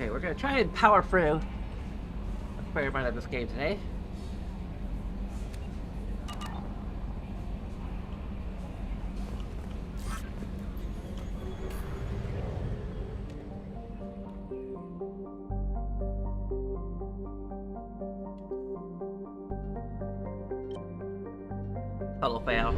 Okay, we're gonna try and power through a fair amount of this game today. Total fail.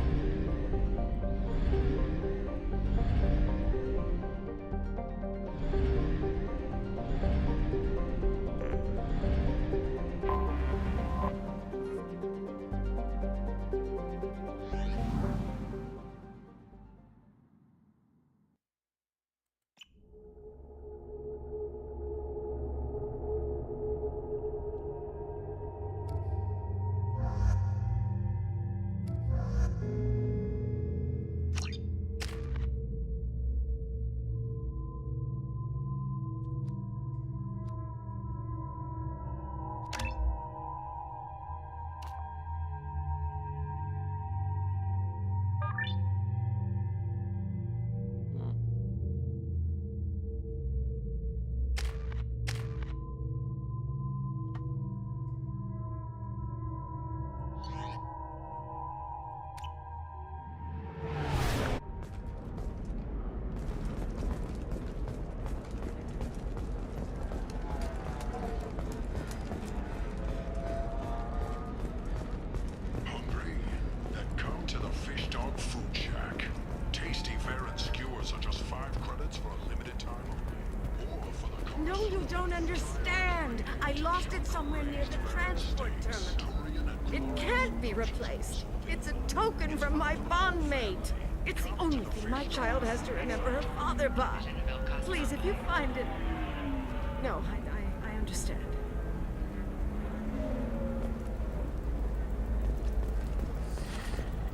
No, you don't understand. I lost it somewhere near the transport terminal. It can't be replaced. It's a token from my bondmate. It's the only thing my child has to remember her father by. Please, if you find it... No, I understand.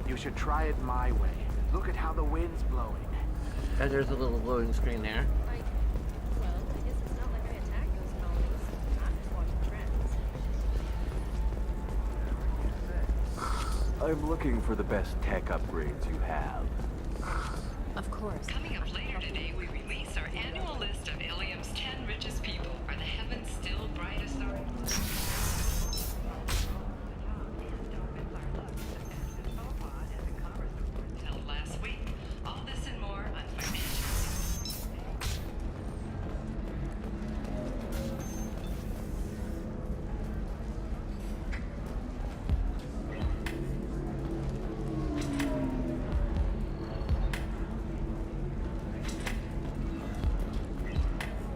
You should try it my way. Look at how the wind's blowing. There's a little loading screen there. Well, I guess it's not like I attacked those colonies. I'm just watching trends. I'm looking for the best tech upgrades you have. Of course. Coming up later today, we release our annual list of Ilium's 10 richest people. Are the heavens still bright as stars? Till last week. All this and more on Financial.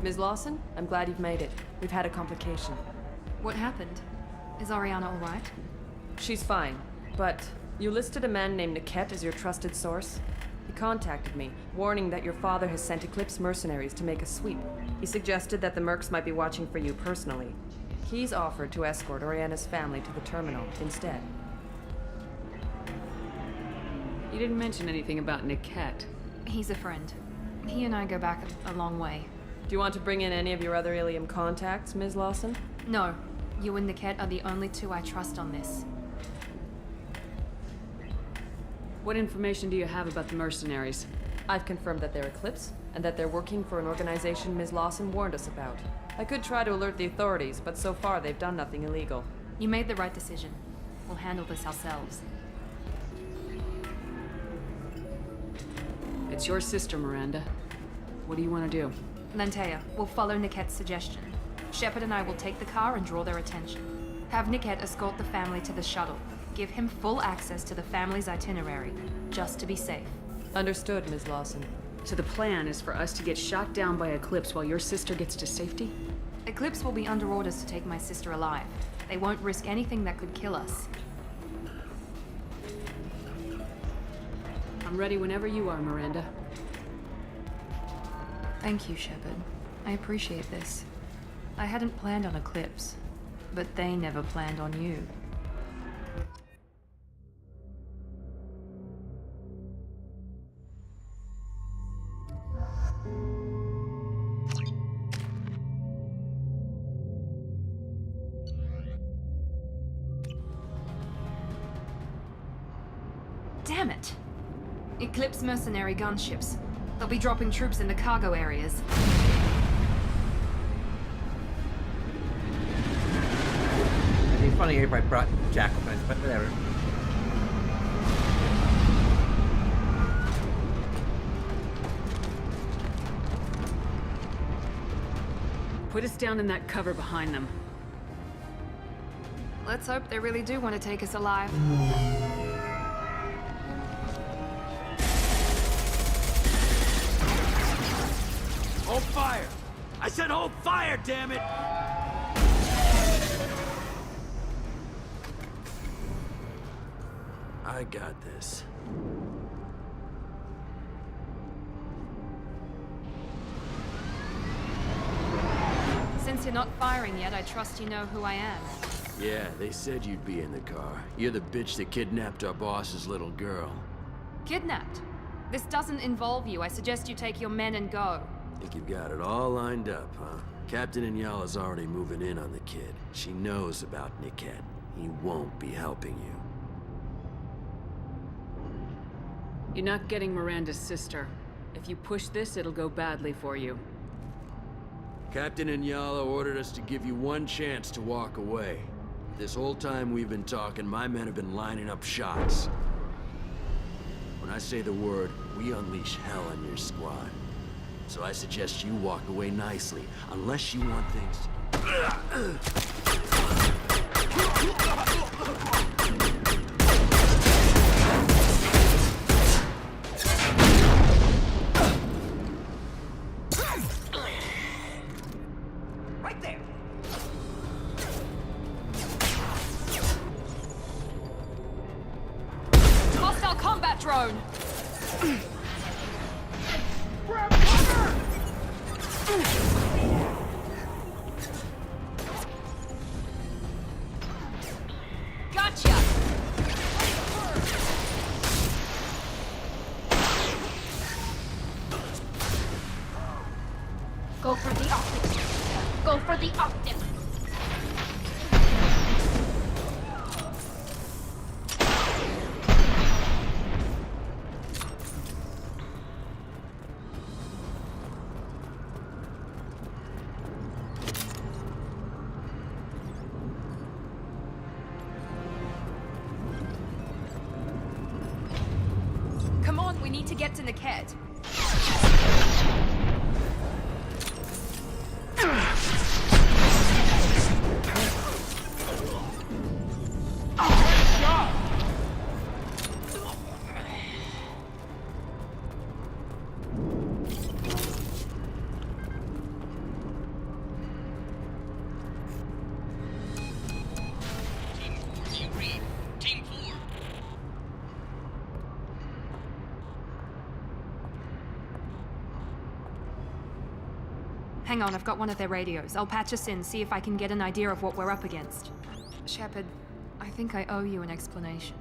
Ms. Lawson, I'm glad you've made it. We've had a complication. What happened? Is Ariana all right? She's fine, but you listed a man named Niket as your trusted source. He contacted me, warning that your father has sent Eclipse mercenaries to make a sweep. He suggested that the Mercs might be watching for you personally. He's offered to escort Oriana's family to the terminal instead. You didn't mention anything about Niket. He's a friend. He and I go back a long way. Do you want to bring in any of your other Ilium contacts, Ms. Lawson? No. You and Niket are the only two I trust on this. What information do you have about the mercenaries? I've confirmed that they're Eclipse, and that they're working for an organization Ms. Lawson warned us about. I could try to alert the authorities, but so far they've done nothing illegal. You made the right decision. We'll handle this ourselves. It's your sister, Miranda. What do you want to do? Lantea, we'll follow Niket's suggestion. Shepard and I will take the car and draw their attention. Have Niket escort the family to the shuttle. Give him full access to the family's itinerary, just to be safe. Understood, Ms. Lawson. So the plan is for us to get shot down by Eclipse while your sister gets to safety? Eclipse will be under orders to take my sister alive. They won't risk anything that could kill us. I'm ready whenever you are, Miranda. Thank you, Shepard. I appreciate this. I hadn't planned on Eclipse, but they never planned on you. Damn it! Eclipse mercenary gunships. They'll be dropping troops in the cargo areas. funny if I brought Jacobins, but whatever. Put us down in that cover behind them. Let's hope they really do want to take us alive. Hold fire! I said hold fire, damn it! I got this. Since you're not firing yet, I trust you know who I am. Yeah, they said you'd be in the car. You're the bitch that kidnapped our boss's little girl. Kidnapped? This doesn't involve you. I suggest you take your men and go. Think you've got it all lined up, huh? Captain Inyala's already moving in on the kid. She knows about Niket. He won't be helping you. You're not getting Miranda's sister. If you push this, it'll go badly for you. Captain Inyala ordered us to give you one chance to walk away. This whole time we've been talking, my men have been lining up shots. When I say the word, we unleash hell on your squad. So I suggest you walk away nicely, unless you want things to... Right there. Hostile combat drone! Gotcha! Go for the optics. Go for the optics. Come on, we need to get to Niket. Hang on, I've got one of their radios. I'll patch us in, see if I can get an idea of what we're up against. Shepard, I think I owe you an explanation.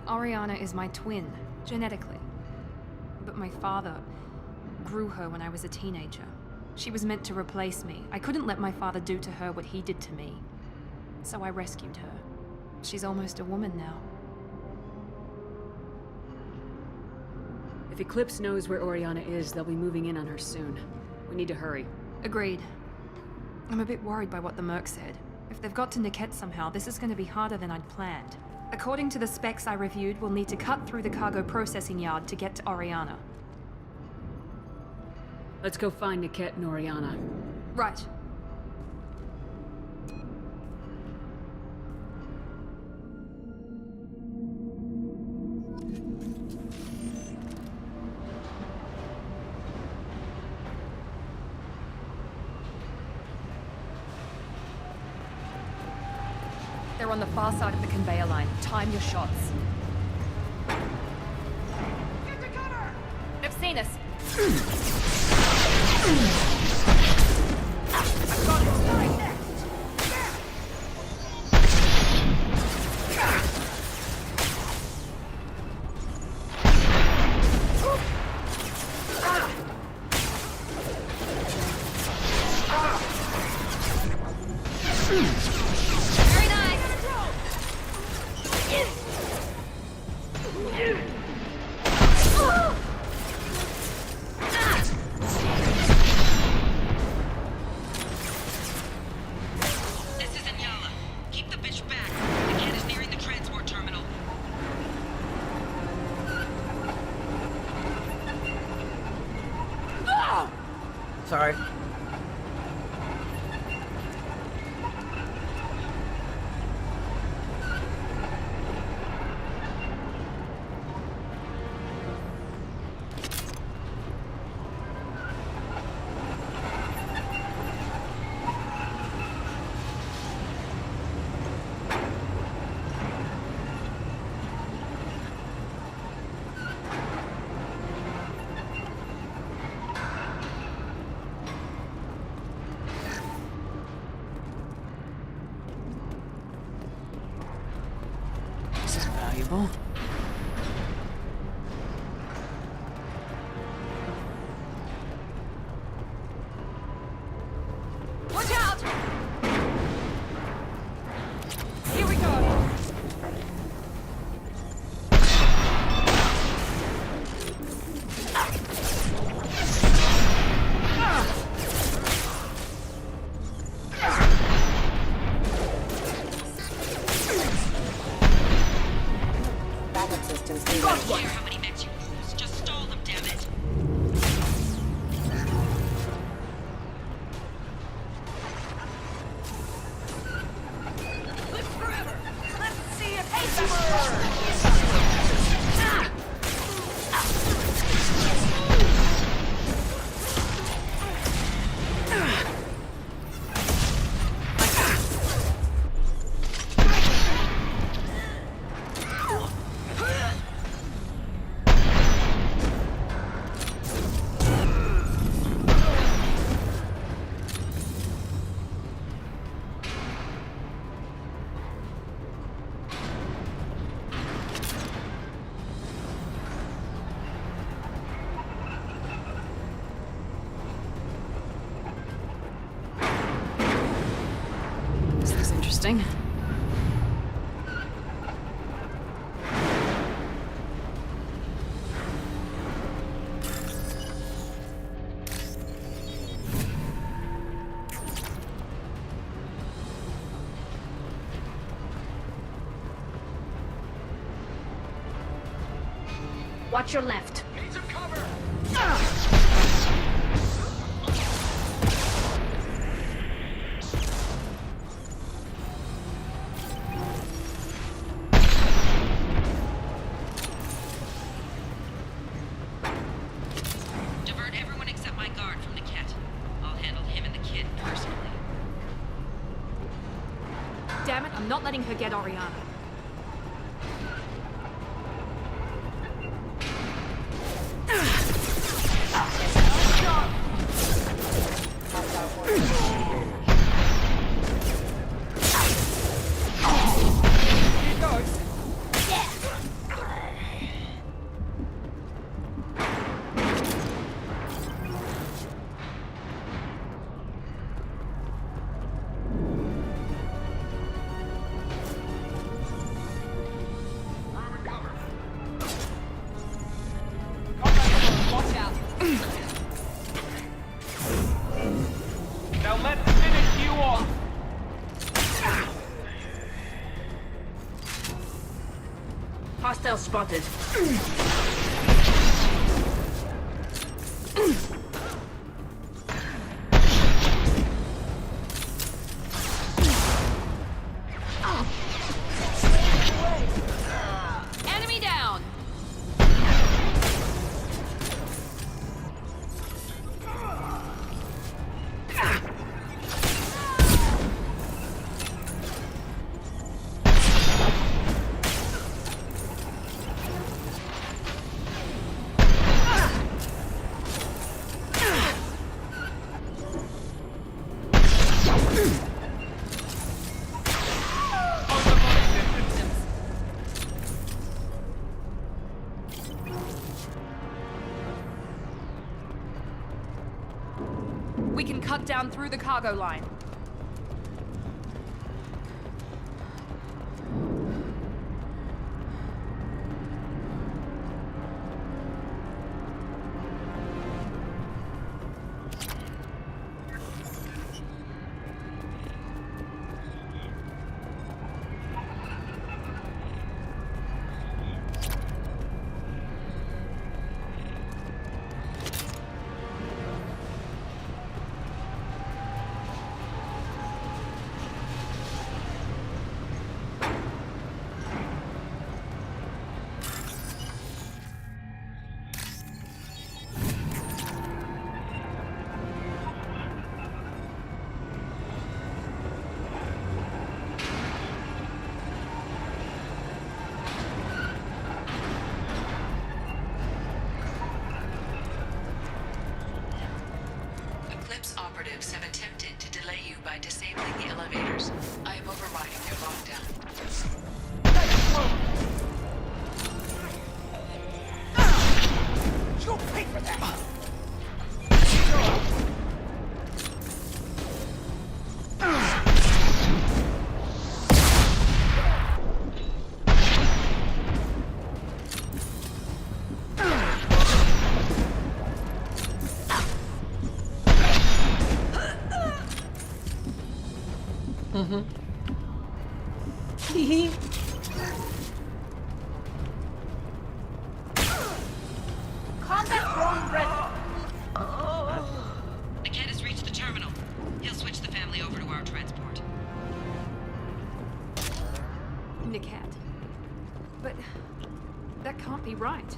Oriana is my twin, genetically. But my father grew her when I was a teenager. She was meant to replace me. I couldn't let my father do to her what he did to me. So I rescued her. She's almost a woman now. If Eclipse knows where Oriana is, they'll be moving in on her soon. We need to hurry. Agreed. I'm a bit worried by what the Merc said. If they've got to Niket somehow, this is going to be harder than I'd planned. According to the specs I reviewed, we'll need to cut through the cargo processing yard to get to Oriana. Let's go find Niket and Oriana. Right. They're on the far side of the conveyor line. Time your shots. Get to cover! They've seen us. I've got it. Right next. Very nice. This is Inyala. Keep the bitch valuable. Watch out! Here we go! Backup systems. I don't care how many mechs you use. Just stall them, damn it. Live forever. Let's see if it's This looks interesting. Watch your left. Divert everyone except my guard from Niket. I'll handle him and the kid personally. Damn it, I'm not letting her get Oriana. Watch out. Now let's finish you off. Hostile spotted. Enemy down! We can cut down through the cargo line. Operatives have attempted to delay you by disabling the elevators. I am overriding their lockdown. Combat drone ready. Niket has reached the terminal. He'll switch the family over to our transport. Niket. But that can't be right.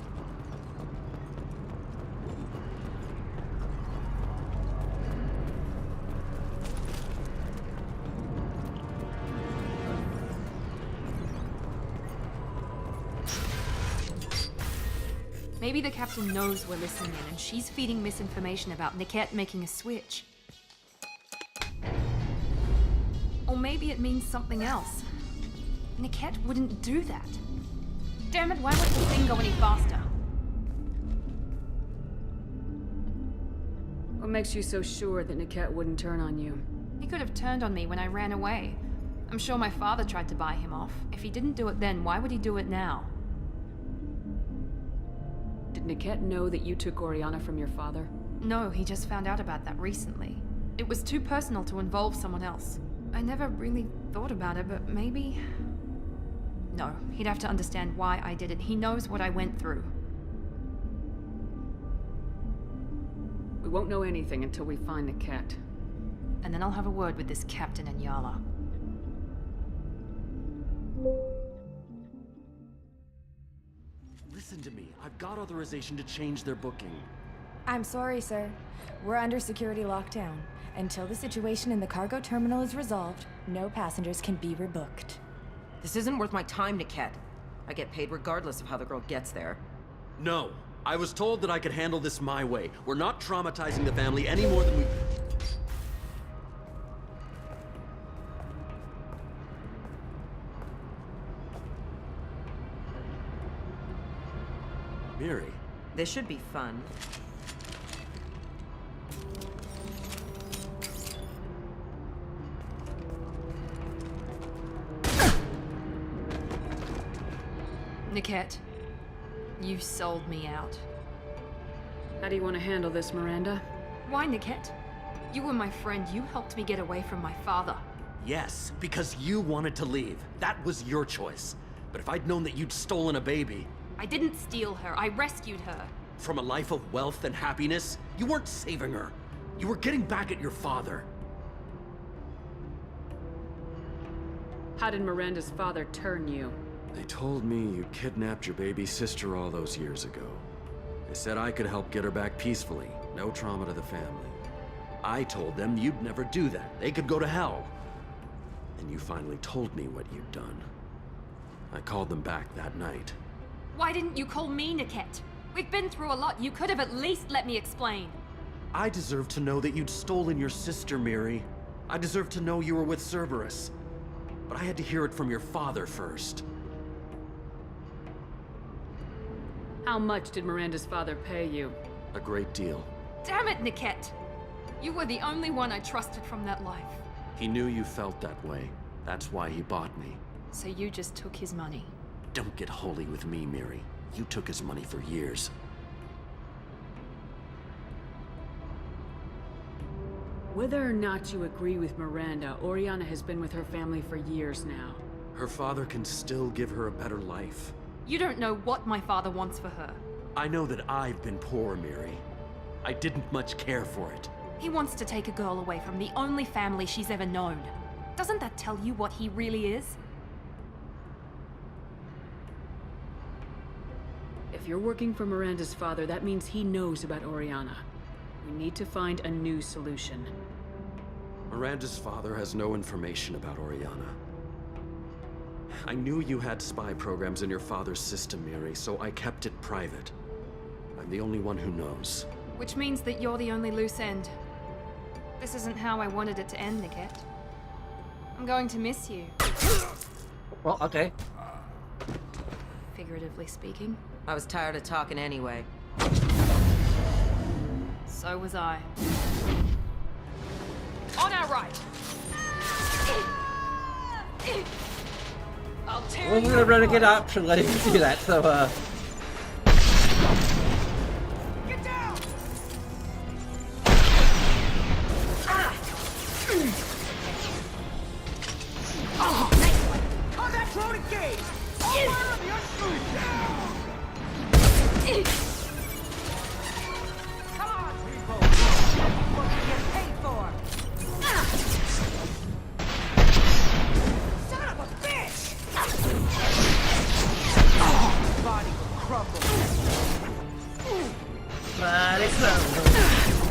Maybe the captain knows we're listening in and she's feeding misinformation about Niket making a switch. Or maybe it means something else. Niket wouldn't do that. Damn it, why wouldn't the thing go any faster? What makes you so sure that Niket wouldn't turn on you? He could have turned on me when I ran away. I'm sure my father tried to buy him off. If he didn't do it then, why would he do it now? Did Niket know that you took Oriana from your father? No, he just found out about that recently. It was too personal to involve someone else. I never really thought about it, but maybe... No, he'd have to understand why I did it. He knows what I went through. We won't know anything until we find Niket. And then I'll have a word with this captain and Yala. Listen to me. I've got authorization to change their booking. I'm sorry, sir. We're under security lockdown. Until the situation in the cargo terminal is resolved, no passengers can be rebooked. This isn't worth my time, Niket. I get paid regardless of how the girl gets there. No. I was told that I could handle this my way. We're not traumatizing the family any more than we... Miri. This should be fun. Niket, you sold me out. How do you want to handle this, Miranda? Why, Niket? You were my friend. You helped me get away from my father. Yes, because you wanted to leave. That was your choice. But if I'd known that you'd stolen a baby... I didn't steal her. I rescued her. From a life of wealth and happiness, you weren't saving her. You were getting back at your father. How did Miranda's father turn you? They told me you kidnapped your baby sister all those years ago. They said I could help get her back peacefully. No trauma to the family. I told them you'd never do that. They could go to hell. And you finally told me what you'd done. I called them back that night. Why didn't you call me, Niket? We've been through a lot. You could have at least let me explain. I deserve to know that you'd stolen your sister, Miri. I deserve to know you were with Cerberus. But I had to hear it from your father first. How much did Miranda's father pay you? A great deal. Damn it, Niket! You were the only one I trusted from that life. He knew you felt that way. That's why he bought me. So you just took his money? Don't get holy with me, Miri. You took his money for years. Whether or not you agree with Miranda, Oriana has been with her family for years now. Her father can still give her a better life. You don't know what my father wants for her. I know that I've been poor, Miri. I didn't much care for it. He wants to take a girl away from the only family she's ever known. Doesn't that tell you what he really is? If you're working for Miranda's father, that means he knows about Oriana. We need to find a new solution. Miranda's father has no information about Oriana. I knew you had spy programs in your father's system, Miri, so I kept it private. I'm the only one who knows. Which means that you're the only loose end. This isn't how I wanted it to end, Niket. I'm going to miss you. Well, okay. Figuratively speaking. I was tired of talking anyway. So was I. On our right! I'll tear Wasn't a renegade option letting you do that, so Get down! Throw the gate! All of your Come on, people! What you get paid for? Son of a bitch! Body will crumble. Body crumble.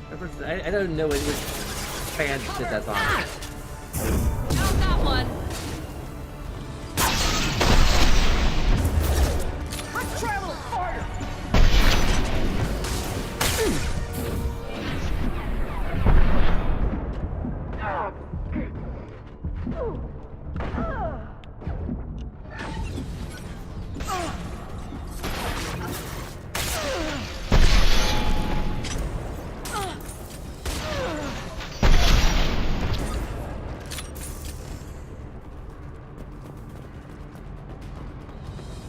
That was I don't know which fans did that song. Not that one. Let's try a little harder.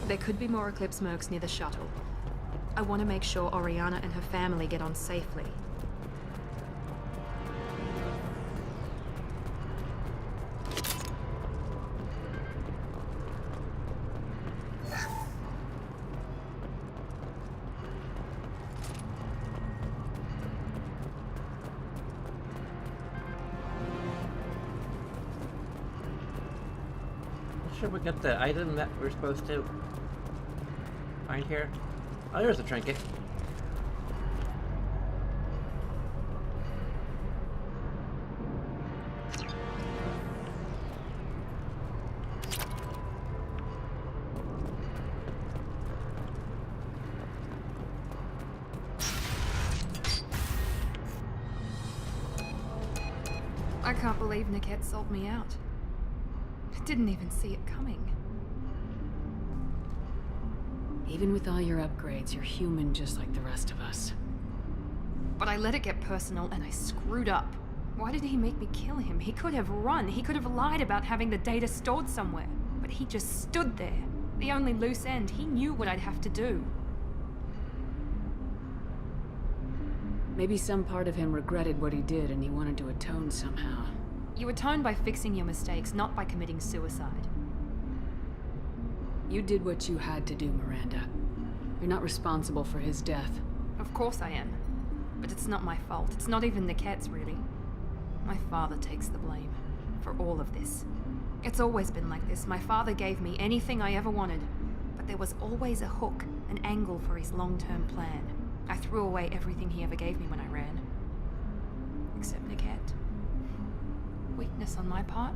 There could be more Eclipse mercs near the shuttle. I want to make sure Oriana and her family get on safely. Should we get the item that we're supposed to find here? Oh, there's a trinket. I can't believe Niket sold me out. Didn't even see it coming. Even with all your upgrades, you're human just like the rest of us. But I let it get personal and I screwed up. Why did he make me kill him? He could have run. He could have lied about having the data stored somewhere. But he just stood there. The only loose end. He knew what I'd have to do. Maybe some part of him regretted what he did and he wanted to atone somehow. You atone by fixing your mistakes, not by committing suicide. You did what you had to do, Miranda. You're not responsible for his death. Of course I am. But it's not my fault. It's not even Niket's, really. My father takes the blame for all of this. It's always been like this. My father gave me anything I ever wanted, but there was always a hook, an angle for his long-term plan. I threw away everything he ever gave me when I ran. Except Niket. Weakness on my part?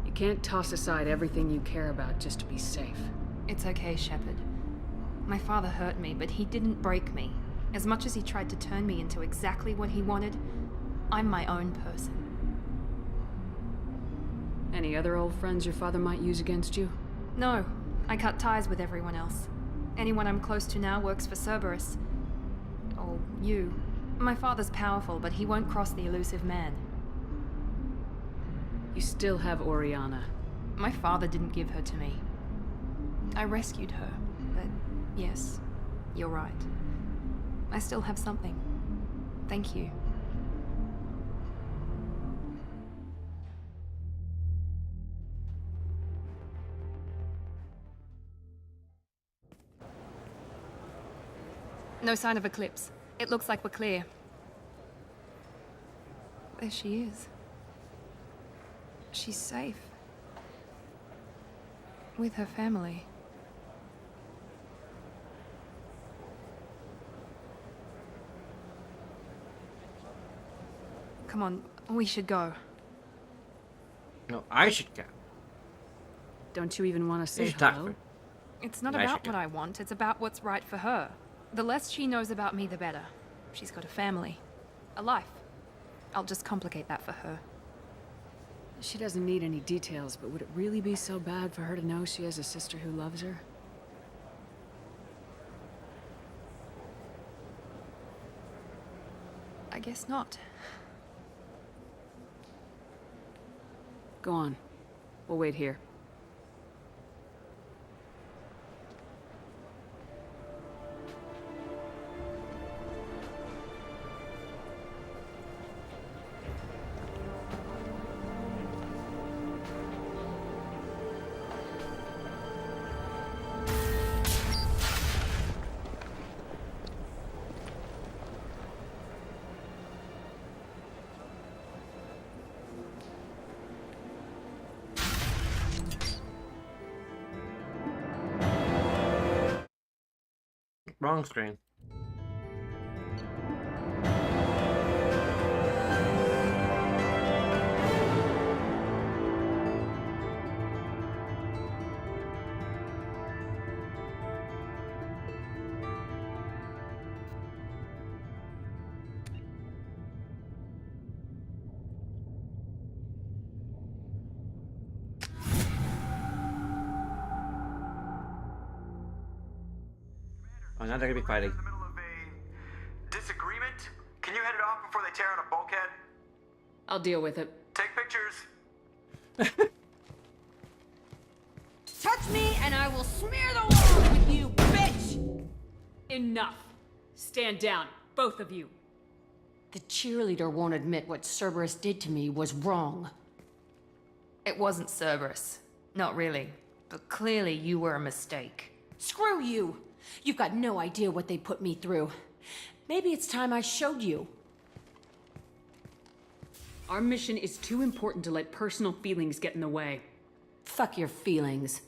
You can't toss aside everything you care about just to be safe. It's okay, Shepard. My father hurt me, but he didn't break me. As much as he tried to turn me into exactly what he wanted, I'm my own person. Any other old friends your father might use against you? No, I cut ties with everyone else. Anyone I'm close to now works for Cerberus. Or you. My father's powerful, but he won't cross the elusive man. You still have Oriana. My father didn't give her to me. I rescued her, but yes, you're right. I still have something. Thank you. No sign of Eclipse. It looks like we're clear. There she is. She's safe. With her family. Come on, we should go. No, I should go. Don't you even want to say You should talk hello? for- It's not I about should go. what I want, it's about what's right for her. The less she knows about me, the better. She's got a family. A life. I'll just complicate that for her. She doesn't need any details, but would it really be so bad for her to know she has a sister who loves her? I guess not. Go on. We'll wait here. Wrong screen. Oh, now they're gonna be fighting. In the middle of a disagreement? Can you head it off before they tear out a bulkhead? I'll deal with it. Take pictures. Touch me and I will smear the walls with you, bitch! Enough. Stand down, both of you. The cheerleader won't admit what Cerberus did to me was wrong. It wasn't Cerberus. Not really. But clearly you were a mistake. Screw you! You've got no idea what they put me through. Maybe it's time I showed you. Our mission is too important to let personal feelings get in the way. Fuck your feelings.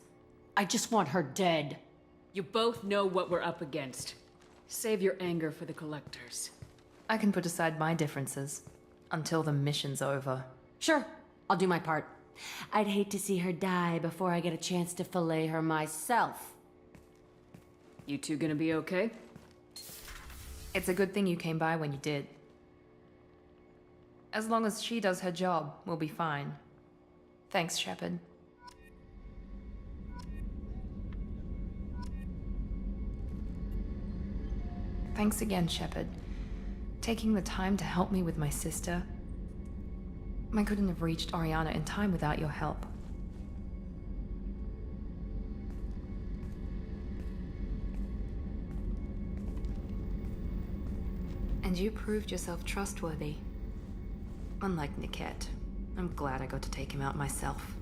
I just want her dead. You both know what we're up against. Save your anger for the collectors. I can put aside my differences. Until the mission's over. Sure, I'll do my part. I'd hate to see her die before I get a chance to fillet her myself. You two gonna be okay? It's a good thing you came by when you did. As long as she does her job, we'll be fine. Thanks, Shepard. Thanks again, Shepard. Taking the time to help me with my sister. I couldn't have reached Oriana in time without your help. And you proved yourself trustworthy. Unlike Niket, I'm glad I got to take him out myself.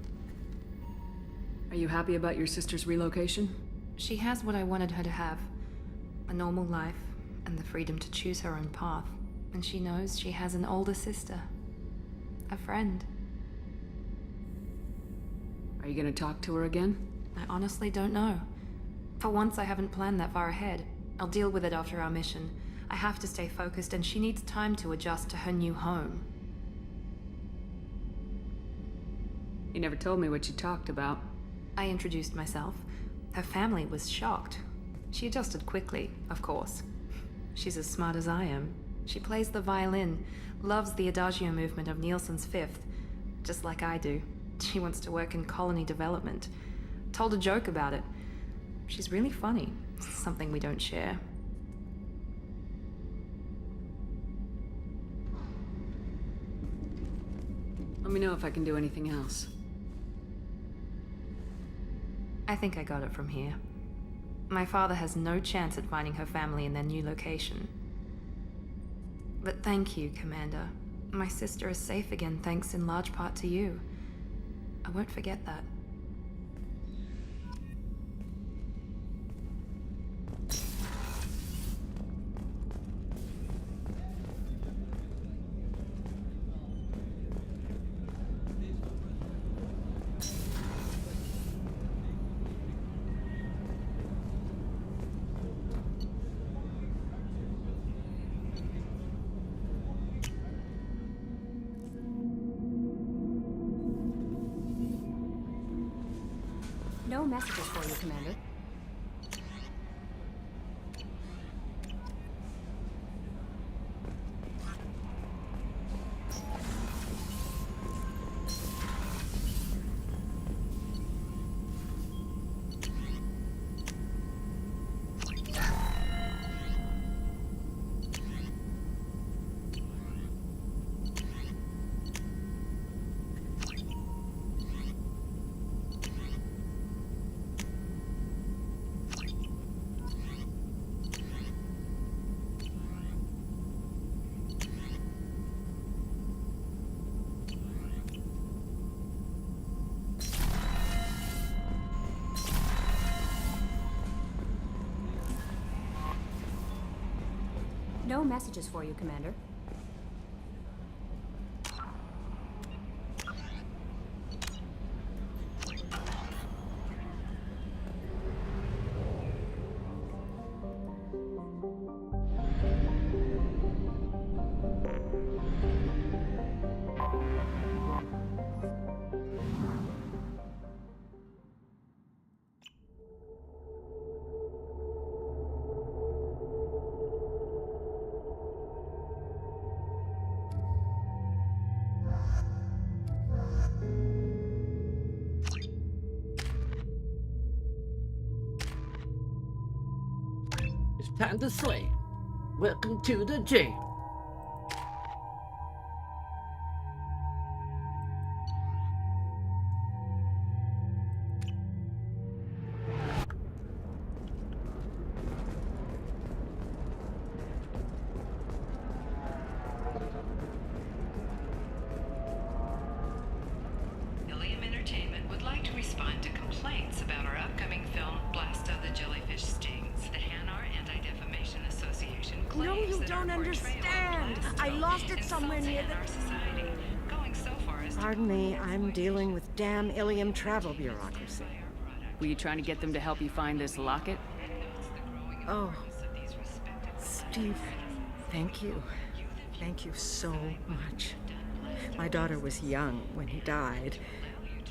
Are you happy about your sister's relocation? She has what I wanted her to have. A normal life, and the freedom to choose her own path. And she knows she has an older sister. A friend. Are you gonna talk to her again? I honestly don't know. For once, I haven't planned that far ahead. I'll deal with it after our mission. I have to stay focused, and she needs time to adjust to her new home. You never told me what you talked about. I introduced myself. Her family was shocked. She adjusted quickly, of course. She's as smart as I am. She plays the violin, loves the Adagio movement of Nielsen's Fifth, just like I do. She wants to work in colony development. Told a joke about it. She's really funny, something we don't share. Let me know if I can do anything else. I think I got it from here. My father has no chance at finding her family in their new location. But thank you, Commander. My sister is safe again thanks in large part to you. I won't forget that. No messages for you, Commander. No messages for you, Commander. It's time to slay. Welcome to the J. Ilium Entertainment would like to respond to complaints about our upcoming film, Blast of the Jellyfish Stings. The Hanar Anti-Defamation Association claims No, you that our don't portrayal of understand. I Blasto lost it somewhere insults near the... Hanar society, going so far as to Pardon me, I'm dealing with damn Ilium travel bureaucracy. Were you trying to get them to help you find this locket? Oh, Steve, thank you. Thank you so much. My daughter was young when he died.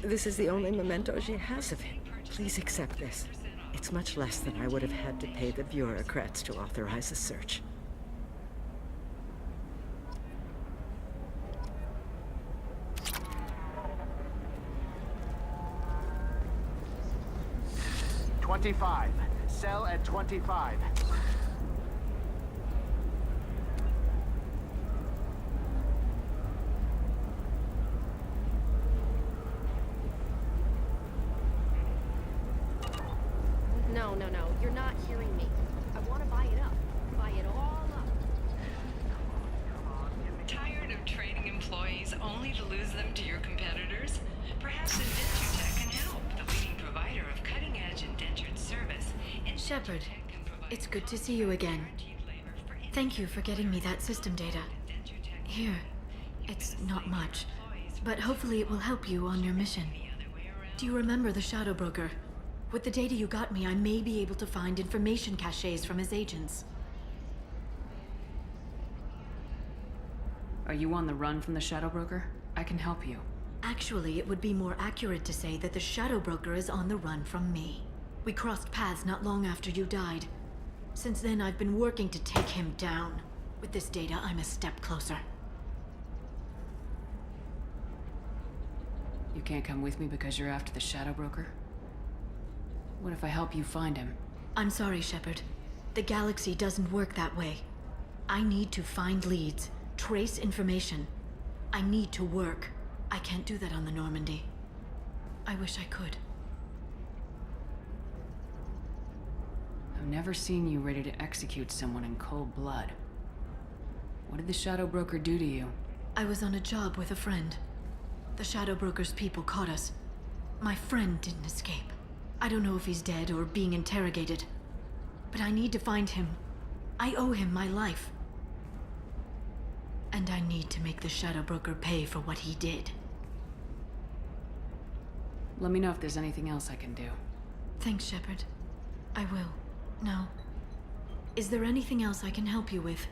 This is the only memento she has of him. Please accept this. It's much less than I would have had to pay the bureaucrats to authorize a search. $25. Sell at $25. No. You're not hearing me. I want to buy it up. Buy it all up. Tired of training employees only to lose them to your competitors? Perhaps IndentureTech can help, the leading provider of cutting-edge indentured service. Shepard, it's good to see you again. Thank you for getting me that system data. Here, it's not much, but hopefully it will help you on your mission. Do you remember the Shadow Broker? With the data you got me, I may be able to find information caches from his agents. Are you on the run from the Shadow Broker? I can help you. Actually, it would be more accurate to say that the Shadow Broker is on the run from me. We crossed paths not long after you died. Since then, I've been working to take him down. With this data, I'm a step closer. You can't come with me because you're after the Shadow Broker? What if I help you find him? I'm sorry, Shepard. The galaxy doesn't work that way. I need to find leads, trace information. I need to work. I can't do that on the Normandy. I wish I could. I've never seen you ready to execute someone in cold blood. What did the Shadow Broker do to you? I was on a job with a friend. The Shadow Broker's people caught us. My friend didn't escape. I don't know if he's dead or being interrogated. But I need to find him. I owe him my life. And I need to make the Shadow Broker pay for what he did. Let me know if there's anything else I can do. Thanks, Shepard. I will. Now, is there anything else I can help you with?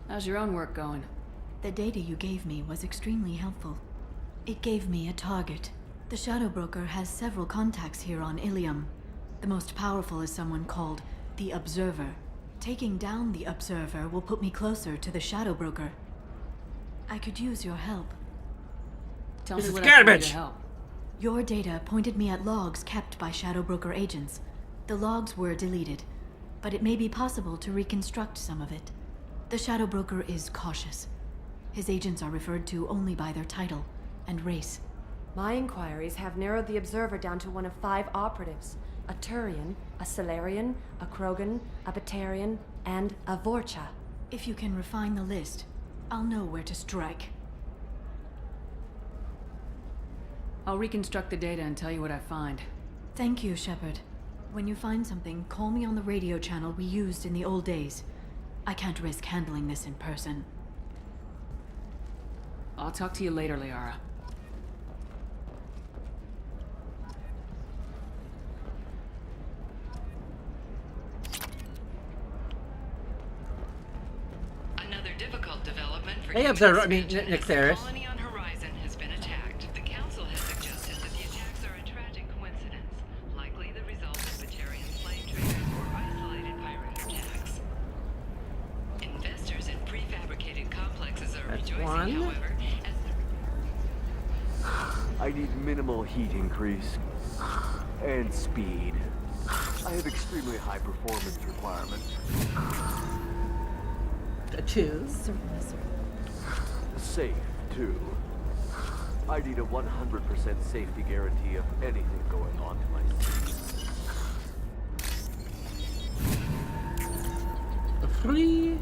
How's your own work going? The data you gave me was extremely helpful. It gave me a target. The Shadow Broker has several contacts here on Ilium. The most powerful is someone called the Observer. Taking down the Observer will put me closer to the Shadow Broker. I could use your help. Tell me what I can do to help. Your data pointed me at logs kept by Shadow Broker agents. The logs were deleted, but it may be possible to reconstruct some of it. The Shadow Broker is cautious. His agents are referred to only by their title and race. My inquiries have narrowed the Observer down to one of 5 operatives. A Turian, a Solarian, a Krogan, a Batarian, and a Vorcha. If you can refine the list, I'll know where to strike. I'll reconstruct the data and tell you what I find. Thank you, Shepard. When you find something, call me on the radio channel we used in the old days. I can't risk handling this in person. I'll talk to you later, Liara. Another difficult development for Hey, Observer, I mean, Nexaris. colony on Horizon has been attacked. The Council has suggested that the attacks are a tragic coincidence, likely the result of Batarian slave traders or isolated pirate attacks. Investors in prefabricated complexes are rejoicing, however, as I need minimal heat increase. And speed. I have extremely high performance requirements. Two. Certainly, sir. Safe, too. I need a 100% safety guarantee of anything going on to my suit. Free.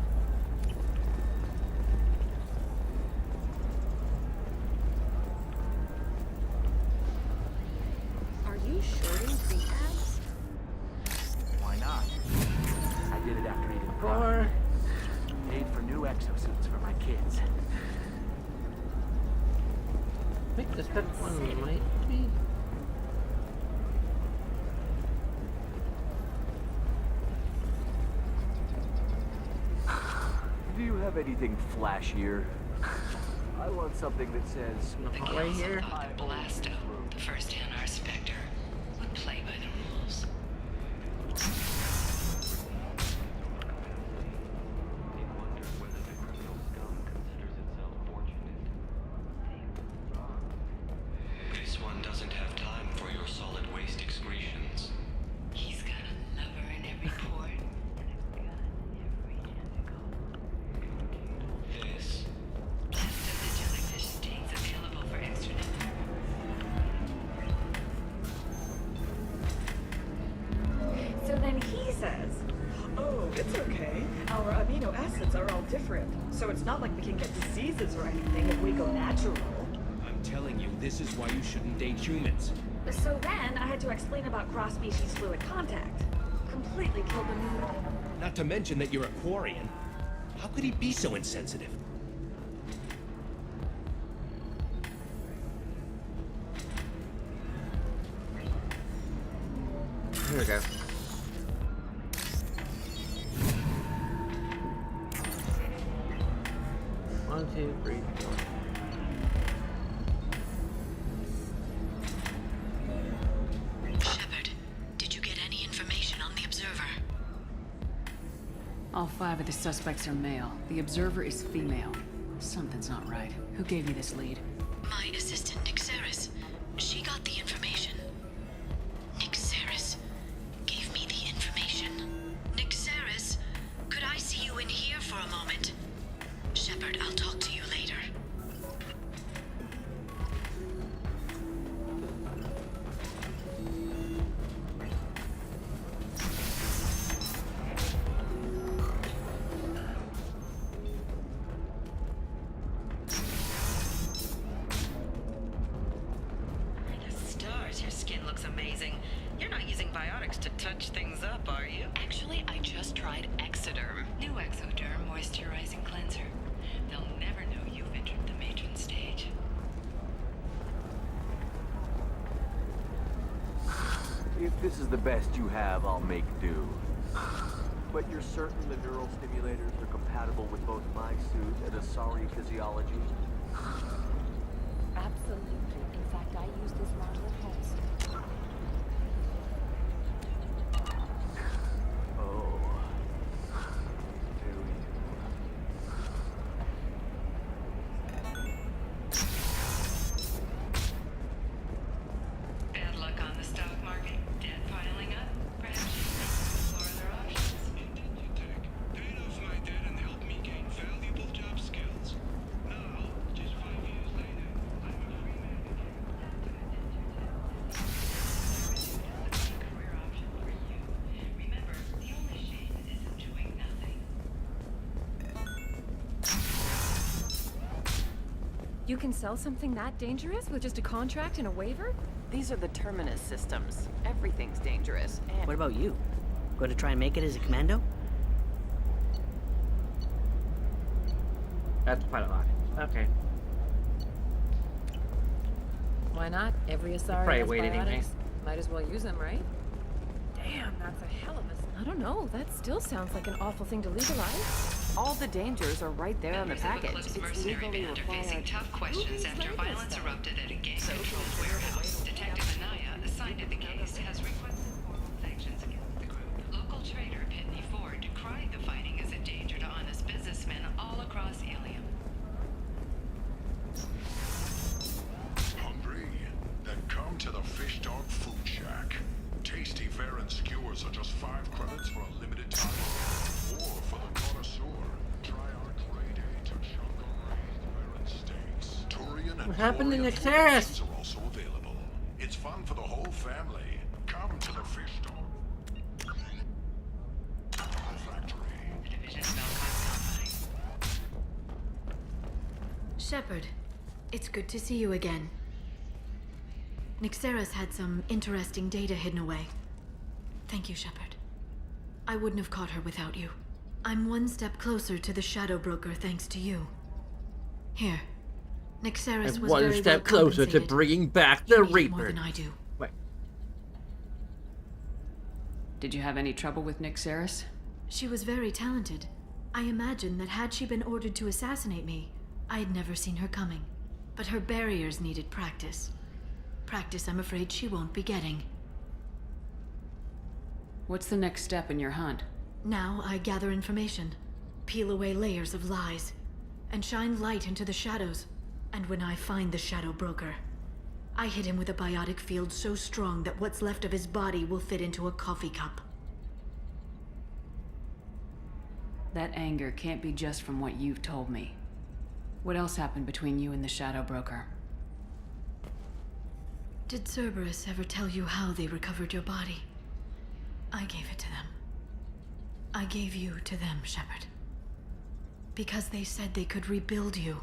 Are you shorting prefabs? Why not? I did it after eating Four. prime. Paid for new exosuits for my kids. I think this pet one might be. Do you have anything flashier? I want something that says... The council thought Blasto, the first NR Spectre, would play by the rules. This one doesn't have time for your solid waste excretions. He's got a lover in every port. This. Blasto the jellyfish stays available for extranet. So then he says, oh, it's okay. Our amino acids are all different. So it's not like we can get diseases or anything if we go natural. I'm telling you, this is why you shouldn't date humans. So then I had to explain about cross-species fluid contact. Completely killed the mood. Not to mention that you're a Quarian. How could he be so insensitive? Here we go. One, two, three, four. Shepard, did you get any information on the Observer? All 5 of the suspects are male. The Observer is female. Something's not right. Who gave you this lead? My assistant, Nixeris. She got the information. Nixeris gave me the information. Nixeris, could I see you in here for a moment? Shepard, I'll talk to you later. Stars, your skin looks amazing. You're not using biotics to touch things up, are you? Actually, I just tried Exoderm. New Exoderm moisturizing cleanser. They'll never know you've entered the matron stage. If this is the best you have, I'll make do. But you're certain the neural stimulators are compatible with both my suit and Asari physiology? Absolutely. In fact, I use this model at home. Oh. Bad luck on the stock market. Debt piling up. Perhaps you should explore other options. Paid off my debt and helped me gain valuable job skills. Now, just 5 years later, I'm a free man again. Career option for you. Remember, the only shame is enjoying nothing. You can sell something that dangerous with just a contract and a waiver? These are the Terminus systems. Everything's dangerous. And What about you? Going to try and make it as a commando? That's quite a lot. Okay. Why not? Every Asari Probably has waited anyway. biotics. Might as well use them, right? Damn, that's a hell of a... I don't know. That still sounds like an awful thing to legalize. all the dangers are right there on the package. Eclipse mercenary band are facing tough questions after violence erupted at a gang-controlled warehouse. Detective Anaya, assigned to the case, has requested formal sanctions against the group. Local trader Pitney Ford decried the fighting as a danger to honest businessmen all across Ilium. Hungry? Then come to the Fish Dog Food Shack. Tasty fare and skewers are What happened to Flooring and Nick floor Harris? machines are also available. It's fun for the whole family. Come to the fish store. Division Velcon Shepard, it's good to see you again. Nixeris had some interesting data hidden away. Thank you, Shepard. I wouldn't have caught her without you. I'm one step closer to the Shadow Broker thanks to you. Here, Nixeris I'm was one very step well closer to compensated. bringing back You the need Reaper. more than I do. Wait. Did you have any trouble with Nixeris? She was very talented. I imagine that had she been ordered to assassinate me, I had never seen her coming. But her barriers needed practice. Practice I'm afraid she won't be getting. What's the next step in your hunt? Now I gather information, peel away layers of lies, and shine light into the shadows. And when I find the Shadow Broker, I hit him with a biotic field so strong that what's left of his body will fit into a coffee cup. That anger can't be just from what you've told me. What else happened between you and the Shadow Broker? Did Cerberus ever tell you how they recovered your body? I gave it to them. I gave you to them, Shepard. Because they said they could rebuild you.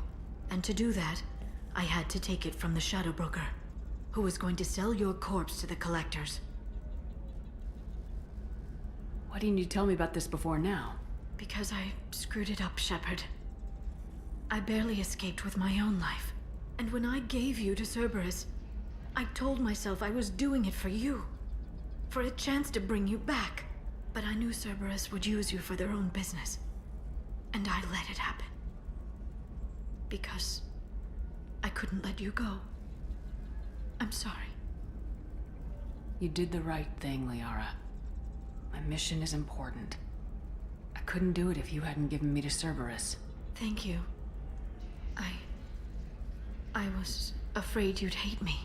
And to do that, I had to take it from the Shadow Broker, who was going to sell your corpse to the collectors. Why didn't you tell me about this before now? Because I screwed it up, Shepard. I barely escaped with my own life. And when I gave you to Cerberus, I told myself I was doing it for you. For a chance to bring you back. But I knew Cerberus would use you for their own business. And I let it happen. Because I couldn't let you go. I'm sorry. You did the right thing, Liara. My mission is important. I couldn't do it if you hadn't given me to Cerberus. Thank you. I was afraid you'd hate me.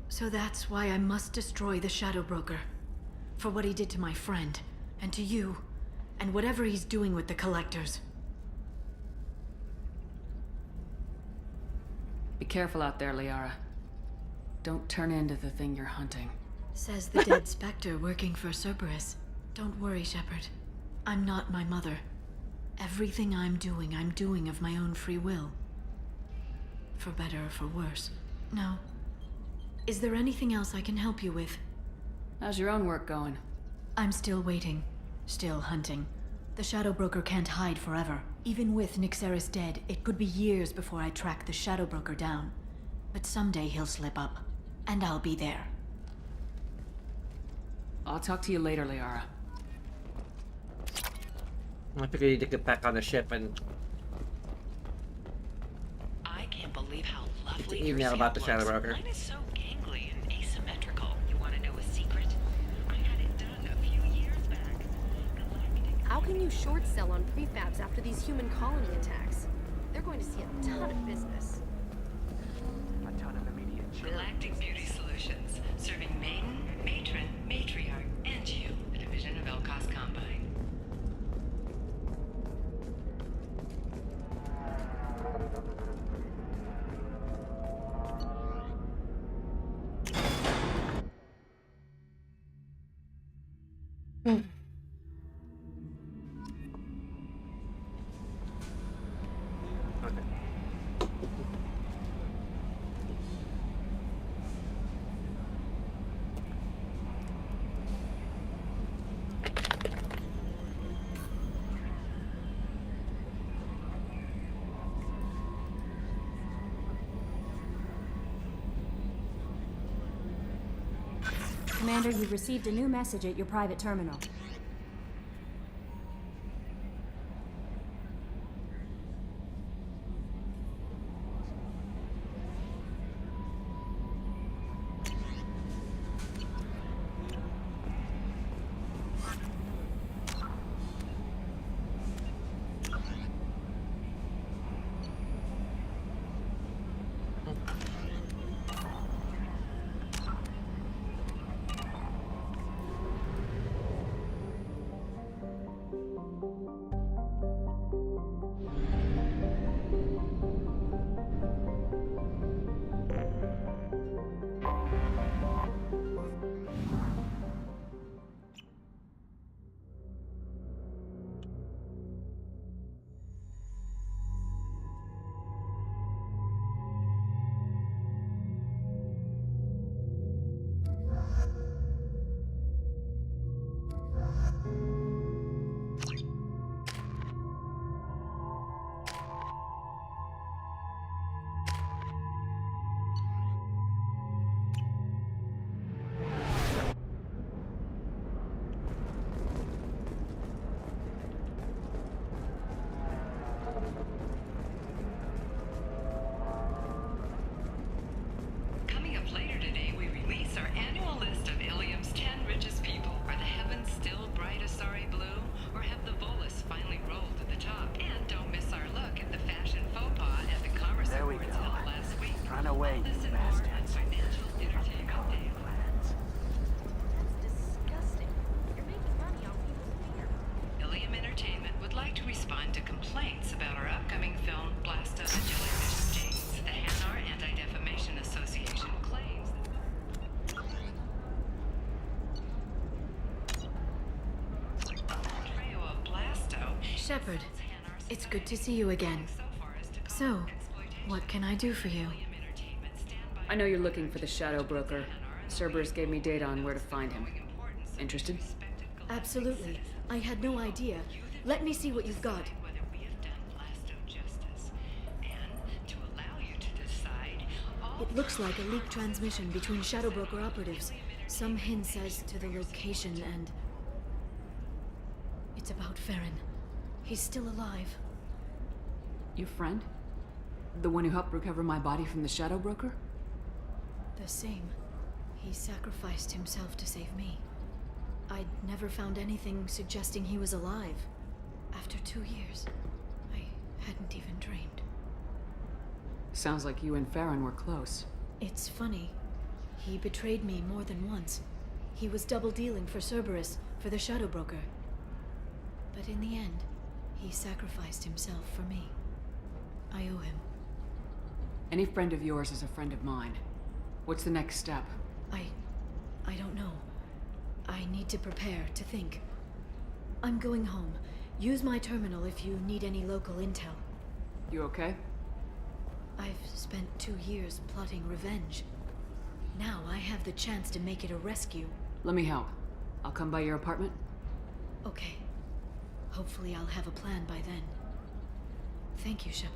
So that's why I must destroy the Shadow Broker. For what he did to my friend, and to you, and whatever he's doing with the collectors. Be careful out there, Liara. Don't turn into the thing you're hunting. Says the dead Spectre working for Cerberus. Don't worry, Shepard. I'm not my mother. Everything I'm doing of my own free will. For better or for worse. Now, is there anything else I can help you with? How's your own work going? I'm still waiting. Still hunting. The Shadow Broker can't hide forever. Even with Nixeris dead, it could be years before I track the Shadow Broker down. But someday he'll slip up. And I'll be there. I'll talk to you later, Liara. I think I need to get back on the ship and I can't believe how lovely your email about the scalp Shadow looks. Broker. Mine is so gangly and asymmetrical. You want to know a secret? I had it done a few years back. How can you short sell on prefabs after these human colony attacks? They're going to see a ton of business. A ton of immediate Galactic Beauty Solutions, serving maiden, matron, matriarch, and you, a division of Elcos Combine. Commander, you've received a new message at your private terminal. respond to complaints about our upcoming film, Blasta the Jellyfish Stings. The Hanar Anti-Defamation Association claims portrayal of Blasto. Shepard, it's good to see you again. So, what can I do for you? I know you're looking for the Shadow Broker. Cerberus gave me data on where to find him. Interested? Absolutely. I had no idea. Let me see what you've got. It looks like a leaked transmission between Shadow Broker operatives. Some hints as to the location and... It's about Farron. He's still alive. Your friend? The one who helped recover my body from the Shadow Broker? The same. He sacrificed himself to save me. I'd never found anything suggesting he was alive. After 2 years, I hadn't even dreamed. Sounds like you and Farron were close. It's funny. He betrayed me more than once. He was double-dealing for Cerberus, for the Shadow Broker. But in the end, he sacrificed himself for me. I owe him. Any friend of yours is a friend of mine. What's the next step? I don't know. I need to prepare, to think. I'm going home. Use my terminal if you need any local intel. You okay? I've spent 2 years plotting revenge. Now I have the chance to make it a rescue. Let me help. I'll come by your apartment. Okay. Hopefully I'll have a plan by then. Thank you, Shepard.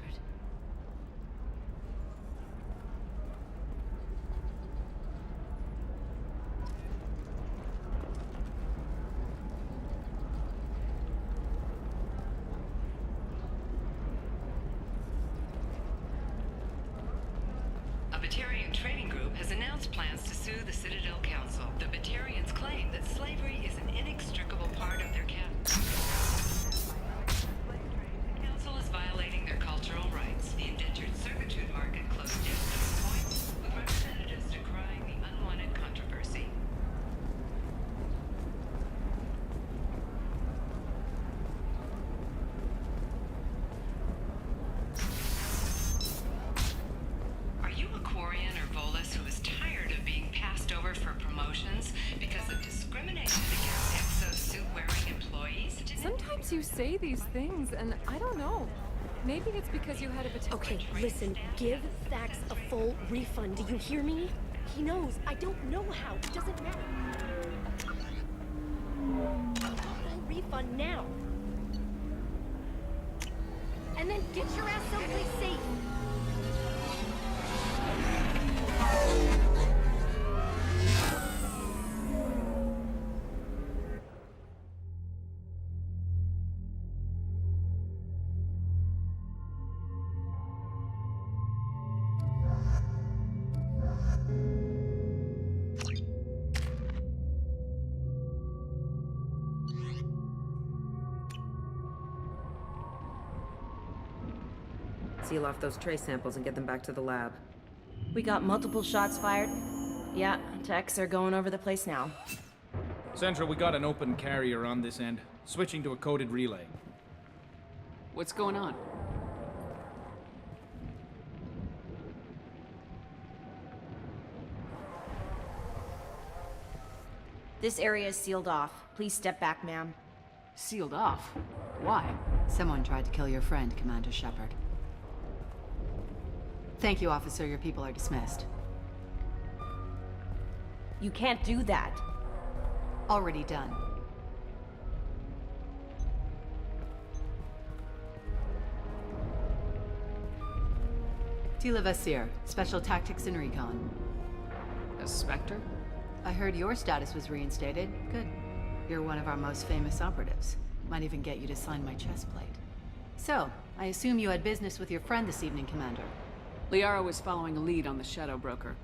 A Batarian trading group has announced plans to sue the Citadel Council. The Batarians claim that slavery is an inextricable part of their The council is violating their cultural rights. The indentured servitude market closed down at this point, with representatives decrying the unwanted controversy. Are you a Quarian or Volus who is tired of being passed over for promotions because of discrimination against exosuit-wearing employees? Sometimes you say these things, and I don't know. Maybe it's because you had a potential. Okay, listen, give Thax a full refund. Do you hear me? He knows. I don't know how. It doesn't matter. A full refund now. And then get your ass someplace safe. Seal off those trace samples and get them back to the lab. We got multiple shots fired. Yeah, techs are going over the place now. Central, we got an open carrier on this end. Switching to a coded relay. What's going on? This area is sealed off. Please step back, ma'am. Sealed off? Why? Someone tried to kill your friend, Commander Shepard. Thank you, officer. Your people are dismissed. You can't do that. Already done. Tila Vasir, Special Tactics and Recon. A Spectre? I heard your status was reinstated. Good. You're one of our most famous operatives. Might even get you to sign my chest plate. So, I assume you had business with your friend this evening, Commander. Liara was following a lead on the Shadow Broker.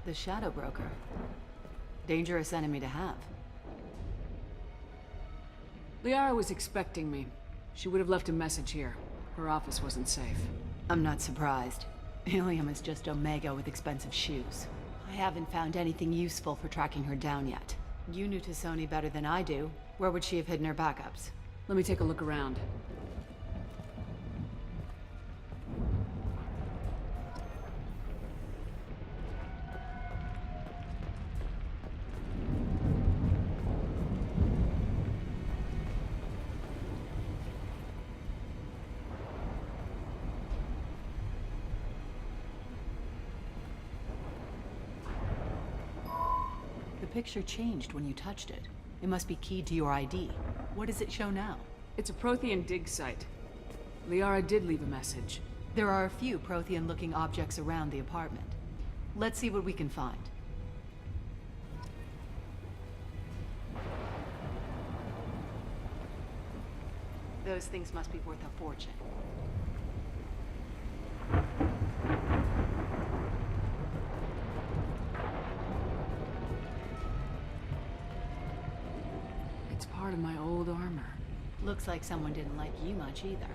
The Shadow Broker? Dangerous enemy to have. Liara was expecting me. She would have left a message here. Her office wasn't safe. I'm not surprised. Ilium is just Omega with expensive shoes. I haven't found anything useful for tracking her down yet. You knew Tassoni better than I do. Where would she have hidden her backups? Let me take a look around. picture changed when you touched it. It must be keyed to your ID. What does it show now? It's a Prothean dig site. Liara did leave a message. There are a few Prothean-looking objects around the apartment. Let's see what we can find. Those things must be worth a fortune. It's part of my old armor. Looks like someone didn't like you much either.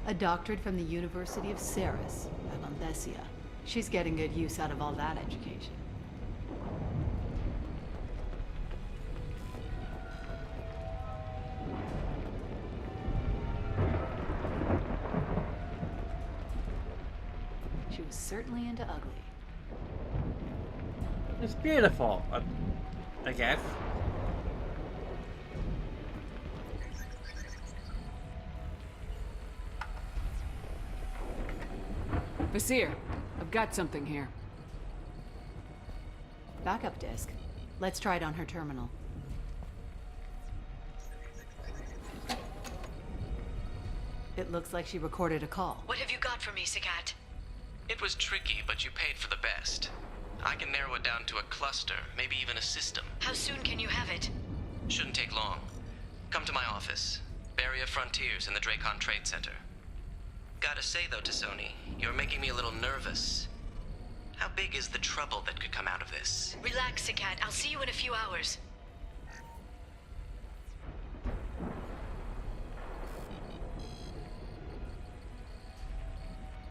A doctorate from the University of Ceres, Avanthesia. She's getting good use out of all that education. She was certainly into ugly. It's beautiful, I guess. Vasir, I've got something here. Backup disk. Let's try it on her terminal. It looks like she recorded a call. What have you got for me, Sagat? It was tricky, but you paid for the best. I can narrow it down to a cluster, maybe even a system. How soon can you have it? Shouldn't take long. Come to my office. Barrier Frontiers in the Dracon Trade Center. Gotta say though, Tassoni, you're making me a little nervous. How big is the trouble that could come out of this? Relax, Sagat. I'll see you in a few hours.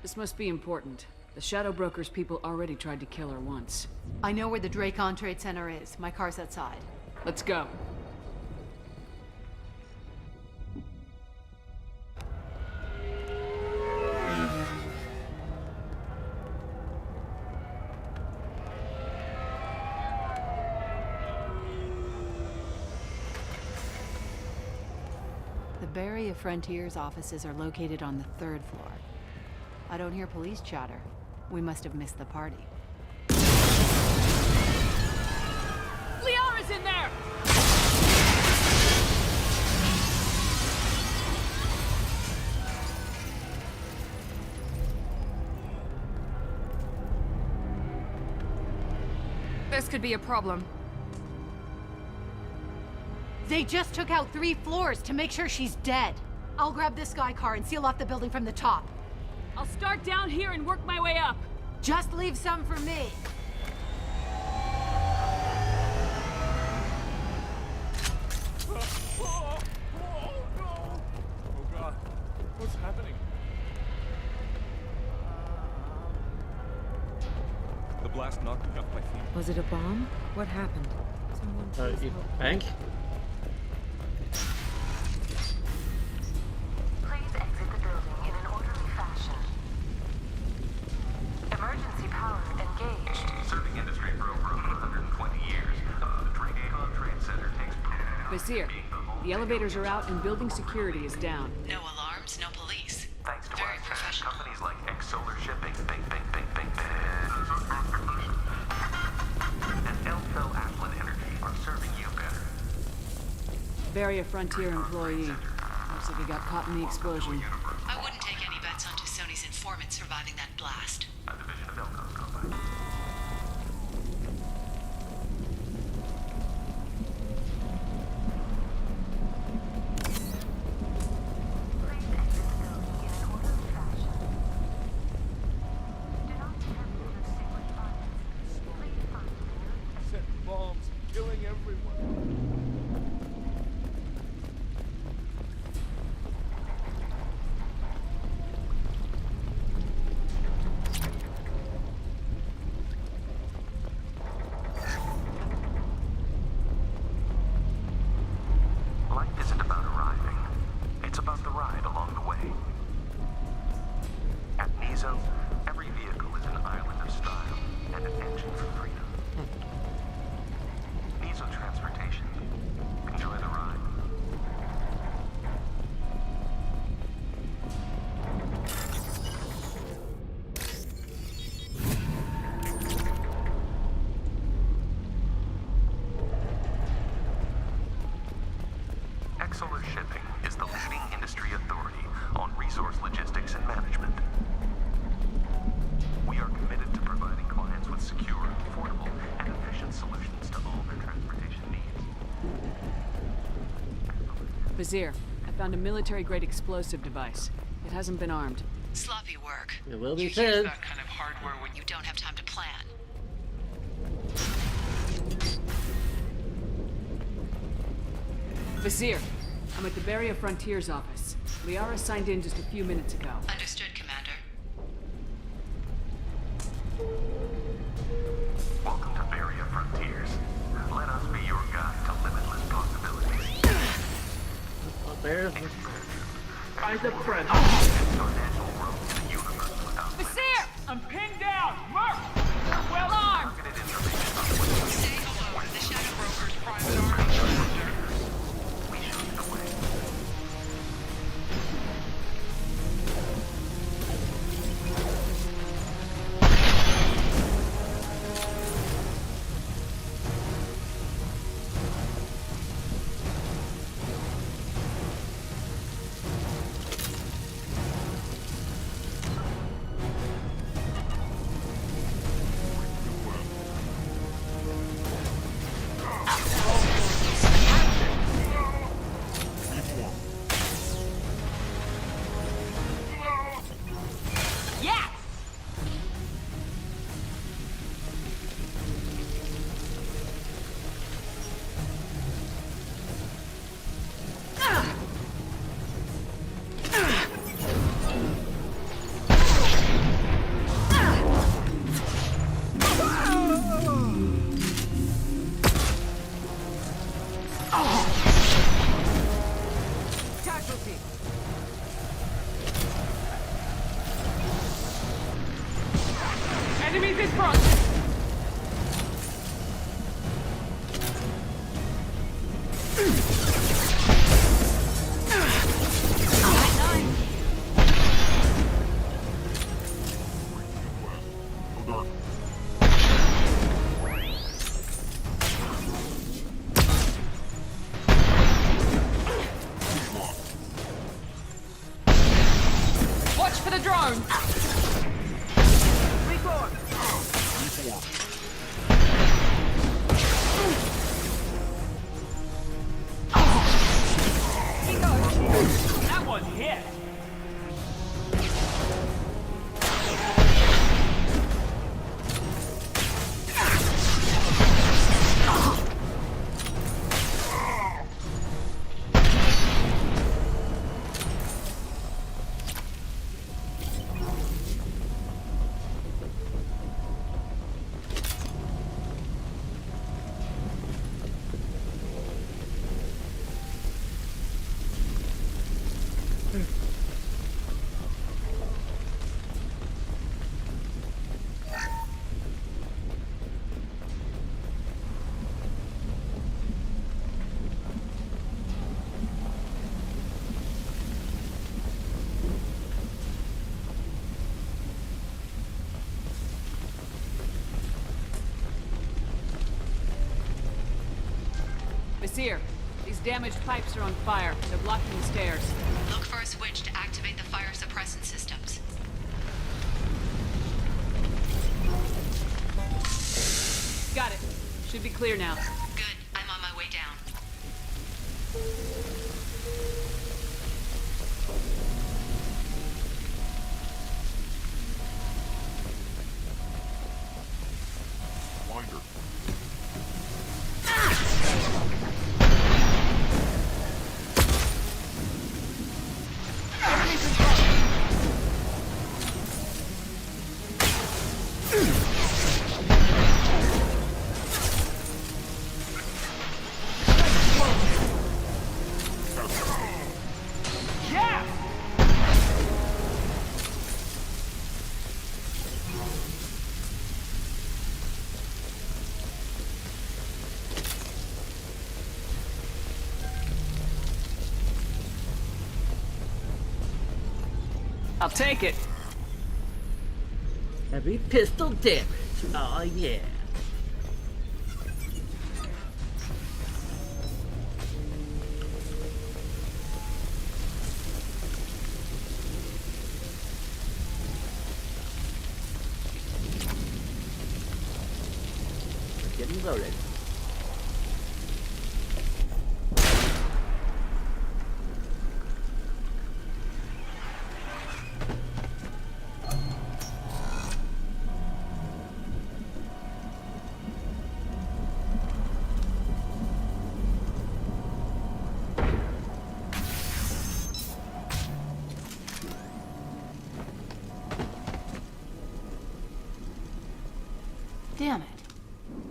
This must be important. The Shadow Broker's people already tried to kill her once. I know where the Dracon Trade Center is. My car's outside. Let's go. The Barrier Frontiers offices are located on the 3rd floor. I don't hear police chatter. We must have missed the party. Liara's in there! This could be a problem. They just took out 3 floors to make sure she's dead. I'll grab this Sky car and seal off the building from the top. I'll start down here and work my way up. Just leave some for me. Oh no! Oh god, what's happening? The blast knocked me off my feet. Was it a bomb? What happened? Someone please You help. think? Please exit the building in an orderly fashion. Emergency power engaged. Serving industry for over 120 years. The Dracon Trade Center takes... Vasir, the elevators are out and building security is down. No alarms, no police. Thanks to Very us, professional. companies like X-Solar Shipping, and Elfell Ashland Energy are serving you better. Barrier Frontier employee. Looks like he got caught in the explosion. I wouldn't take any bets on Tassoni's informant surviving that blast. A division of Elcos Company. Set bombs, killing everyone. Vizier, I found a military-grade explosive device. It hasn't been armed. Sloppy work. It will be You use soon. that kind of hardware when you don't have time to plan. Vizier, I'm at the Barrier Frontiers office. Liara signed in just a few minutes ago. Understood, Commander. Welcome to Barrier Frontiers. Let us be your guide to limitless possibilities. Oh, there's Eyes up front. Vizier! I'm pinned down! Merc! They're well armed! Say hello to the Shadow Broker's private army, Commander. Enemies in front! Watch for the drone! That one hit. Vizier, these damaged pipes are on fire. They're blocking the stairs. Look for a switch to activate the fire suppressant systems. Got it. Should be clear now. Good. I'm on my way down. Winder. Yeah! I'll take it. heavy pistol damage. Oh yeah. Getting loaded.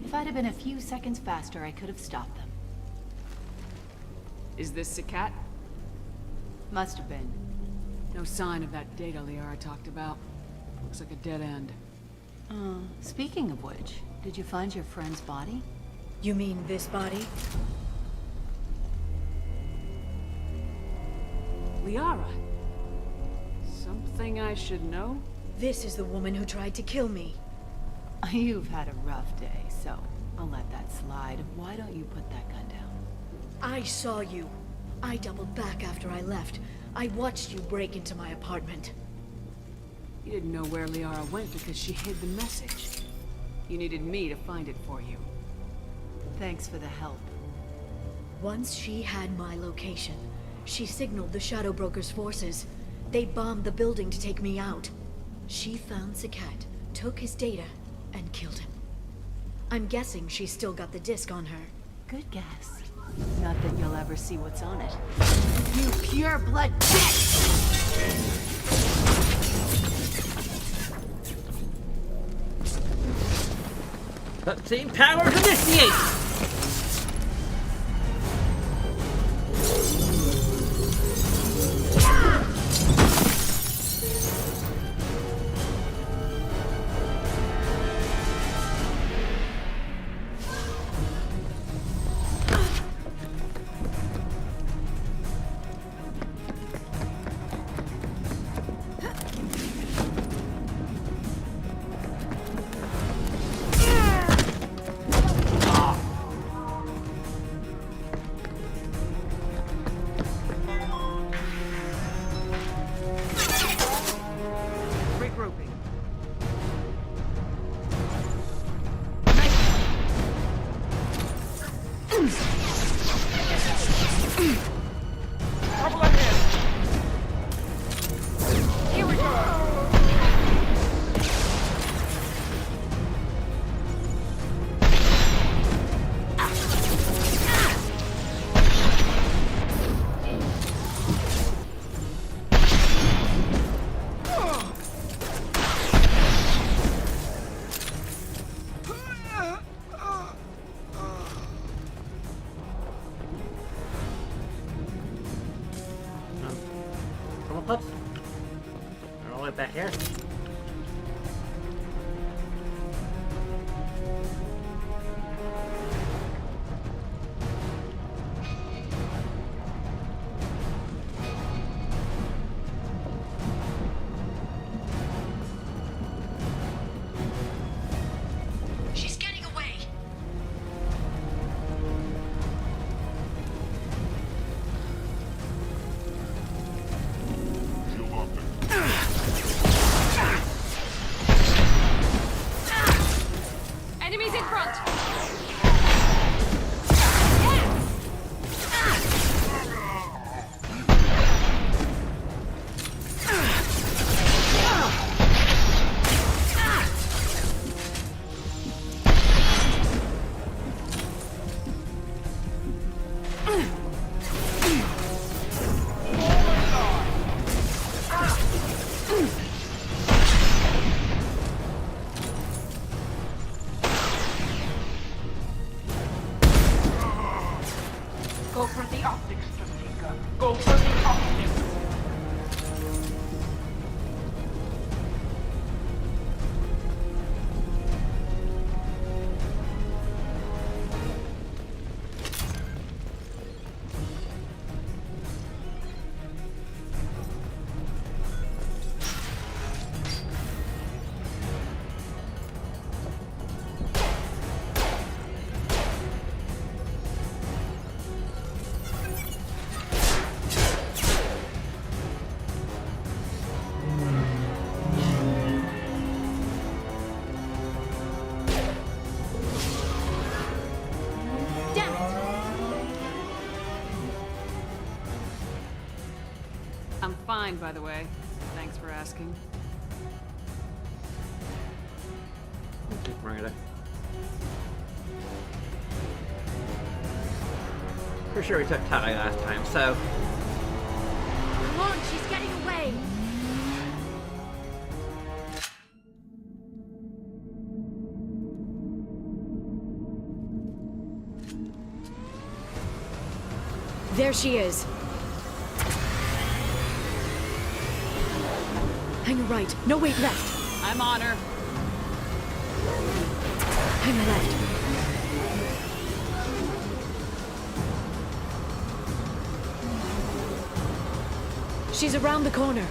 If I'd have been a few seconds faster, I could have stopped them. Is this Sakat? Must have been. No sign of that data Liara talked about. Looks like a dead end. Speaking of which, did you find your friend's body? You mean this body? Liara? Something I should know? This is the woman who tried to kill me. You've had a rough day, so I'll let that slide. Why don't you put that gun down? I saw you. I doubled back after I left. I watched you break into my apartment. You didn't know where Liara went because she hid the message. You needed me to find it for you. Thanks for the help. Once she had my location, she signaled the Shadow Broker's forces. They bombed the building to take me out. She found Sakat, took his data, and killed him. I'm guessing she's still got the disc on her. Good guess. Not that you'll ever see what's on it. You pure blood bitch! Cutscene powers initiate! Oops. All the way back here. She's getting away. Enemies in front! Go for the optics, Jamaica. Go for the optics. I'm fine, by the way. Thanks for asking. Miranda. For sure we took Tali last time, so... Come on, she's getting away! There she is. Hang a right. No, wait, left. I'm on her. Hang a left. She's around the corner.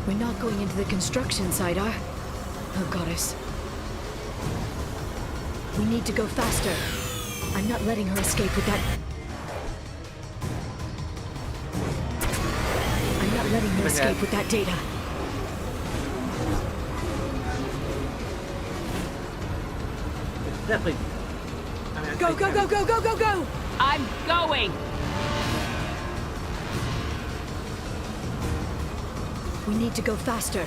We're not going into the construction site, are? Oh, goddess. We need to go faster. I'm not letting her escape with that... I'm not letting her escape with that data. It's definitely... I mean, Go, go, go, go, go, go, go! I'm going! We need to go faster.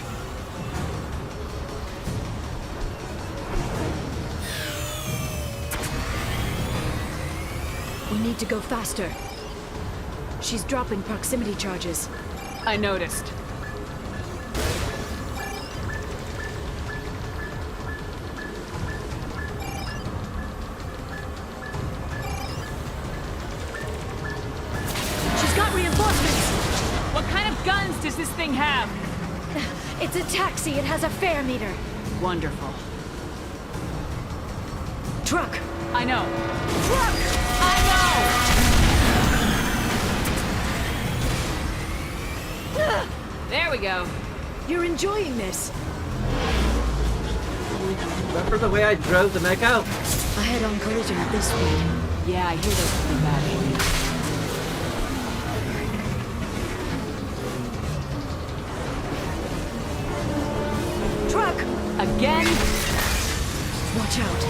We need to go faster. She's dropping proximity charges. I noticed. She's got reinforcements! What kind of guns does this thing have? It's a taxi. It has a fare meter. Wonderful. Truck! I know. Truck! I know! There we go. You're enjoying this. Remember the way I drove the mech out? A head-on collision at this speed. Yeah, I hear those pretty bad for you. Truck! Again? Watch out.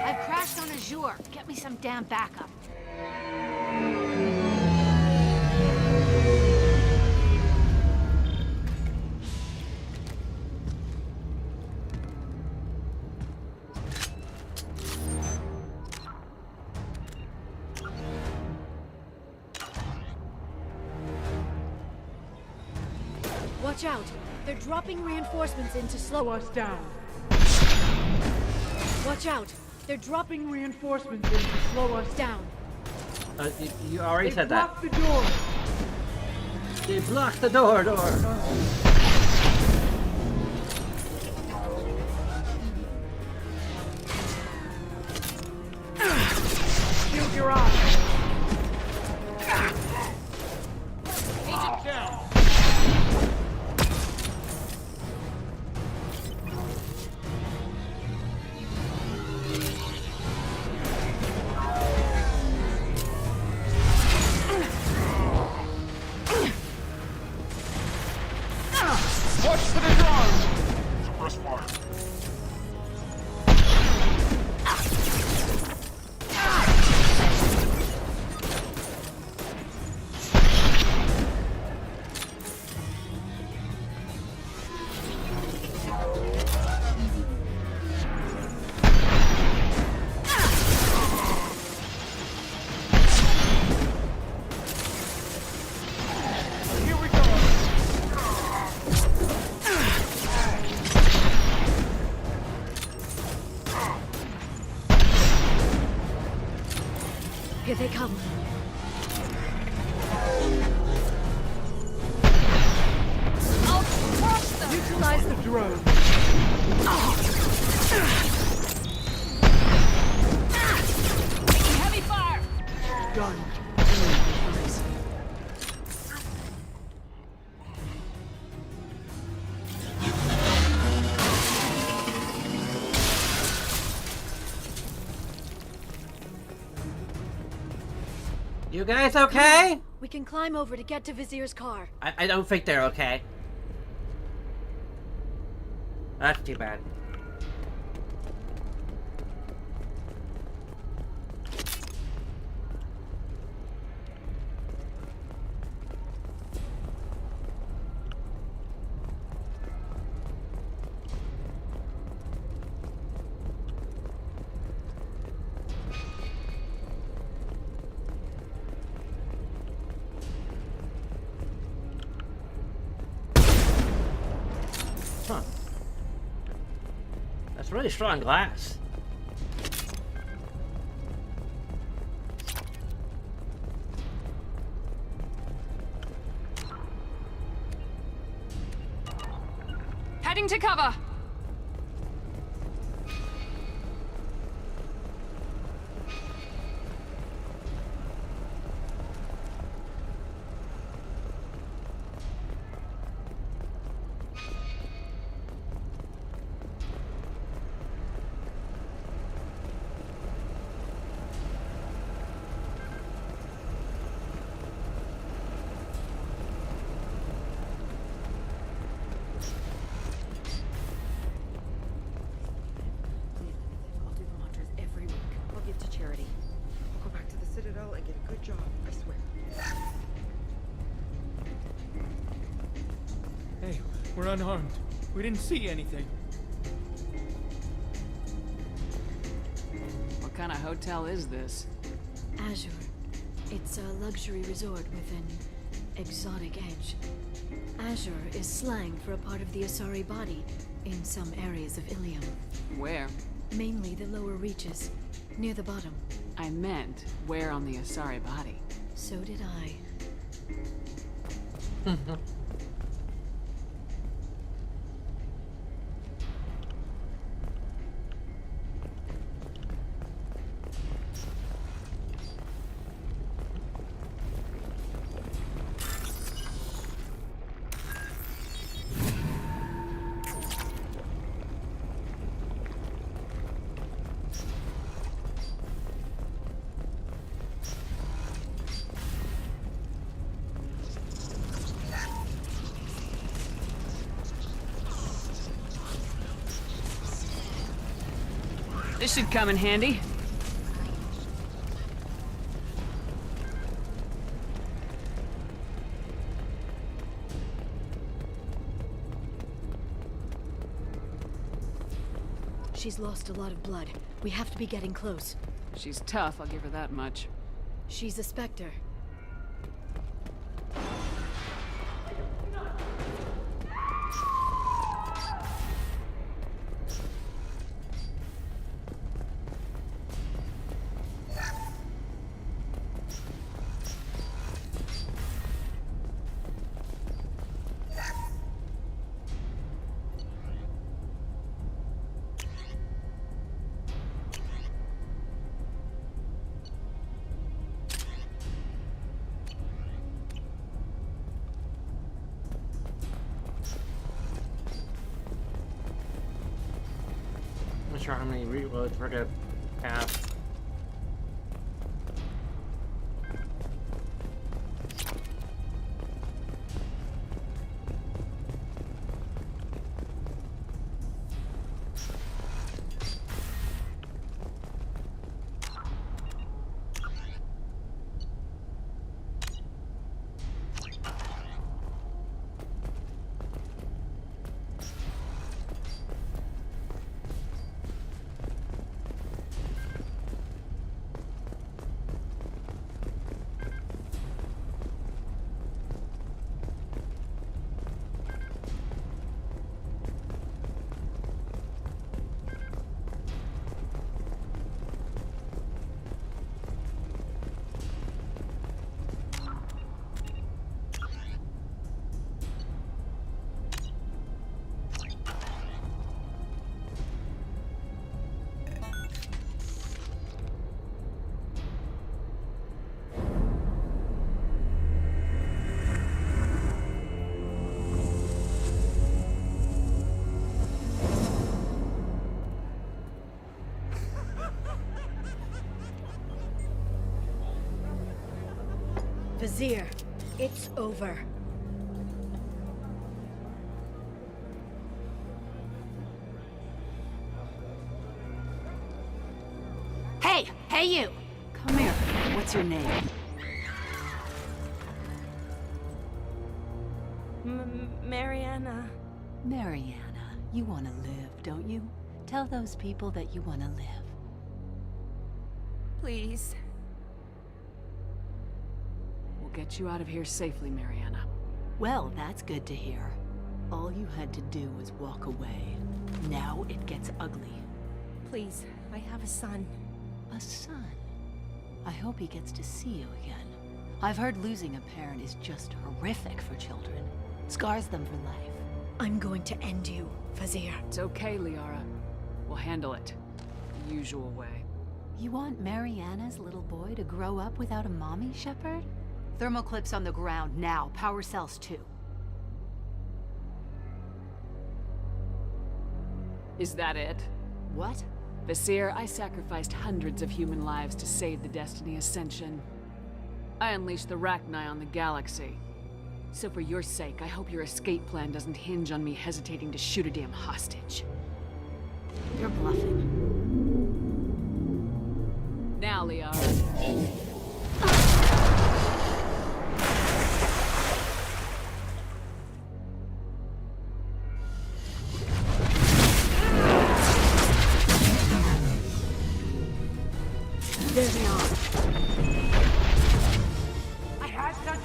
I've crashed on Azure. Get me some damn backup. Watch out. They're dropping reinforcements in to slow us down. Watch out. They're dropping reinforcements in to slow us down. You already said that. The door. They blocked the door. Shield your eyes. Agent down. Watch for the drones. Suppress fire. Here we go. Here they come. I'll crush them. Neutralize the drone. Taking heavy fire. Done. You guys okay? We can climb over to get to Vizier's car. I don't think they're okay. That's too bad. Huh. That's really strong glass. Heading to cover. I'll do the mantras every week. I'll give to charity. I'll go back to the Citadel and get a good job, I swear. Hey, we're unarmed. We didn't see anything. What kind of hotel is this? Azure. It's a luxury resort with an exotic edge. Azure is slang for a part of the Asari body in some areas of Ilium. Where? Mainly the lower reaches, near the bottom. I meant, where on the Asari body? So did I. This should come in handy. She's lost a lot of blood. We have to be getting close. She's tough, I'll give her that much. She's a Spectre. I'm not sure how many reloads we're gonna have. Vizier, it's over. Hey! Hey, you! Come here. What's your name? Mariana. Mariana. You want to live, don't you? Tell those people that you want to live. Please. We'll get you out of here safely, Mariana. Well, that's good to hear. All you had to do was walk away. Now it gets ugly. Please, I have a son. A son? I hope he gets to see you again. I've heard losing a parent is just horrific for children. Scars them for life. I'm going to end you, Vizier. It's okay, Liara. We'll handle it. The usual way. You want Mariana's little boy to grow up without a mommy, Shepard? Thermal clips on the ground now. Power cells too. Is that it? What? Vizier, I sacrificed hundreds of human lives to save the Destiny Ascension. I unleashed the Rachni on the galaxy. So for your sake, I hope your escape plan doesn't hinge on me hesitating to shoot a damn hostage. You're bluffing. Now, Liara. There they are. I had that.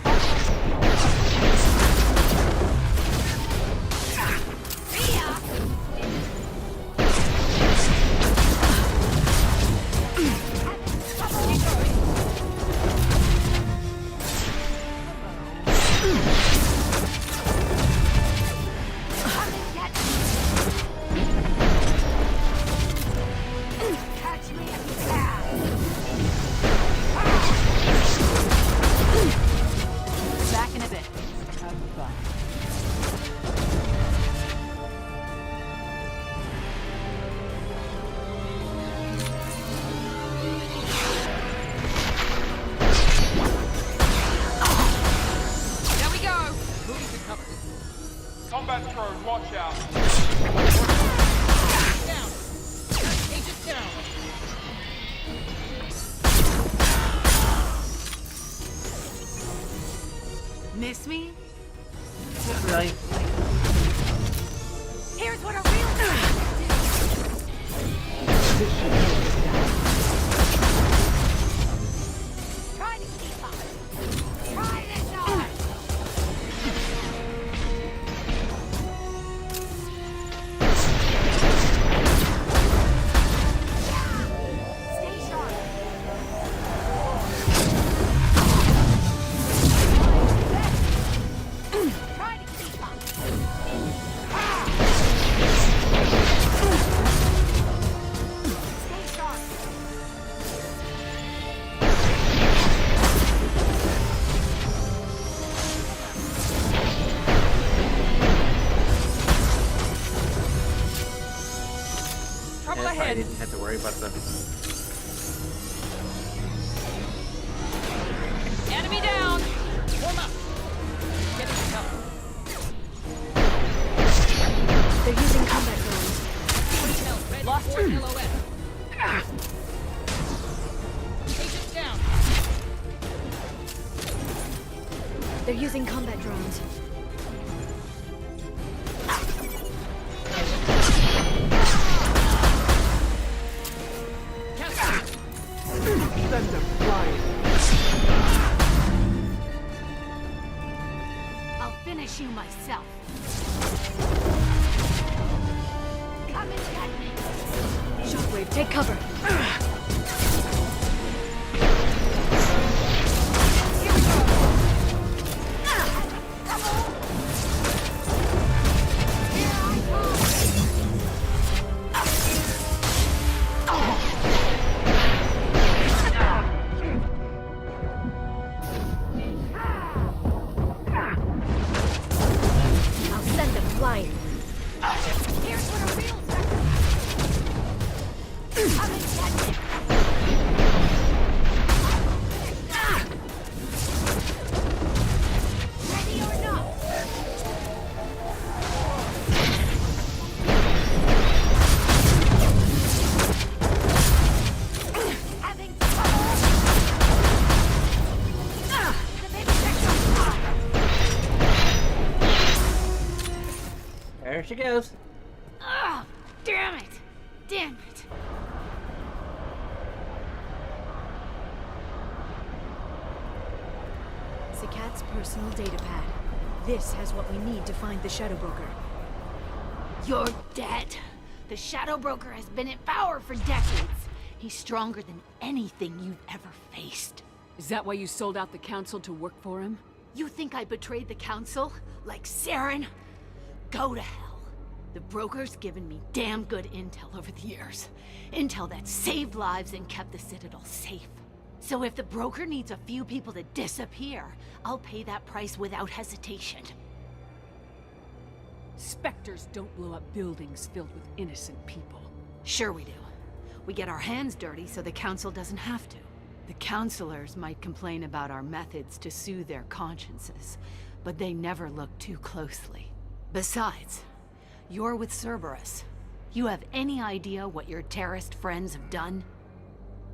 Catch me if you can. Back in a bit. Have fun. There we go! Moving to cover. Combat drone, watch out. Down. Agent down. Miss me? Really? Here's what a real Try to keep up. Try this on. Stay sharp. Try to keep up. Stay sharp. Trouble Yeah, I ahead! didn't have to worry about the... Enemy down! Warm up! Get into cover. They're using combat drones. Lost your LOS. Agent down! They're using combat drones. Send them flying. I'll finish you myself. Come and get me. Shockwave, take cover. Here we go. Come on. Here I I'll send them flying. Here's what a real sacrifice. Come and get me. There she goes. Oh, damn it! Damn it! Zakat's personal data pad. This has what we need to find the Shadow Broker. You're dead. The Shadow Broker has been in power for decades. He's stronger than anything you've ever faced. Is that why you sold out the Council to work for him? You think I betrayed the Council? Like Saren? Go to hell. The Broker's given me damn good intel over the years. Intel that saved lives and kept the Citadel safe. So if the Broker needs a few people to disappear, I'll pay that price without hesitation. Spectres don't blow up buildings filled with innocent people. Sure we do. We get our hands dirty so the Council doesn't have to. The Councilors might complain about our methods to soothe their consciences, but they never look too closely. Besides, you're with Cerberus. You have any idea what your terrorist friends have done?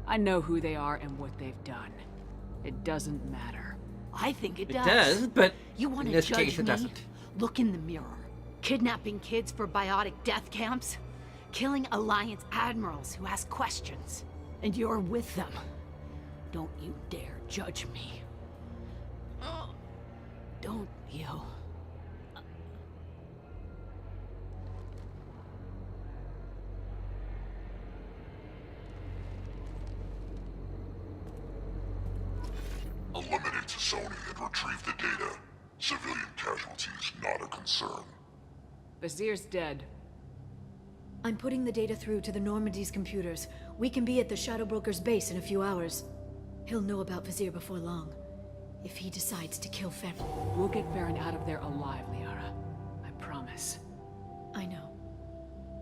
I know who they are and what they've done. It doesn't matter. I think it does. It does, but you want in to this judge case it me? doesn't. Look in the mirror. Kidnapping kids for biotic death camps? Killing Alliance admirals who ask questions. And you're with them. Don't you dare judge me. Don't you? Eliminate Sony and retrieve the data. Civilian casualties not a concern. Vazir's dead. I'm putting the data through to the Normandy's computers. We can be at the Shadow Broker's base in a few hours. He'll know about Vazir before long. If he decides to kill Farron. We'll get Farron out of there alive, Liara. I promise. I know.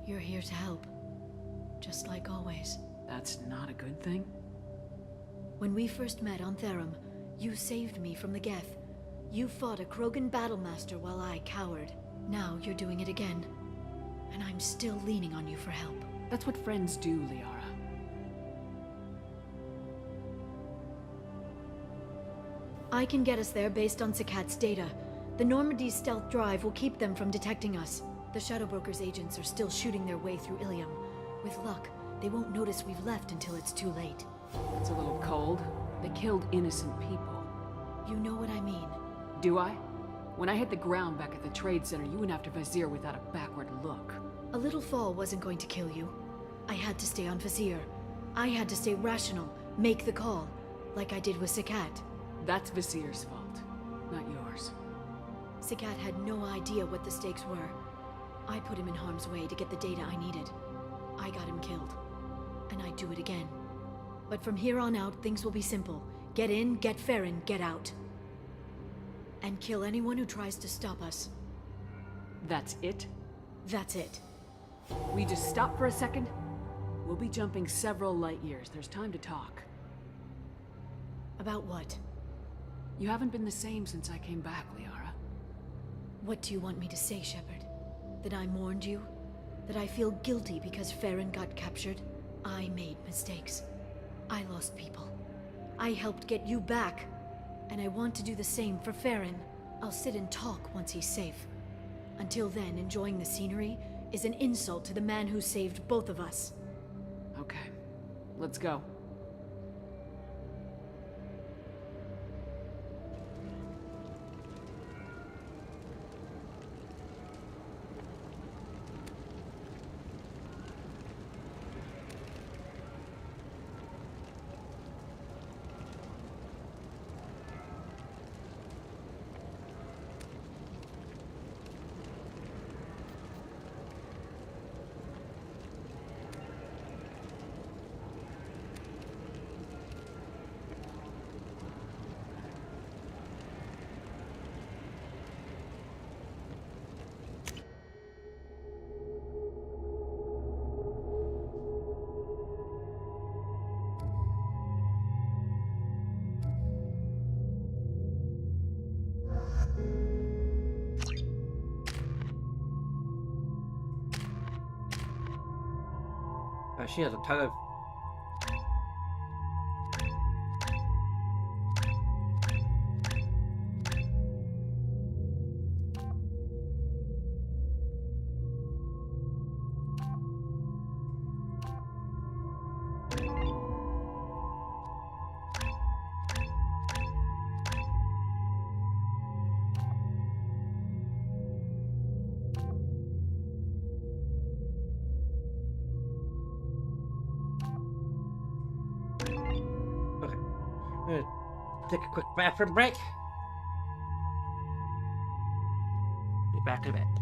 You're here to help. Just like always. That's not a good thing? When we first met on Therum, you saved me from the Geth. You fought a Krogan battlemaster while I cowered. Now you're doing it again. And I'm still leaning on you for help. That's what friends do, Liara. I can get us there based on Zakat's data. The Normandy's stealth drive will keep them from detecting us. The Shadow Broker's agents are still shooting their way through Ilium. With luck, they won't notice we've left until it's too late. It's a little cold. They killed innocent people. You know what I mean. Do I? When I hit the ground back at the trade center, you went after Vazir without a backward look. A little fall wasn't going to kill you. I had to stay on Vazir. I had to stay rational, make the call, like I did with Zakat. That's Vazir's fault, not yours. Zakat had no idea what the stakes were. I put him in harm's way to get the data I needed. I got him killed. And I'd do it again. But from here on out, things will be simple. Get in, get Farron, get out. And kill anyone who tries to stop us. That's it? That's it. We just stop for a second? We'll be jumping several light years. There's time to talk. About what? You haven't been the same since I came back, Liara. What do you want me to say, Shepard? That I mourned you? That I feel guilty because Farron got captured? I made mistakes. I lost people. I helped get you back. And I want to do the same for Farron. I'll sit and talk once he's safe. Until then, enjoying the scenery is an insult to the man who saved both of us. Okay. Let's go. She has a ton of... I'm gonna take a quick bathroom break. Be back in a bit.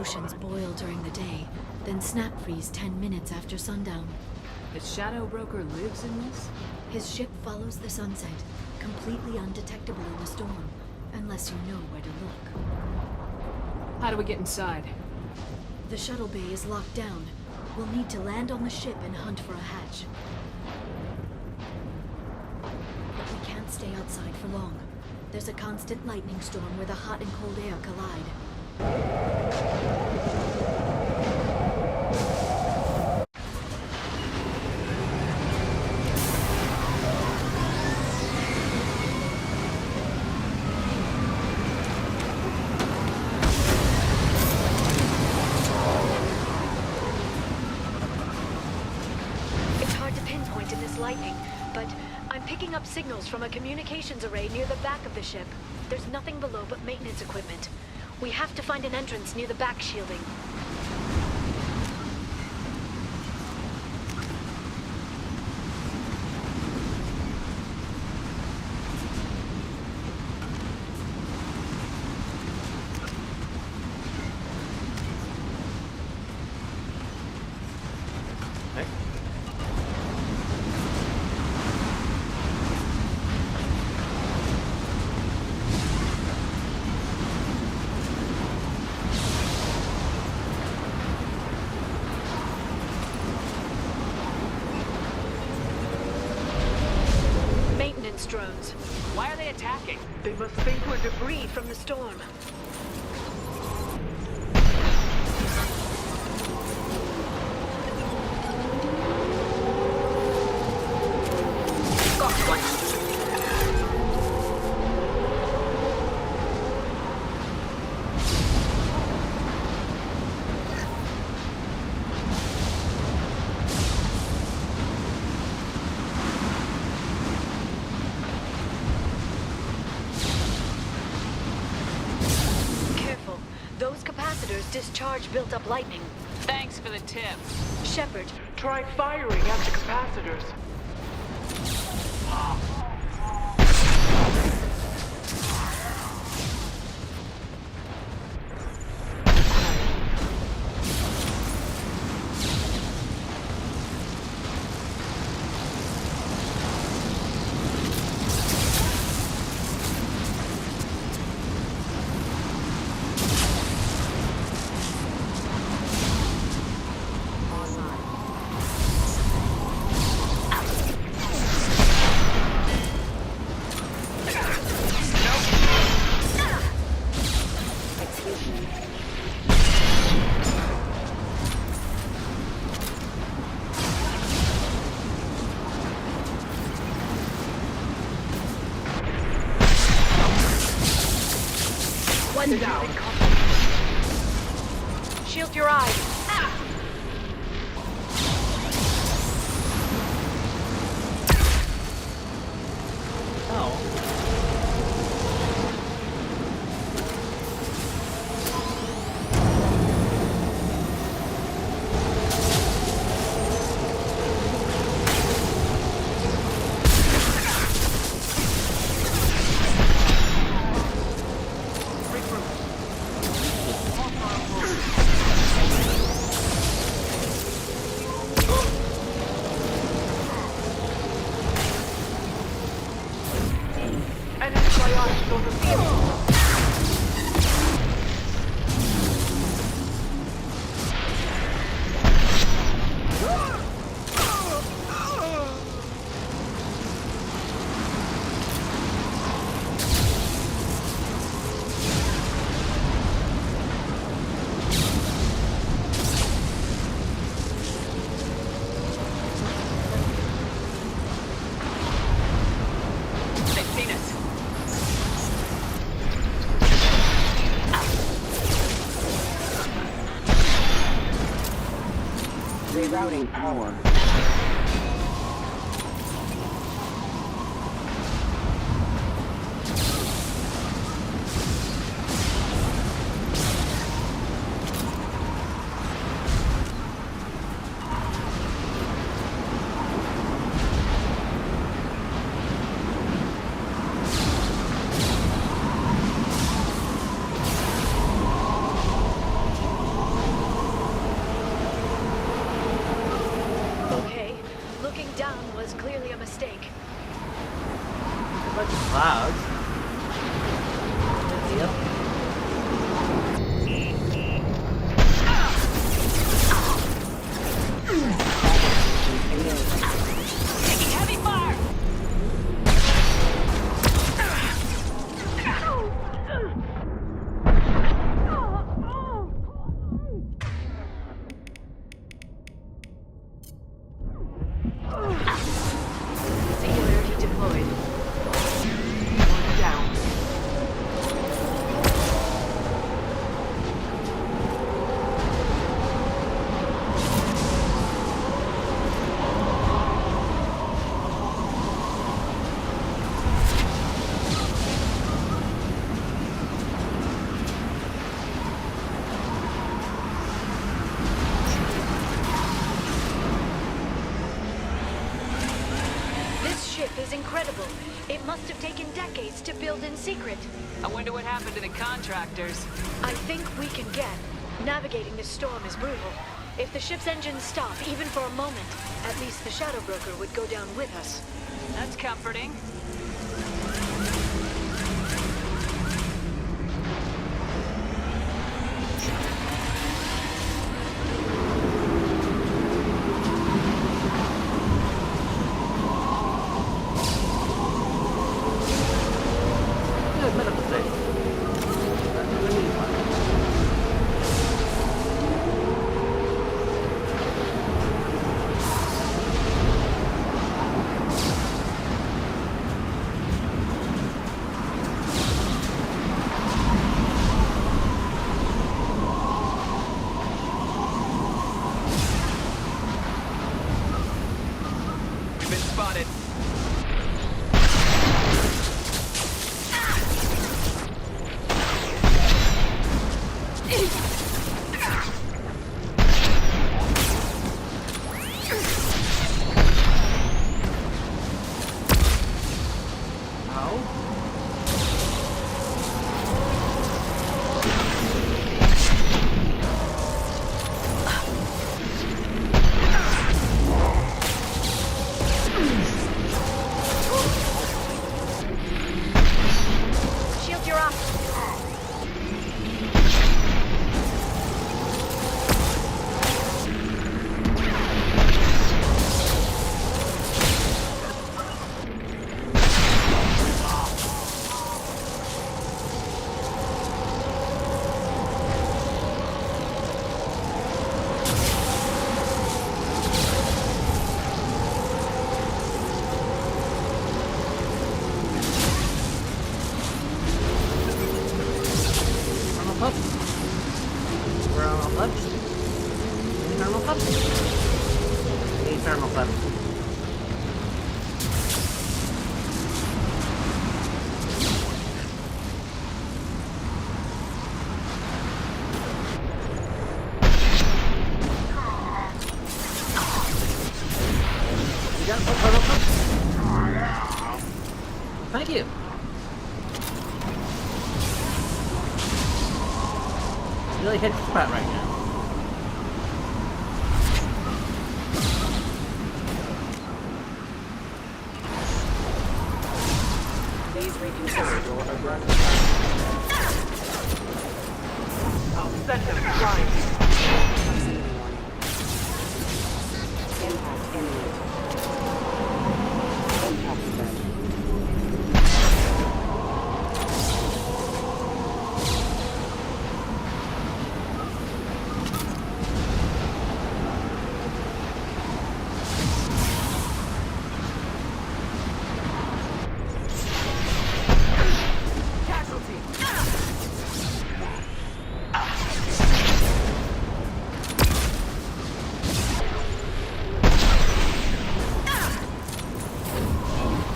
oceans boil during the day, then snap freeze 10 minutes after sundown. The Shadow Broker lives in this? His ship follows the sunset, completely undetectable in the storm, unless you know where to look. How do we get inside? The shuttle bay is locked down. We'll need to land on the ship and hunt for a hatch. But we can't stay outside for long. There's a constant lightning storm where the hot and cold air collide. It's hard to pinpoint in this lightning, but I'm picking up signals from a communications array near the back of the ship. There's nothing below but maintenance equipment. We have to find an entrance near the back shielding. Drones. Why are they attacking? They must think we're debris from the storm. Got one. Discharge built up lightning. Thanks for the tip. Shepard. Try firing at the capacitors. One down. Shield your eyes. Rerouting power. Clouds. Yep. Taking heavy fire! Singularity deployed. Down. This ship is incredible. It must have taken decades to build in secret. I wonder what happened to the contractors. I think we can get. Navigating this storm is brutal. If the ship's engines stop, even for a moment, at least the Shadow Broker would go down with us. That's comforting. Good medical station. thermal cup? I need thermal cup. You got some thermal cup? Thank you. Really hit the spot right now. Please reconsider your aggressive. I'll set them flying. Proximity warning. Impact imminent. Impact spread.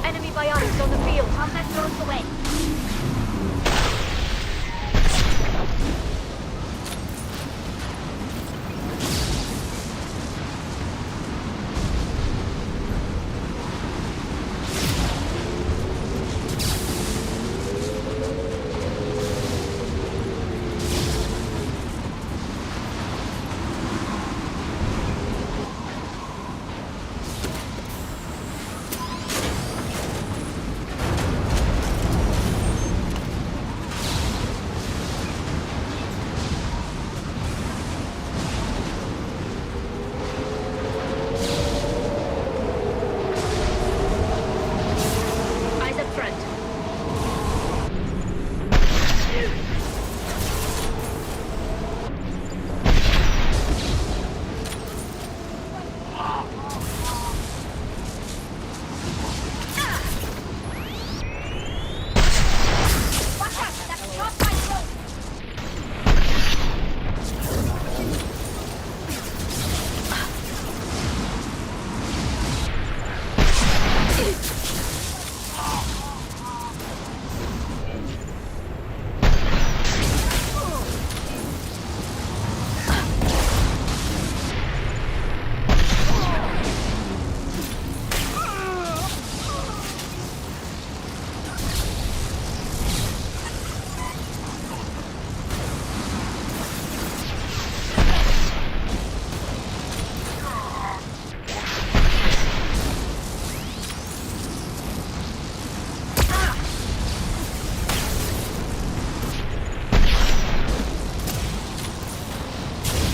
Enemy biotics on the field. I'll let those away. Eyes up front. Watch out! That's not my throat!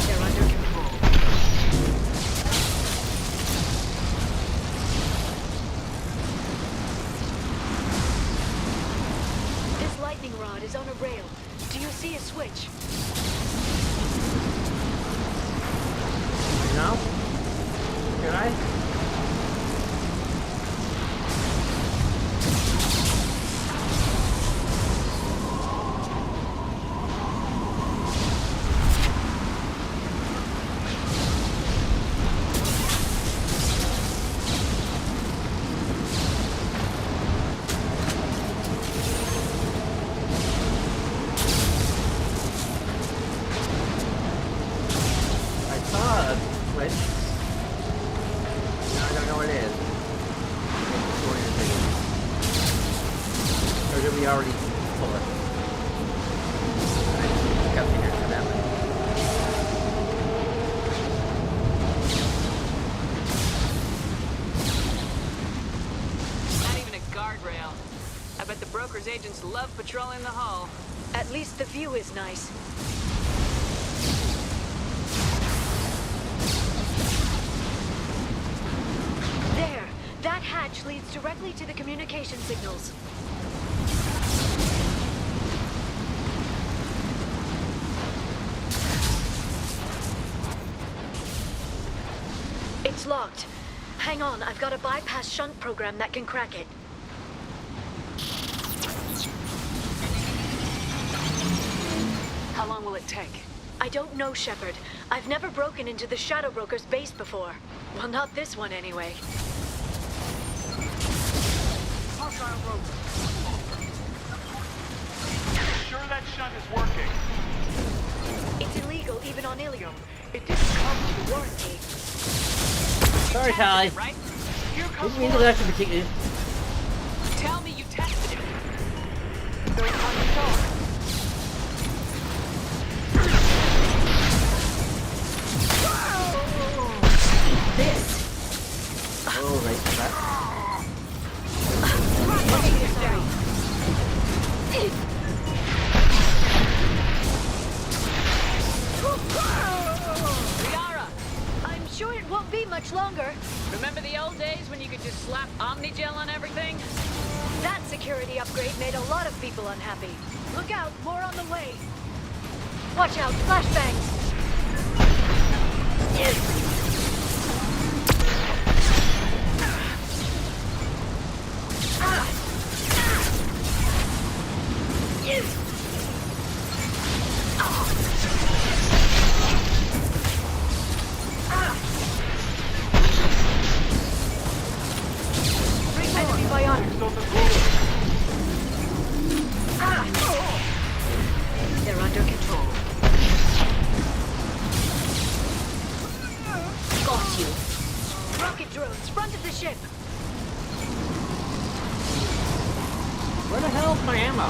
They're under control. This lightning rod is on a rail. Do you see a switch? No? Did I? I saw a switch. No, I don't know what it is. Or did we already pull it? I got fingers for that one. Not even a guardrail. I bet the broker's agents love patrolling the hall. At least the view is nice. There! That hatch leads directly to the communication signals. It's locked. Hang on, I've got a bypass shunt program that can crack it. How long will it take? I don't know, Shepard. I've never broken into the Shadow Broker's base before. Well, not this one anyway. Hostile rover. Sure that shunt is working? It's illegal even on Ilium. It didn't come with a warranty. Sorry, Tally. Right? Here This comes means more. we'll have to be taking. Tell me you tested it. Don't on the phone. This. Oh, right, that. Liara, I'm sure it won't be much longer. remember the old days when you could just slap Omnigel on everything? That security upgrade made a lot of people unhappy. Look out, more on the way. Watch out, flashbangs. Enemy biotics. They're under control. Got you. Rocket drones, front of the ship. Where the hell is my ammo?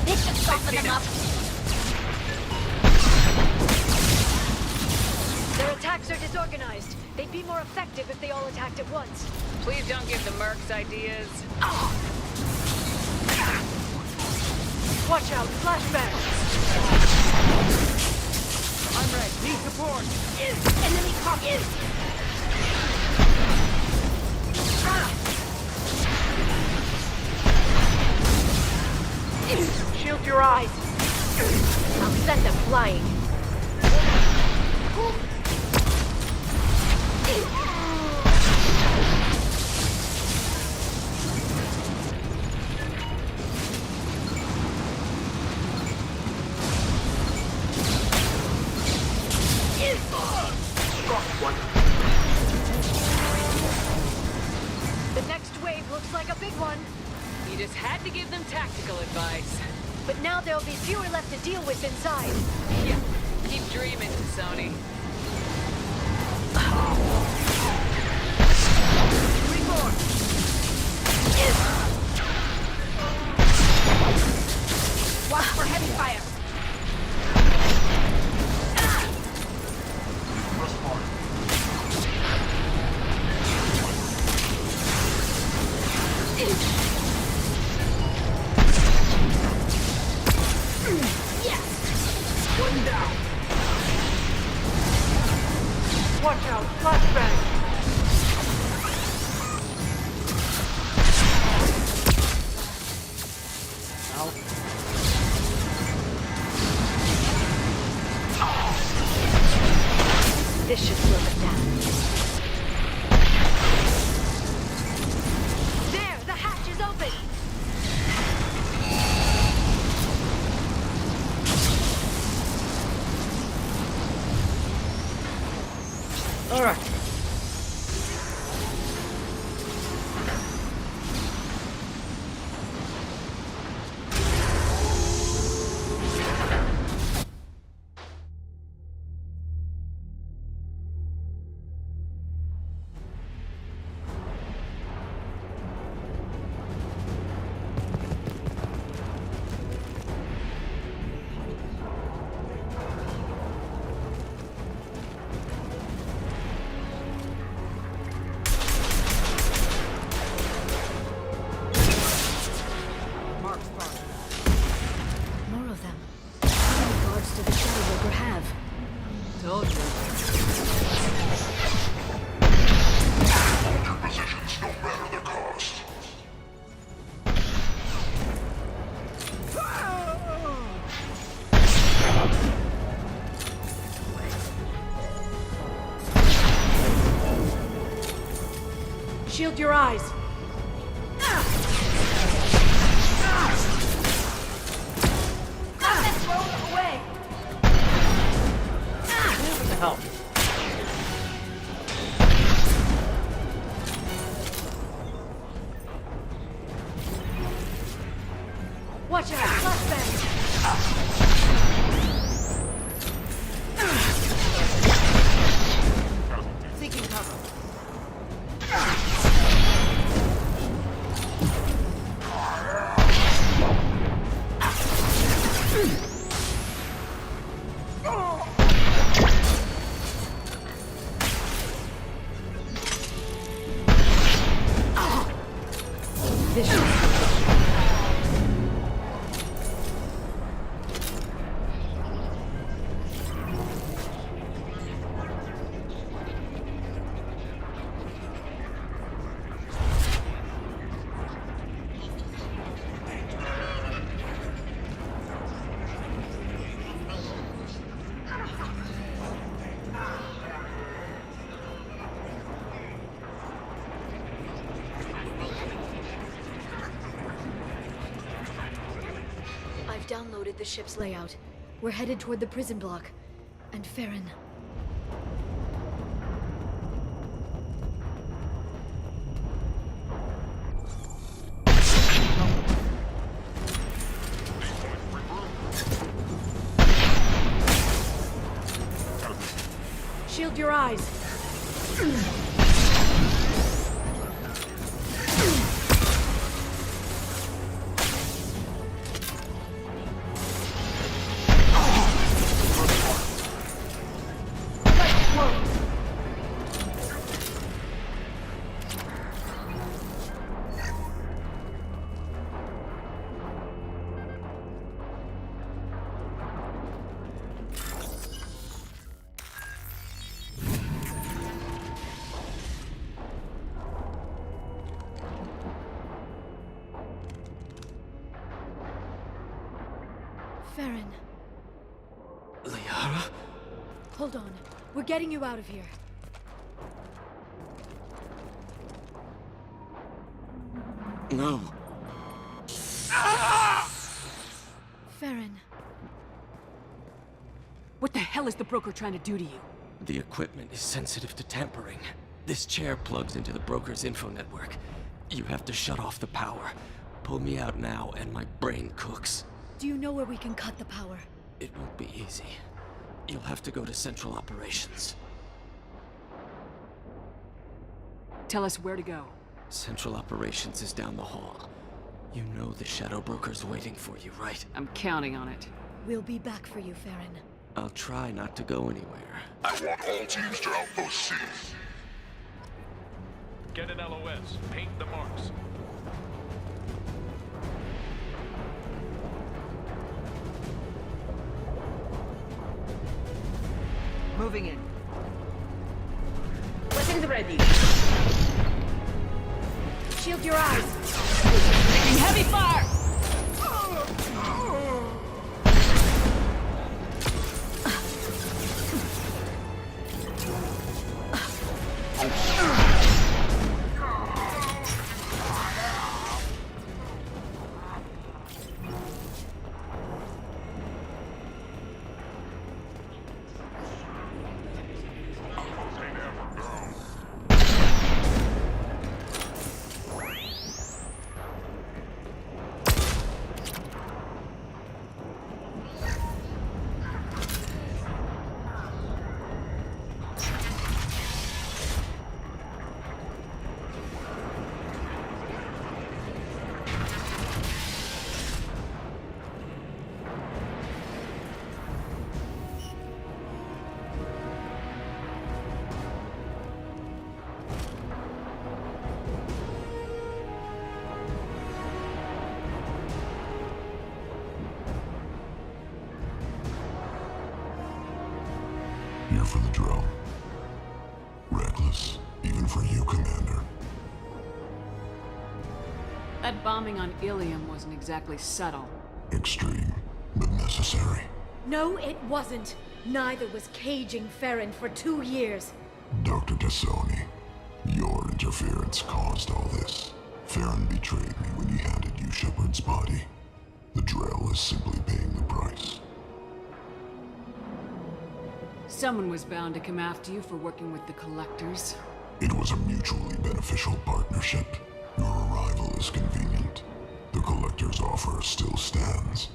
This should soften them up. Their attacks are disorganized. They'd be more effective if they all attacked at once. Please don't give the mercs ideas. Watch out, flashbang. I'm ready. Need support. Enemy pocket. Shield your eyes. I'll send them flying. The next wave looks like a big one. You just had to give them tactical advice. But now there'll be fewer left to deal with inside. Yeah, keep dreaming, Sony. Watch for heavy fire. One down. Watch out, flashbang. This should slow them down. There, the hatch is open. All right. Shield your eyes! Away! What the hell? Watch out! Flashbang! Seeking cover. I've downloaded the ship's layout. We're headed toward the prison block. And Farron. Shield your eyes! Farron. Liara? Hold on. We're getting you out of here. No. Farron. What the hell is the broker trying to do to you? The equipment is sensitive to tampering. This chair plugs into the broker's info network. You have to shut off the power. Pull me out now and my brain cooks. Do you know where we can cut the power? It won't be easy. You'll have to go to Central Operations. Tell us where to go. Central Operations is down the hall. You know the Shadow Broker's waiting for you, right? I'm counting on it. We'll be back for you, Farron. I'll try not to go anywhere. I want all teams to Outpost C. Get an LOS. Paint the marks. Moving in. Weapons ready. Shield your eyes! Taking heavy fire! Here for the drill. Reckless, even for you, Commander. That bombing on Ilium wasn't exactly subtle. Extreme, but necessary. No, it wasn't. Neither was caging Farron for 2 years. Dr. Tassoni, Your interference caused all this. Farron betrayed me when he handed you Shepard's body. The Drell is simply paying the price. Someone was bound to come after you for working with the Collectors. It was a mutually beneficial partnership. Your arrival is convenient. The Collector's offer still stands.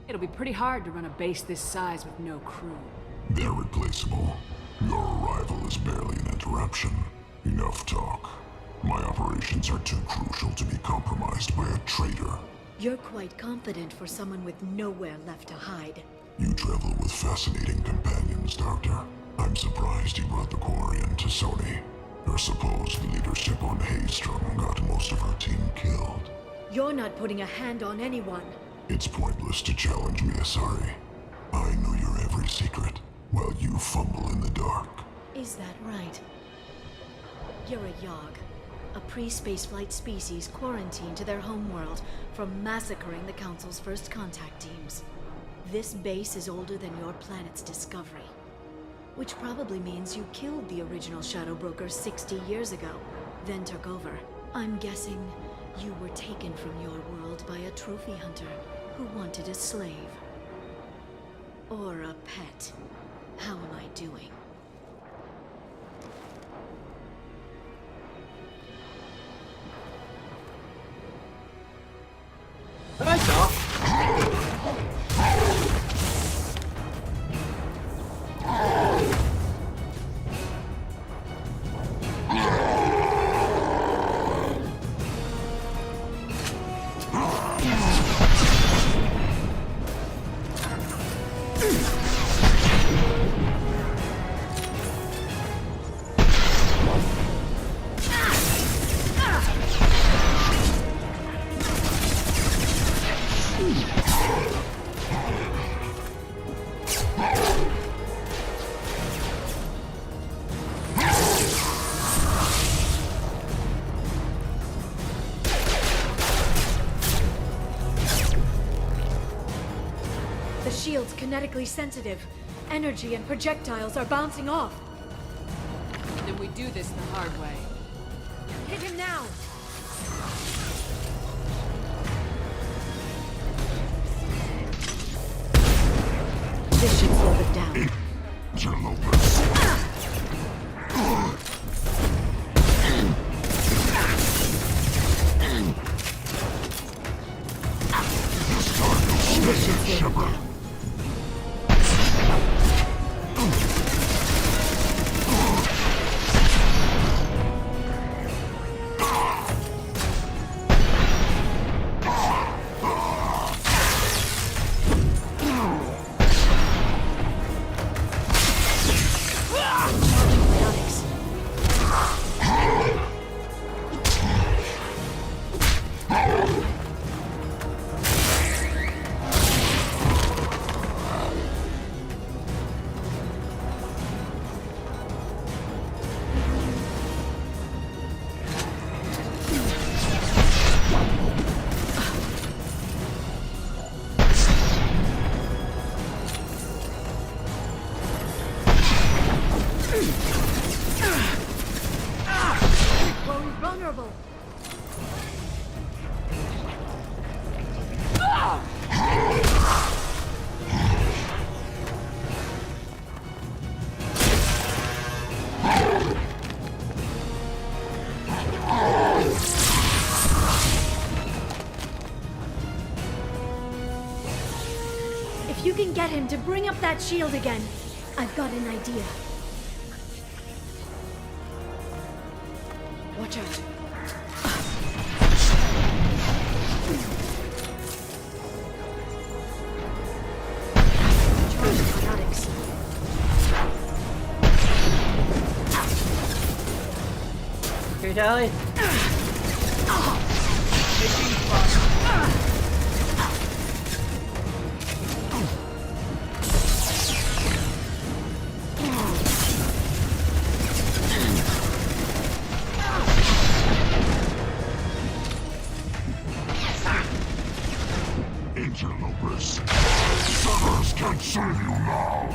It'll be pretty hard to run a base this size with no crew. They're replaceable. Your arrival is barely an interruption. Enough talk. My operations are too crucial to be compromised by a traitor. You're quite confident for someone with nowhere left to hide. You travel with fascinating companions, Doctor. I'm surprised you brought the Quarian to Sony. Her supposed leadership on Haystrom got most of her team killed. You're not putting a hand on anyone. It's pointless to challenge me, Asari. I know your every secret, while you fumble in the dark. Is that right? You're a Yogg, a pre-spaceflight species quarantined to their homeworld from massacring the Council's first contact teams. This base is older than your planet's discovery, which probably means you killed the original Shadow Broker 60 years ago, then took over. I'm guessing you were taken from your world by a trophy hunter who wanted a slave. Or a pet. How am I doing? That's all. The shield's kinetically sensitive. Energy and projectiles are bouncing off. Then we do this the hard way. Hit him now! This should slow it down. Interlopers. This should slow it down. Vulnerable. If you can get him to bring up that shield again, I've got an idea. Watch out. Charge narcotics. Here, Tally. Interlopers. Servers can't save you now.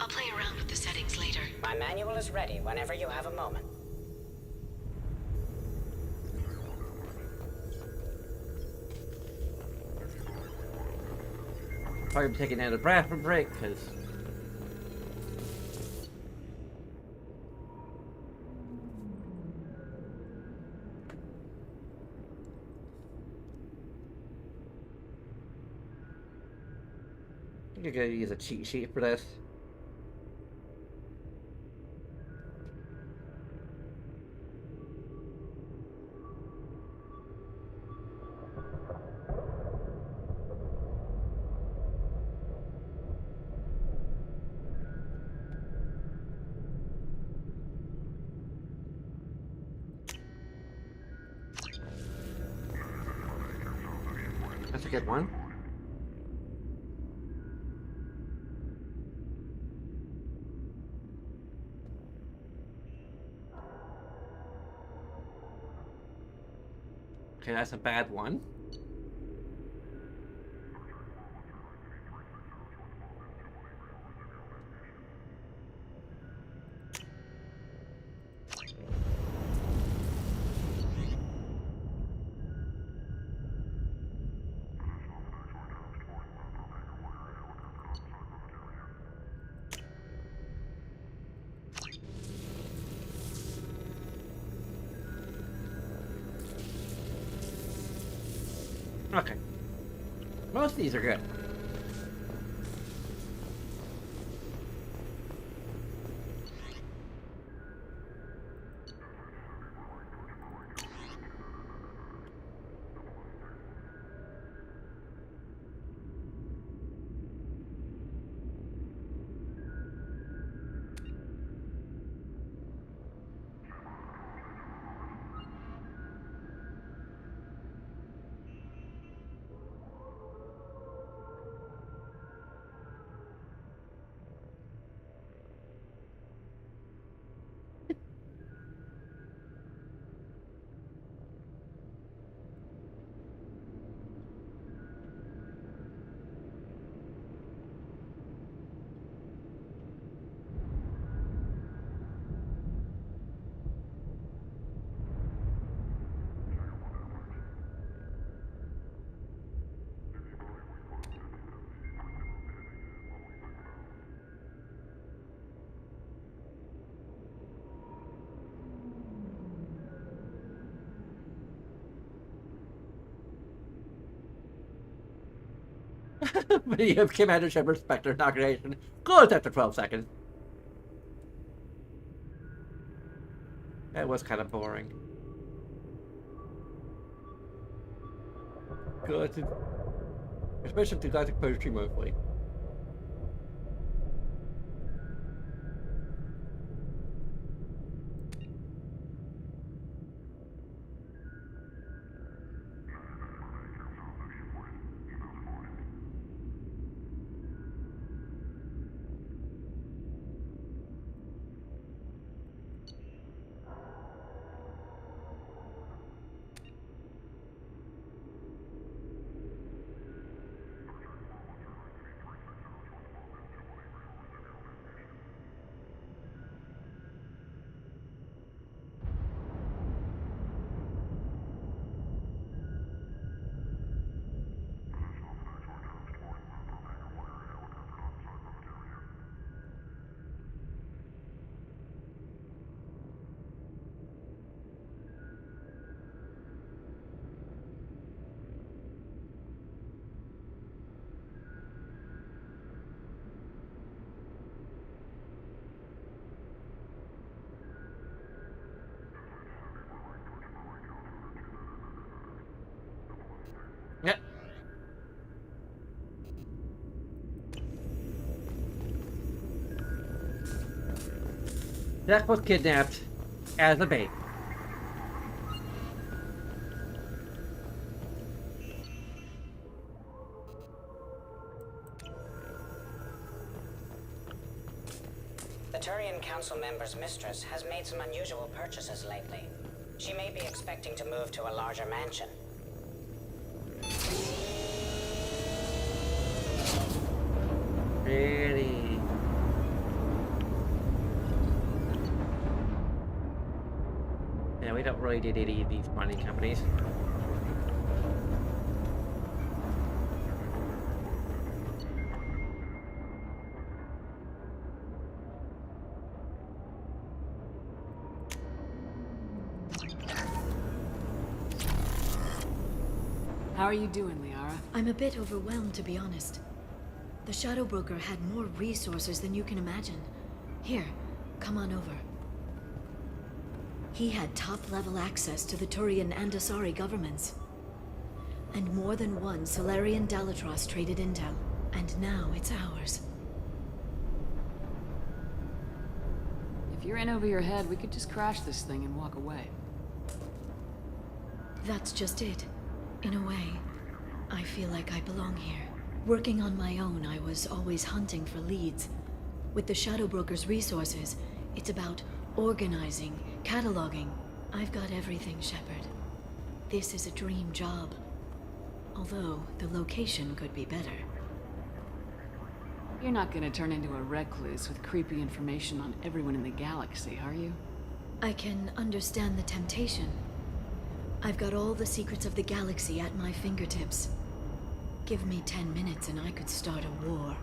I'll play around with the settings later. My manual is ready whenever you have a moment. Probably taking another bathroom break, because... I think I'm gonna use a cheat sheet for this. That's a good one. Okay, that's a bad one. Okay. Most of these are good. Video of Commander Shepard's Spectre inauguration closed after 12 seconds. That was kind of boring. Good. Especially to Galactic Poetry Monthly. Yep. Jack was kidnapped as a bait. The Turian Council member's mistress has made some unusual purchases lately. She may be expecting to move to a larger mansion. Pretty. Yeah, we don't really need any of these mining companies. How are you doing, Liara? I'm a bit overwhelmed, to be honest. The Shadow Broker had more resources than you can imagine. Here, come on over. He had top-level access to the Turian and Asari governments. And more than one Solarian Dalatros traded intel. And now it's ours. If you're in over your head, we could just crash this thing and walk away. That's just it. In a way, I feel like I belong here. Working on my own, I was always hunting for leads. With the Shadow Broker's resources, it's about organizing, cataloging. I've got everything, Shepard. This is a dream job. Although, the location could be better. You're not gonna turn into a recluse with creepy information on everyone in the galaxy, are you? I can understand the temptation. I've got all the secrets of the galaxy at my fingertips. Give me 10 minutes and I could start a war.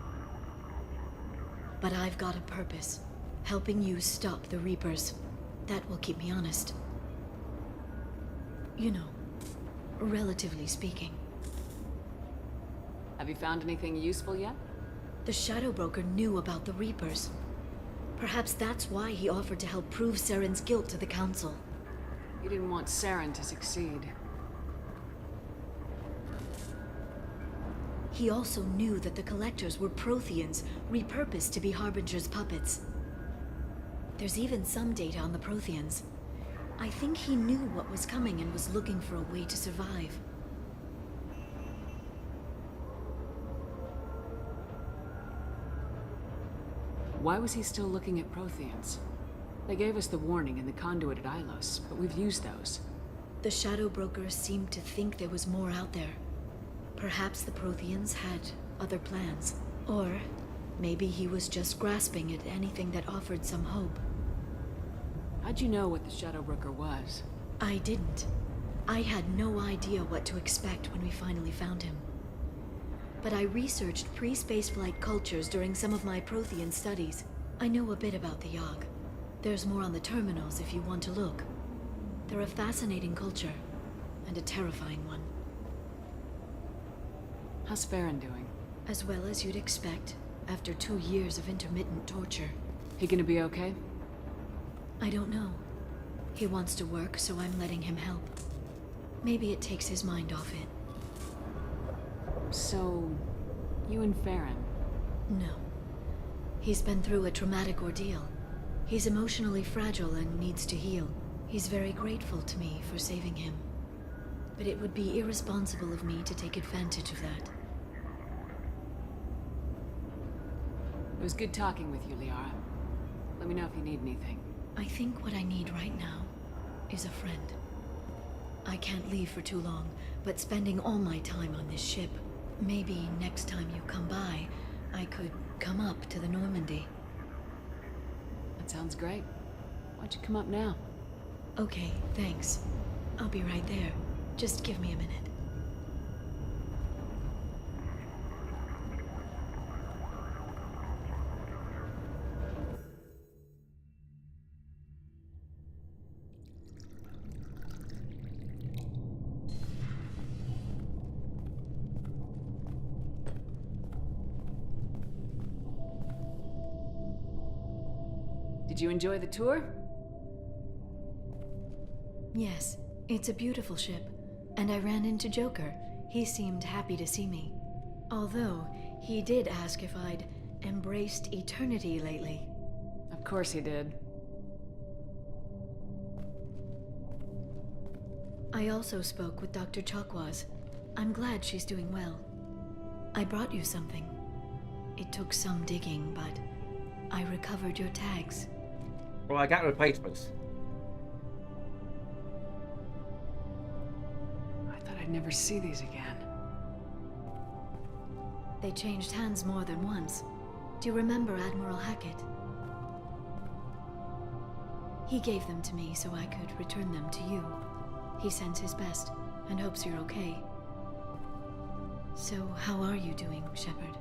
But I've got a purpose. Helping you stop the Reapers. That will keep me honest. You know, relatively speaking. Have you found anything useful yet? The Shadow Broker knew about the Reapers. Perhaps that's why he offered to help prove Saren's guilt to the Council. You didn't want Saren to succeed. He also knew that the Collectors were Protheans, repurposed to be Harbinger's puppets. There's even some data on the Protheans. I think he knew what was coming and was looking for a way to survive. Why was he still looking at Protheans? They gave us the warning in the conduit at Ilos, but we've used those. The Shadow Broker seemed to think there was more out there. Perhaps the Protheans had other plans. Or maybe he was just grasping at anything that offered some hope. How'd you know what the Shadow Broker was? I didn't. I had no idea what to expect when we finally found him. But I researched pre-spaceflight cultures during some of my Prothean studies. I know a bit about the Yogg. There's more on the terminals if you want to look. They're a fascinating culture, and a terrifying one. How's Farron doing? As well as you'd expect, after 2 years of intermittent torture. He gonna be okay? I don't know. He wants to work, so I'm letting him help. Maybe it takes his mind off it. So, you and Farron? No. He's been through a traumatic ordeal. He's emotionally fragile and needs to heal. He's very grateful to me for saving him. But it would be irresponsible of me to take advantage of that. It was good talking with you, Liara. Let me know if you need anything. I think what I need right now is a friend. I can't leave for too long, but spending all my time on this ship. Maybe next time you come by, I could come up to the Normandy. That sounds great. Why don't you come up now? Okay, thanks. I'll be right there. Just give me a minute. Did you enjoy the tour? Yes, it's a beautiful ship. And I ran into Joker. He seemed happy to see me. Although, he did ask if I'd embraced eternity lately. Of course he did. I also spoke with Dr. Chakwas. I'm glad she's doing well. I brought you something. It took some digging, but I recovered your tags. Well, I got replacements. I thought I'd never see these again. They changed hands more than once. Do you remember Admiral Hackett? He gave them to me so I could return them to you. He sends his best and hopes you're okay. So, how are you doing, Shepard?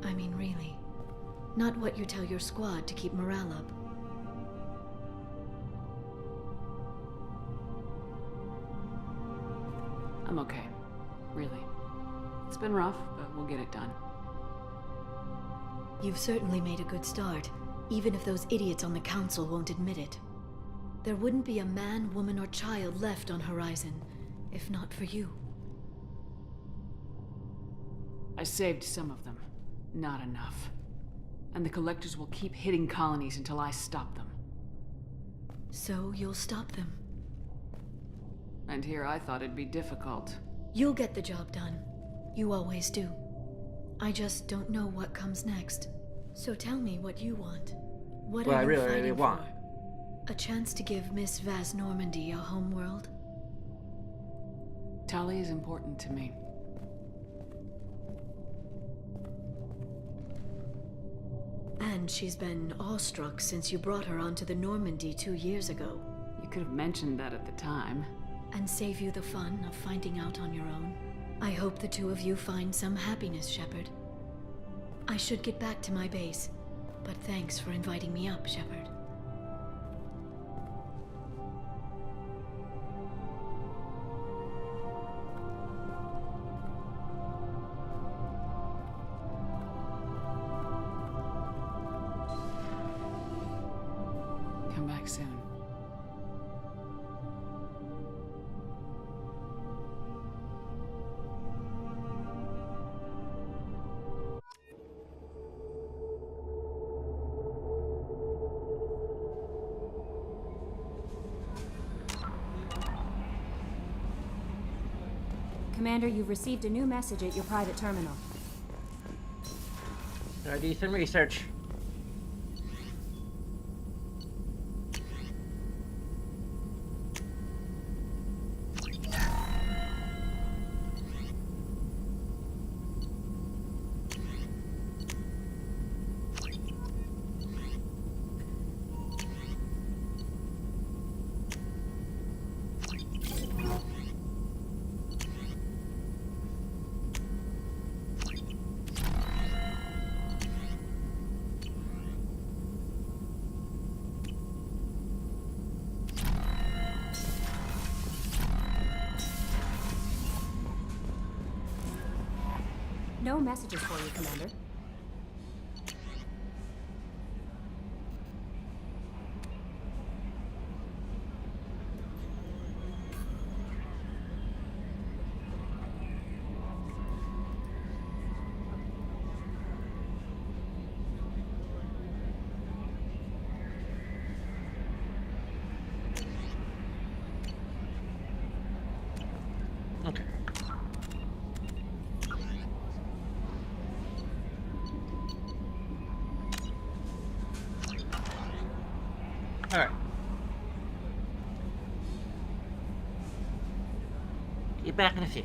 I mean, really. Not what you tell your squad to keep morale up. I'm okay. Really. It's been rough, but we'll get it done. You've certainly made a good start, even if those idiots on the council won't admit it. There wouldn't be a man, woman, or child left on Horizon, if not for you. I saved some of them. Not enough. And the Collectors will keep hitting colonies until I stop them. So you'll stop them? And here I thought it'd be difficult. You'll get the job done. You always do. I just don't know what comes next. So tell me what you want. What are you fighting for? A chance to give Miss Vaz Normandy a homeworld? Tali is important to me. And she's been awestruck since you brought her onto the Normandy 2 years ago. You could have mentioned that at the time. And save you the fun of finding out on your own. I hope the two of you find some happiness, Shepard. I should get back to my base, but thanks for inviting me up, Shepard. Come back soon. Commander, you've received a new message at your private terminal. Gotta do some research. No messages for you, Commander. Okay. All right. Get back in a few.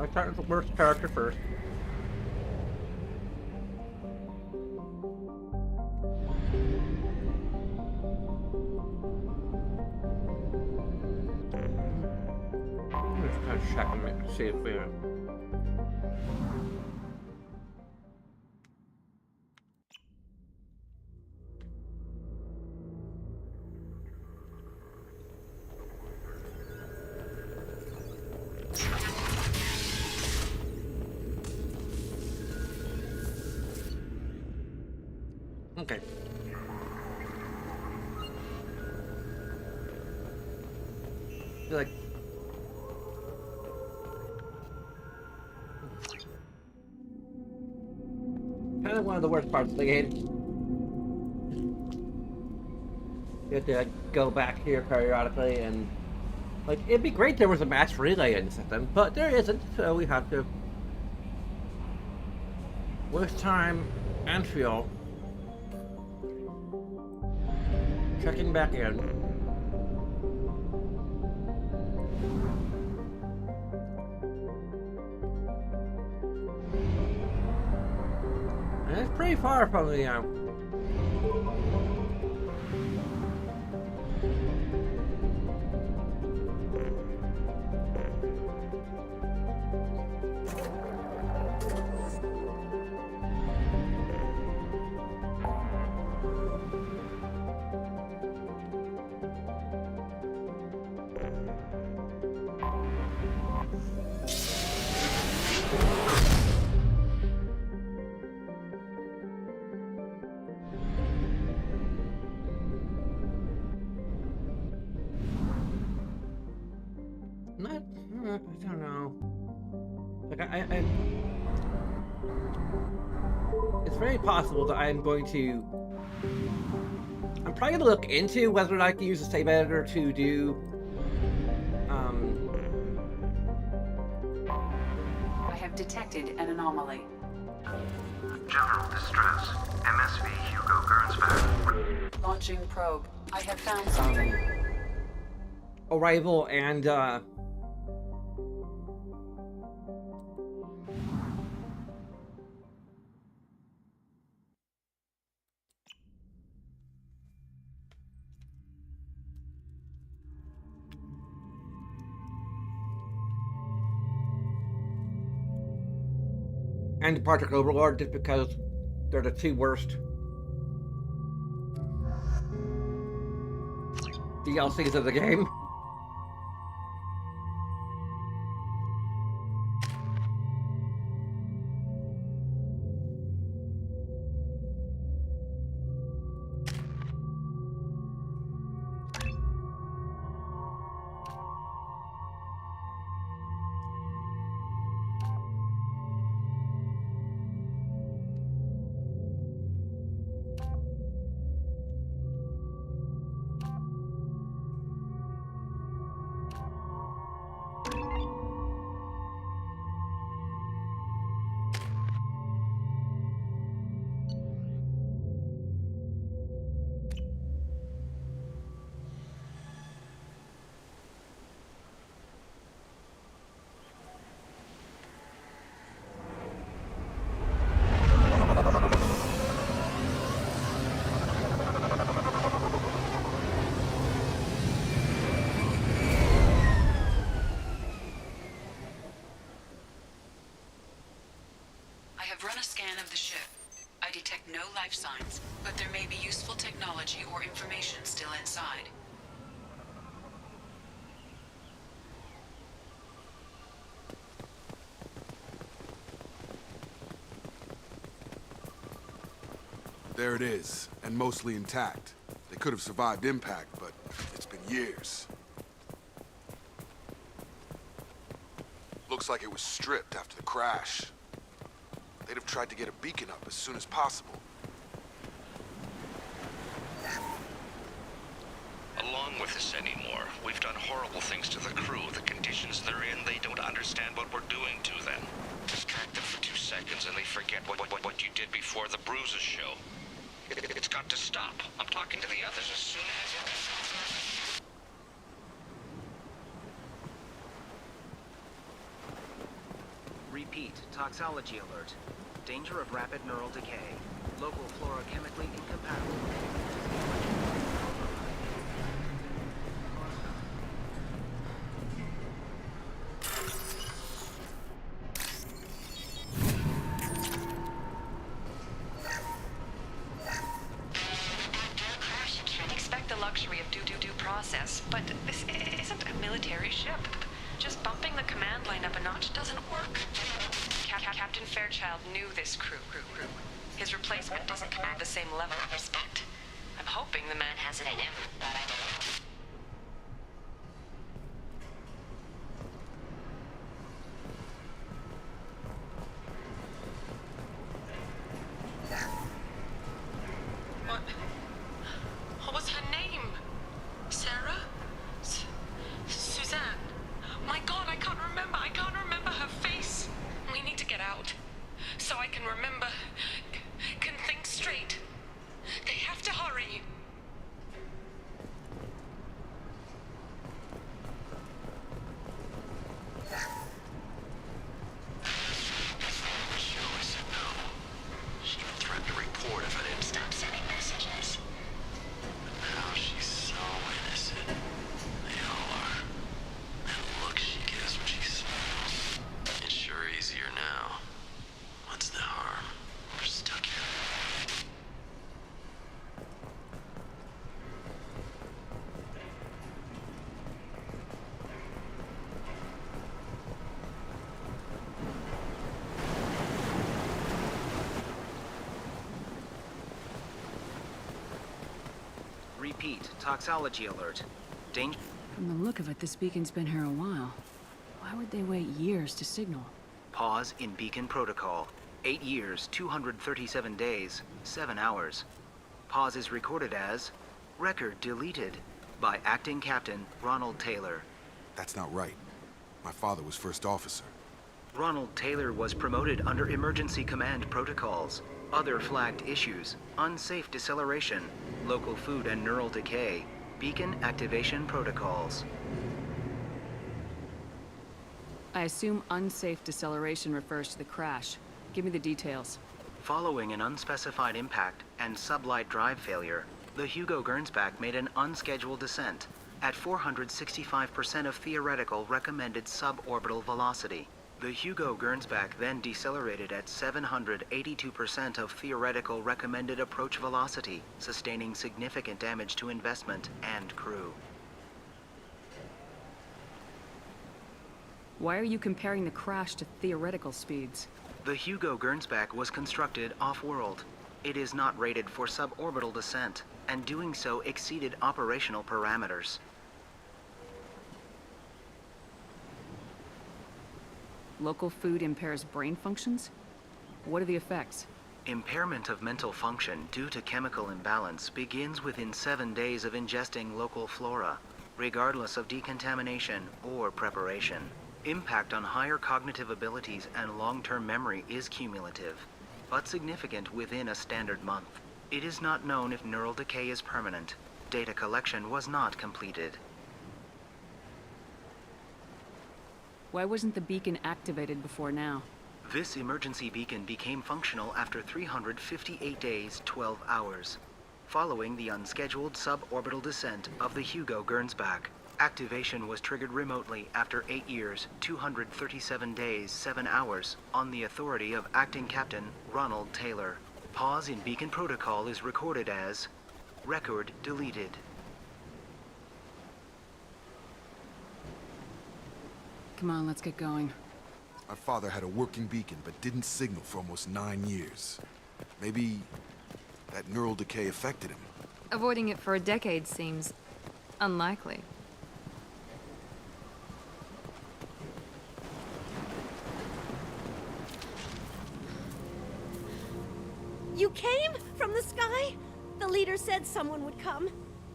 I start with the worst character first. Just kind of check them to see if we. Okay. Like. Kind of one of the worst parts of the game. You have to go back here periodically, and like it'd be great if there was a mass relay in the system, but there isn't, so we have to waste time and fuel checking back in. And it's pretty far from the I don't know. Like it's very possible that I'm probably going to look into whether or not I can use the save editor to do. I have detected an anomaly. General distress. MSV Hugo Gernsback. Launching probe. I have found something. Arrival and Project Overlord, just because they're the two worst DLCs of the game. Run a scan of the ship. I detect no life signs, but there may be useful technology or information still inside. There it is, and mostly intact. They could have survived impact, but it's been years. Looks like it was stripped after the crash. They'd have tried to get a beacon up as soon as possible. Along with this anymore, we've done horrible things to the crew. The conditions they're in, they don't understand what we're doing to them. Distract them for 2 seconds and they forget what you did before the bruises show. It's got to stop. I'm talking to the others as soon as... Repeat, toxology alert. Danger of rapid neural decay. Local flora chemically incompatible. Expect the luxury of due process, but this isn't a military ship. Just bumping the command line up a notch doesn't work. Captain Fairchild knew this crew. His replacement doesn't command the same level of respect. I'm hoping the man has it in him, but I don't know. What was her name? Sarah? Suzanne? My God, I can't remember. I can't remember her face. We need to get out. So I can remember. Can think straight. They have to hurry. She always said no. She would threaten to report if I didn't stop sending messages. But now she's so innocent. They all are. That look she gives when she smiles. It's sure easier now. What's the harm? We're stuck here. Repeat, toxology alert. Danger. From the look of it, this beacon's been here a while. Why would they wait years to signal? Pause in beacon protocol. 8 years, 237 days, 7 hours. Pause is recorded as record deleted by Acting Captain Ronald Taylor. That's not right. My father was first officer. Ronald Taylor was promoted under emergency command protocols. Other flagged issues: unsafe deceleration, local food and neural decay, beacon activation protocols. I assume unsafe deceleration refers to the crash. Give me the details. Following an unspecified impact and sublight drive failure, the Hugo Gernsback made an unscheduled descent at 465% of theoretical recommended suborbital velocity. The Hugo Gernsback then decelerated at 782% of theoretical recommended approach velocity, sustaining significant damage to investment and crew. Why are you comparing the crash to theoretical speeds? The Hugo Gernsback was constructed off-world. It is not rated for suborbital descent, and doing so exceeded operational parameters. Local food impairs brain functions? What are the effects? Impairment of mental function due to chemical imbalance begins within 7 days of ingesting local flora, regardless of decontamination or preparation. Impact on higher cognitive abilities and long-term memory is cumulative, but significant within a standard month. It is not known if neural decay is permanent. Data collection was not completed. Why wasn't the beacon activated before now? This emergency beacon became functional after 358 days, 12 hours, following the unscheduled suborbital descent of the Hugo Gernsback. Activation was triggered remotely after 8 years, 237 days, 7 hours, on the authority of Acting Captain Ronald Taylor. Pause in beacon protocol is recorded as record deleted. Come on, let's get going. My father had a working beacon, but didn't signal for almost 9 years. Maybe that neural decay affected him. Avoiding it for a decade seems unlikely. You came? From the sky? The leader said someone would come.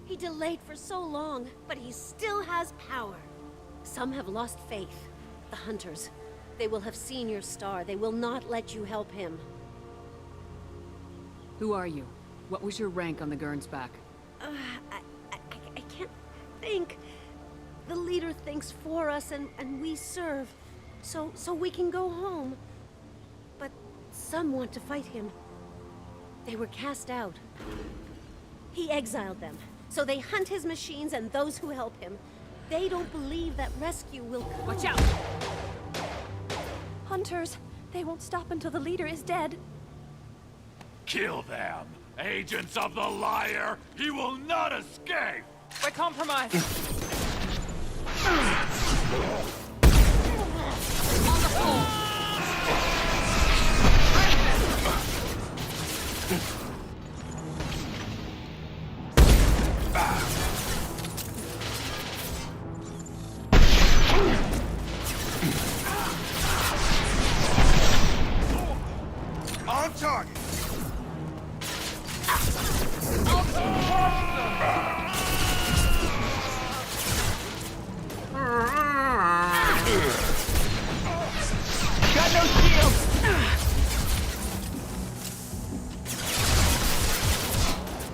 He delayed for so long, but he still has power. Some have lost faith. The hunters. They will have seen your star. They will not let you help him. Who are you? What was your rank on the Gernsback? I can't think. The leader thinks for us and we serve. So we can go home. But some want to fight him. They were cast out. He exiled them, so they hunt his machines and those who help him. They don't believe that rescue will come. Watch out! Hunters, they won't stop until the leader is dead. Kill them! Agents of the liar! He will not escape! We're compromised. On the floor! On target! Got no shield.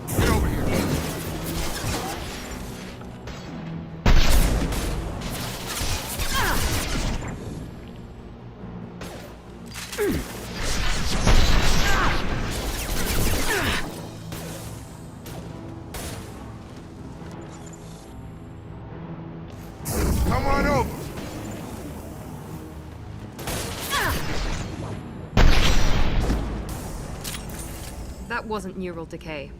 Get over here! Come on over! That wasn't neural decay.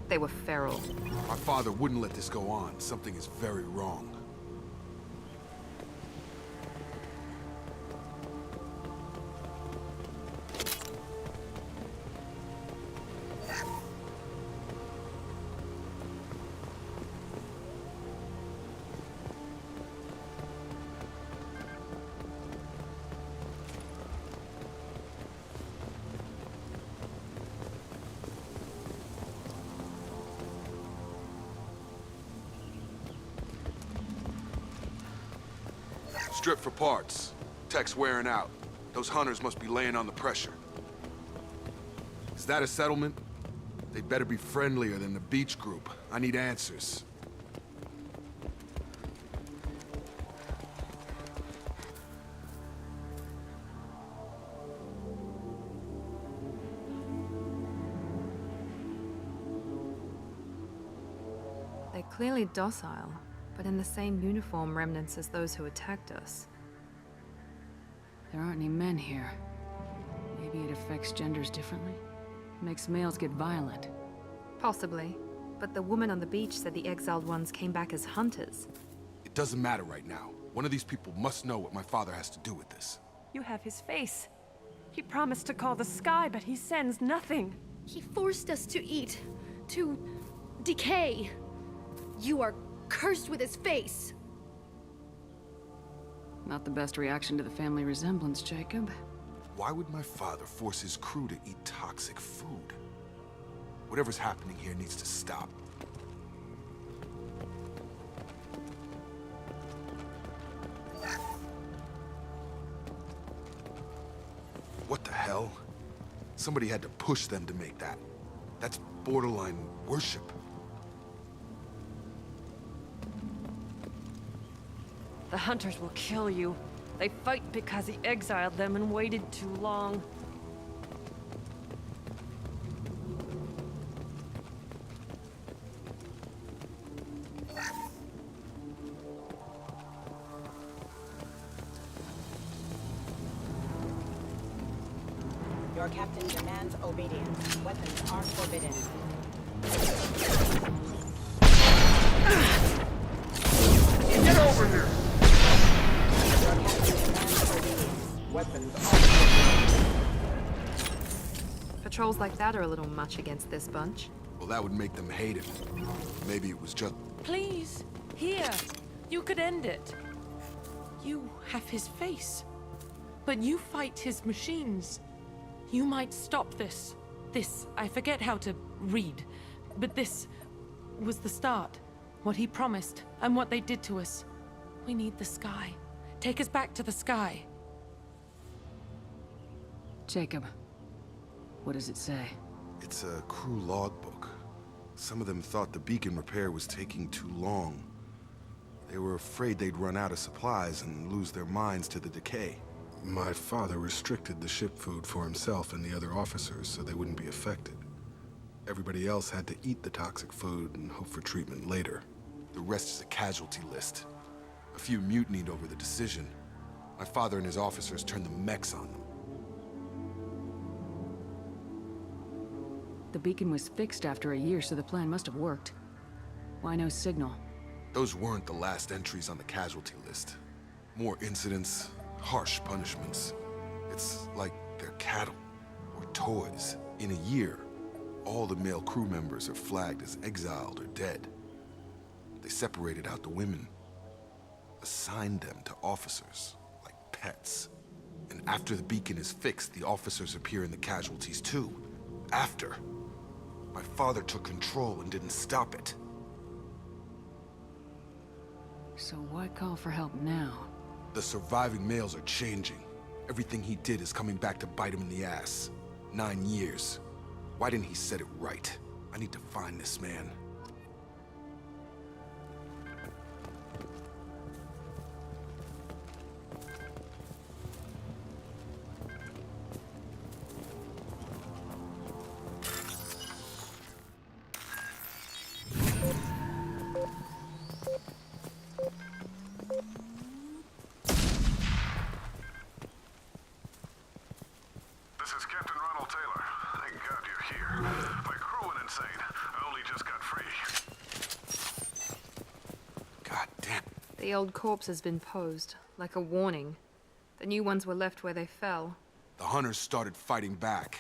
They were feral. My father wouldn't let this go on. Something is very wrong. Strip for parts. Tech's wearing out. Those hunters must be laying on the pressure. Is that a settlement? They'd better be friendlier than the beach group. I need answers. They're clearly docile, but in the same uniform remnants as those who attacked us. There aren't any men here. Maybe it affects genders differently? Makes males get violent. Possibly. But the woman on the beach said the exiled ones came back as hunters. It doesn't matter right now. One of these people must know what my father has to do with this. You have his face. He promised to call the sky, but he sends nothing. He forced us to eat, to decay. You are cursed with his face. Not the best reaction to the family resemblance, Jacob. Why would my father force his crew to eat toxic food? Whatever's happening here needs to stop. What the hell? Somebody had to push them to make that. That's borderline worship. The hunters will kill you. They fight because he exiled them and waited too long. Your captain demands obedience. Weapons are forbidden. Get over here! Your captain demands obedience. Weapons are forbidden. Patrols like that are a little much against this bunch. Well, that would make them hate him. Maybe it was just... Please, here. You could end it. You have his face. But you fight his machines. You might stop this. This, I forget how to read. But this was the start. What he promised, and what they did to us. We need the sky. Take us back to the sky. Jacob, what does it say? It's a crew logbook. Some of them thought the beacon repair was taking too long. They were afraid they'd run out of supplies and lose their minds to the decay. My father restricted the ship food for himself and the other officers so they wouldn't be affected. Everybody else had to eat the toxic food and hope for treatment later. The rest is a casualty list. A few mutinied over the decision. My father and his officers turned the mechs on them. The beacon was fixed after a year, so the plan must have worked. Why no signal? Those weren't the last entries on the casualty list. More incidents, harsh punishments. It's like they're cattle or toys. In a year, all the male crew members are flagged as exiled or dead. They separated out the women, assigned them to officers, like pets. And after the beacon is fixed, the officers appear in the casualties too. After. My father took control and didn't stop it. So why call for help now? The surviving males are changing. Everything he did is coming back to bite him in the ass. 9 years. Why didn't he set it right? I need to find this man. The old corpse has been posed, like a warning. The new ones were left where they fell. The hunters started fighting back.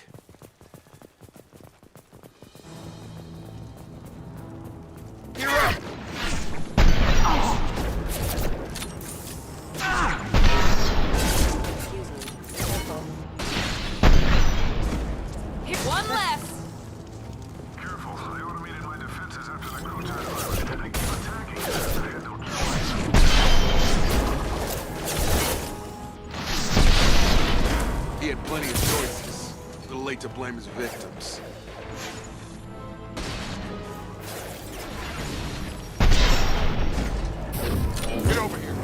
You're up! Hit one less! Careful, I automated my defenses after the crew turned around. They keep attacking. I had no choice. He had plenty of choices. A little late to blame his victims. Get over here.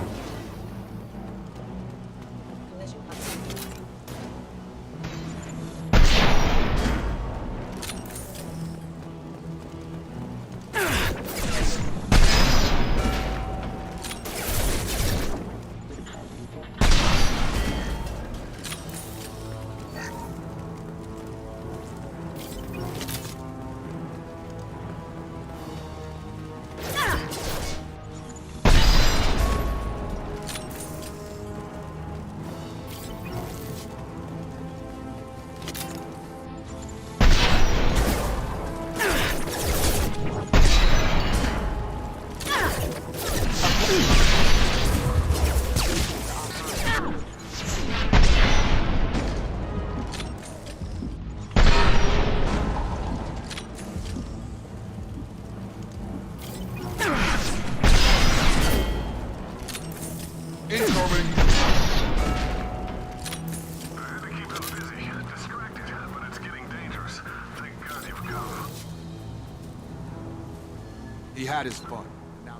He had his fun. Now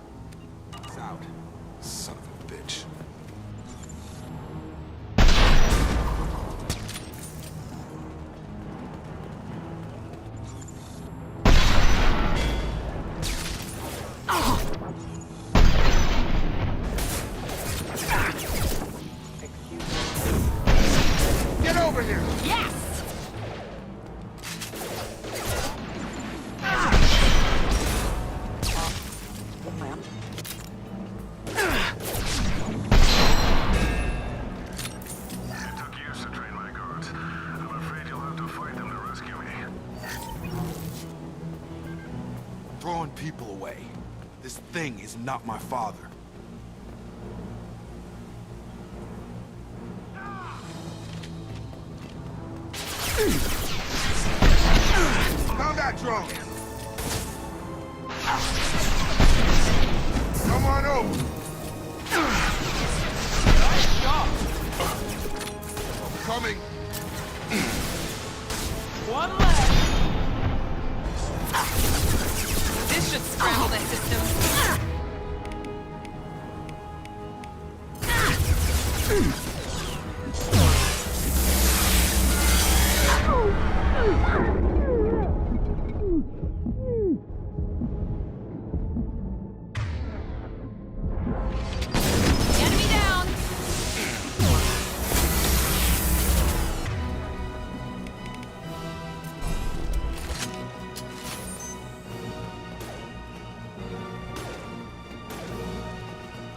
he's out. Son of a bitch. Get over here! Yes! Throwing people away. This thing is not my father. Combat drone! Come on over! Nice shot! Coming! One left! This should scramble their systems. Enemy down!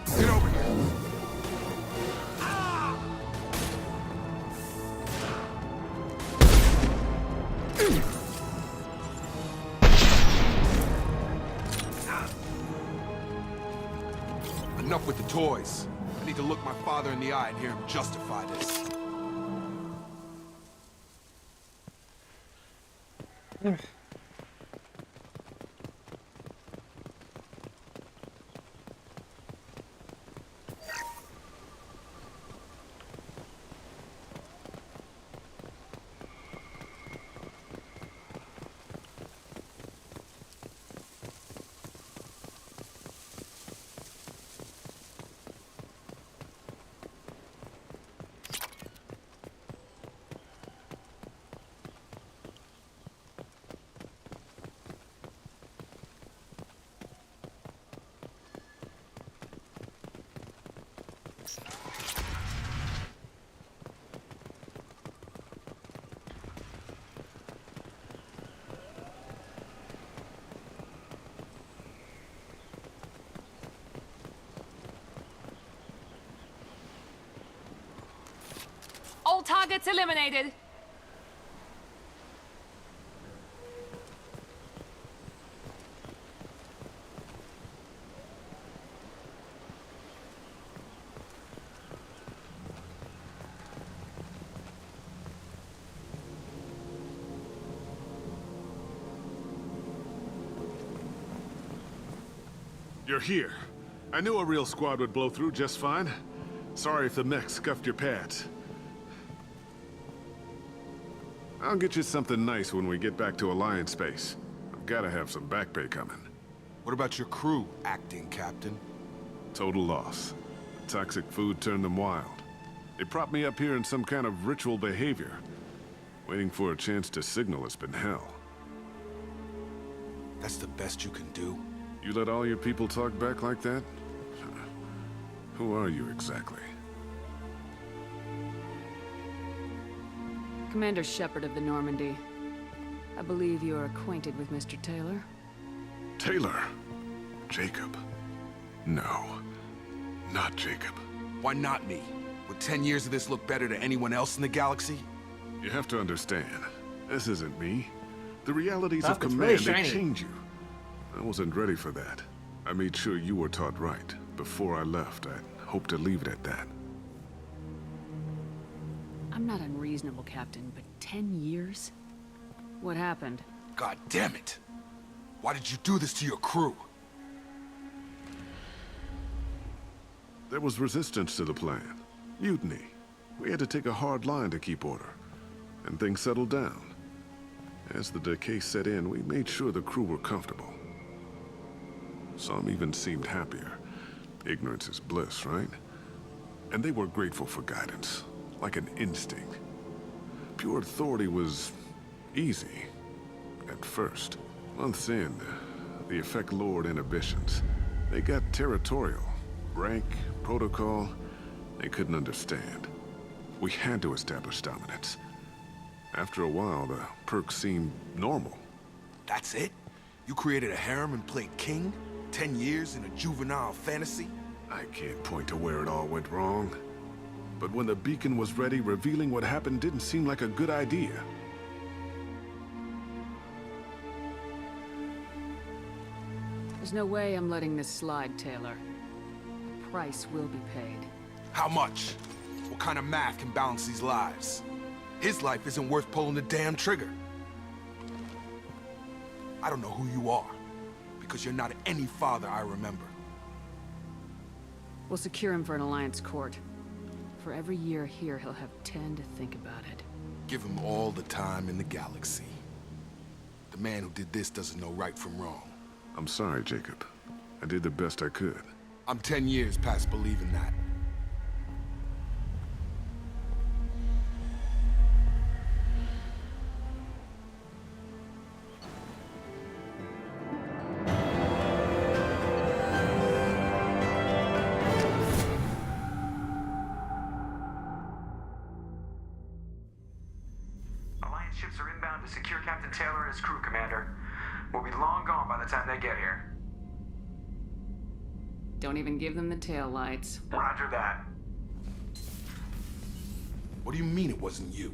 Get over here. Enough with the toys. I need to look my father in the eye and hear him justify this. All targets eliminated. You're here. I knew a real squad would blow through just fine. Sorry if the mech scuffed your pads. I'll get you something nice when we get back to Alliance Space. I've gotta have some back pay coming. What about your crew, acting captain? Total loss. The toxic food turned them wild. They propped me up here in some kind of ritual behavior. Waiting for a chance to signal has been hell. That's the best you can do? You let all your people talk back like that? Who are you exactly? Commander Shepard of the Normandy. I believe you are acquainted with Mr. Taylor. Taylor? Jacob? No. Not Jacob. Why not me? Would 10 years of this look better to anyone else in the galaxy? You have to understand, this isn't me. The realities That of was command, really they shiny. change you. I wasn't ready for that. I made sure you were taught right. Before I left, I hoped to leave it at that. I'm not unreasonable, Captain, but 10 years? What happened? God damn it! Why did you do this to your crew? There was resistance to the plan. Mutiny. We had to take a hard line to keep order. And things settled down. As the decay set in, we made sure the crew were comfortable. Some even seemed happier. Ignorance is bliss, right? And they were grateful for guidance, like an instinct. Pure authority was easy, at first. Months in, the effect lowered inhibitions. They got territorial. Rank, protocol, they couldn't understand. We had to establish dominance. After a while, the perks seemed normal. That's it? You created a harem and played king? 10 years in a juvenile fantasy? I can't point to where it all went wrong. But when the beacon was ready, revealing what happened didn't seem like a good idea. There's no way I'm letting this slide, Taylor. The price will be paid. How much? What kind of math can balance these lives? His life isn't worth pulling the damn trigger. I don't know who you are, because you're not any father I remember. We'll secure him for an Alliance court. For every year here, he'll have 10 to think about it. Give him all the time in the galaxy. The man who did this doesn't know right from wrong. I'm sorry, Jacob. I did the best I could. I'm 10 years past believing that. ships are inbound to secure Captain Taylor and his crew, Commander. We'll be long gone by the time they get here. Don't even give them the tail lights. Roger that. What do you mean it wasn't you?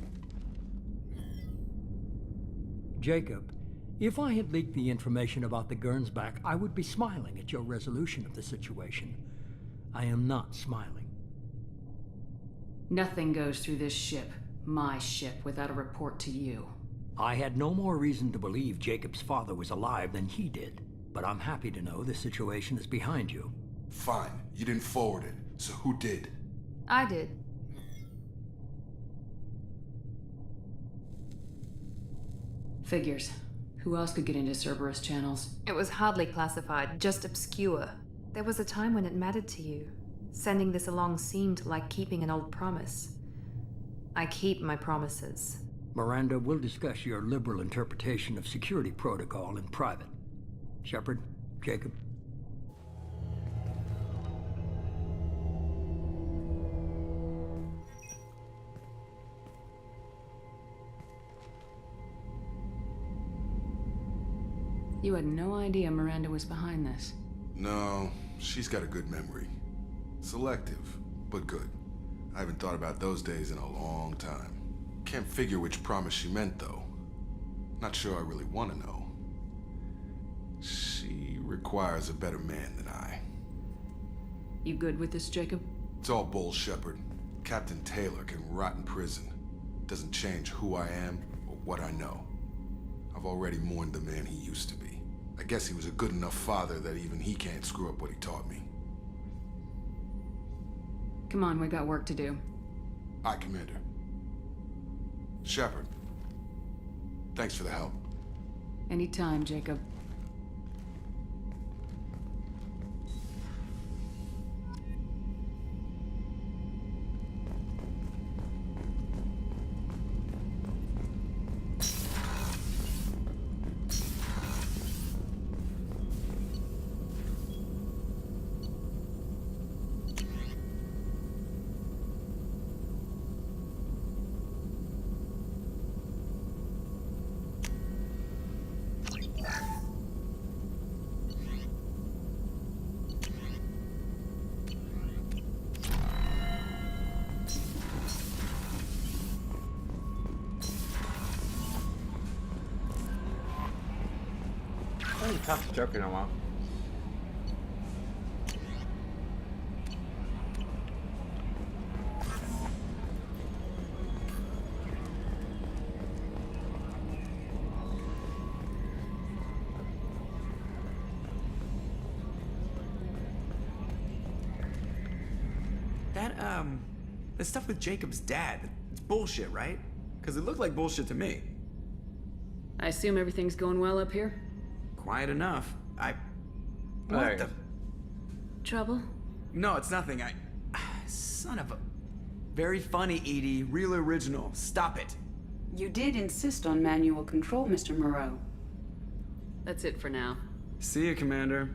Jacob, if I had leaked the information about the Gernsback, I would be smiling at your resolution of the situation. I am not smiling. Nothing goes through this ship, my ship, without a report to you. I had no more reason to believe Jacob's father was alive than he did, but I'm happy to know the situation is behind you. Fine, you didn't forward it, so who did? I did. Figures. Who else could get into Cerberus channels? It was hardly classified, just obscure. There was a time when it mattered to you. Sending this along seemed like keeping an old promise. I keep my promises. Miranda, we'll discuss your liberal interpretation of security protocol in private. Shepard, Jacob. You had no idea Miranda was behind this. No, she's got a good memory. Selective, but good. I haven't thought about those days in a long time. Can't figure which promise she meant, though. Not sure I really want to know. She requires a better man than I. You good with this, Jacob? It's all bull, Shepard. Captain Taylor can rot in prison. Doesn't change who I am or what I know. I've already mourned the man he used to be. I guess he was a good enough father that even he can't screw up what he taught me. Come on, we got work to do. Aye, Commander. Shepard, thanks for the help. Anytime, Jacob. I haven't talked to Joker in a while. The stuff with Jacob's dad, it's bullshit, right? Because it looked like bullshit to me. I assume everything's going well up here? Quiet enough. There What he the? is. Trouble? No, it's nothing. Son of a... Very funny, Edie. Real original. Stop it. You did insist on manual control, Mr. Moreau. That's it for now. See you, Commander.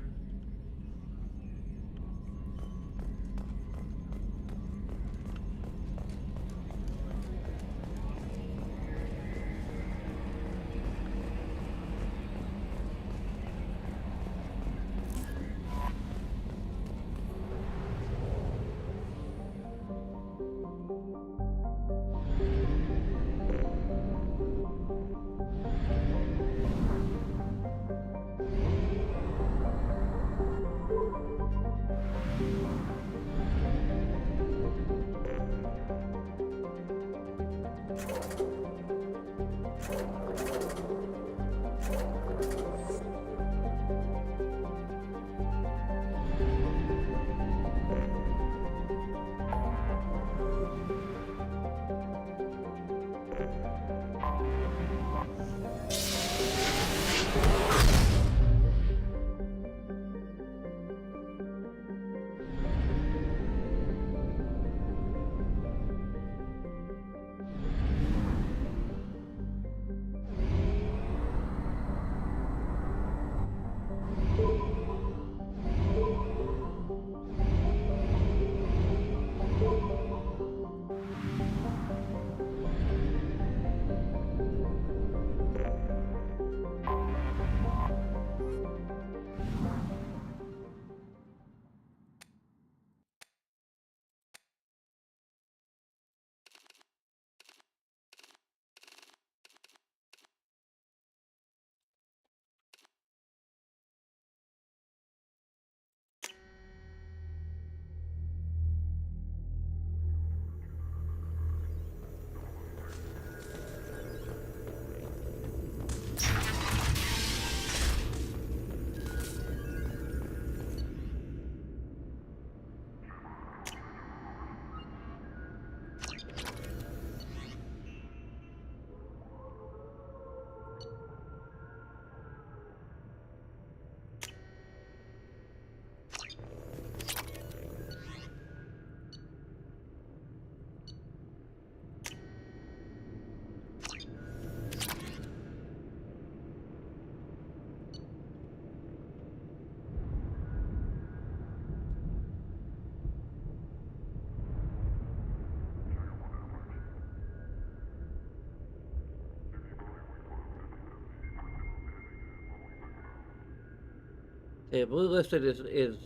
Okay, blue listed is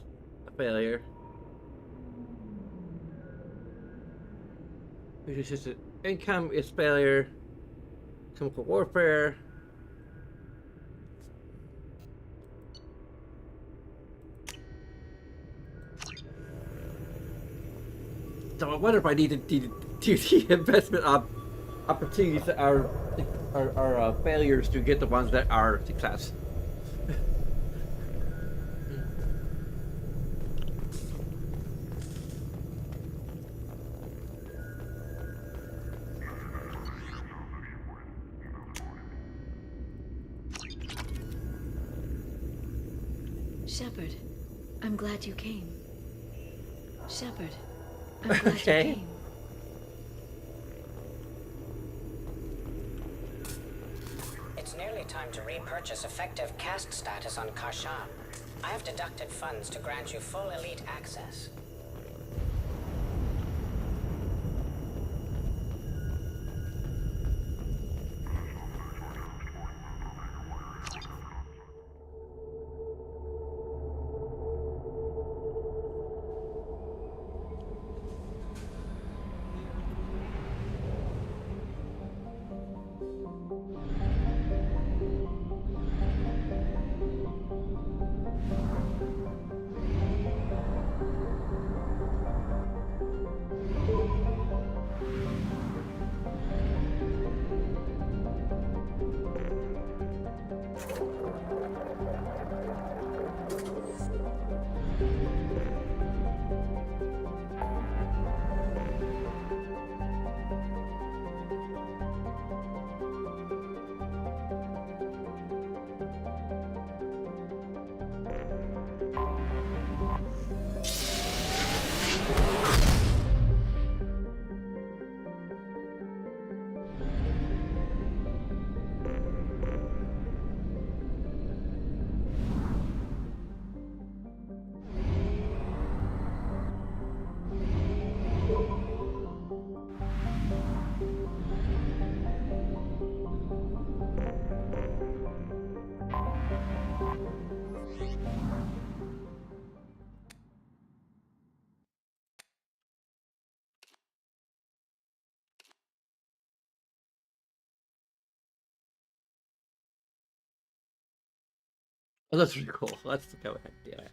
a failure. Which is just income is failure. Chemical warfare. So I wonder if I need to do the investment opportunities that are failures to get the ones that are success. Shepard, I'm glad you came. Shepard, I'm glad you came. It's nearly time to repurchase effective caste status on Karshan. I have deducted funds to grant you full elite access. Oh, that's really cool. Let's go ahead and do it.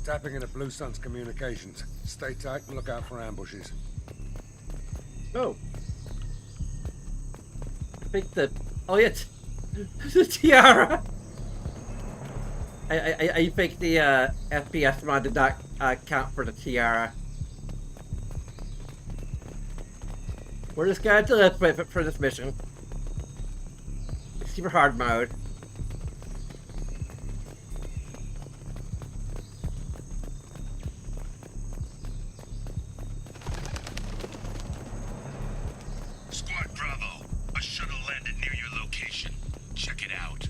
Tapping into Blue Sun's communications. Stay tight and look out for ambushes. Oh. I think the... Oh, yeah. The tiara! I think the FPS mod did not count for the tiara. We're just gonna do it for this mission. Super hard mode. Squad Bravo, a shuttle landed near your location. Check it out.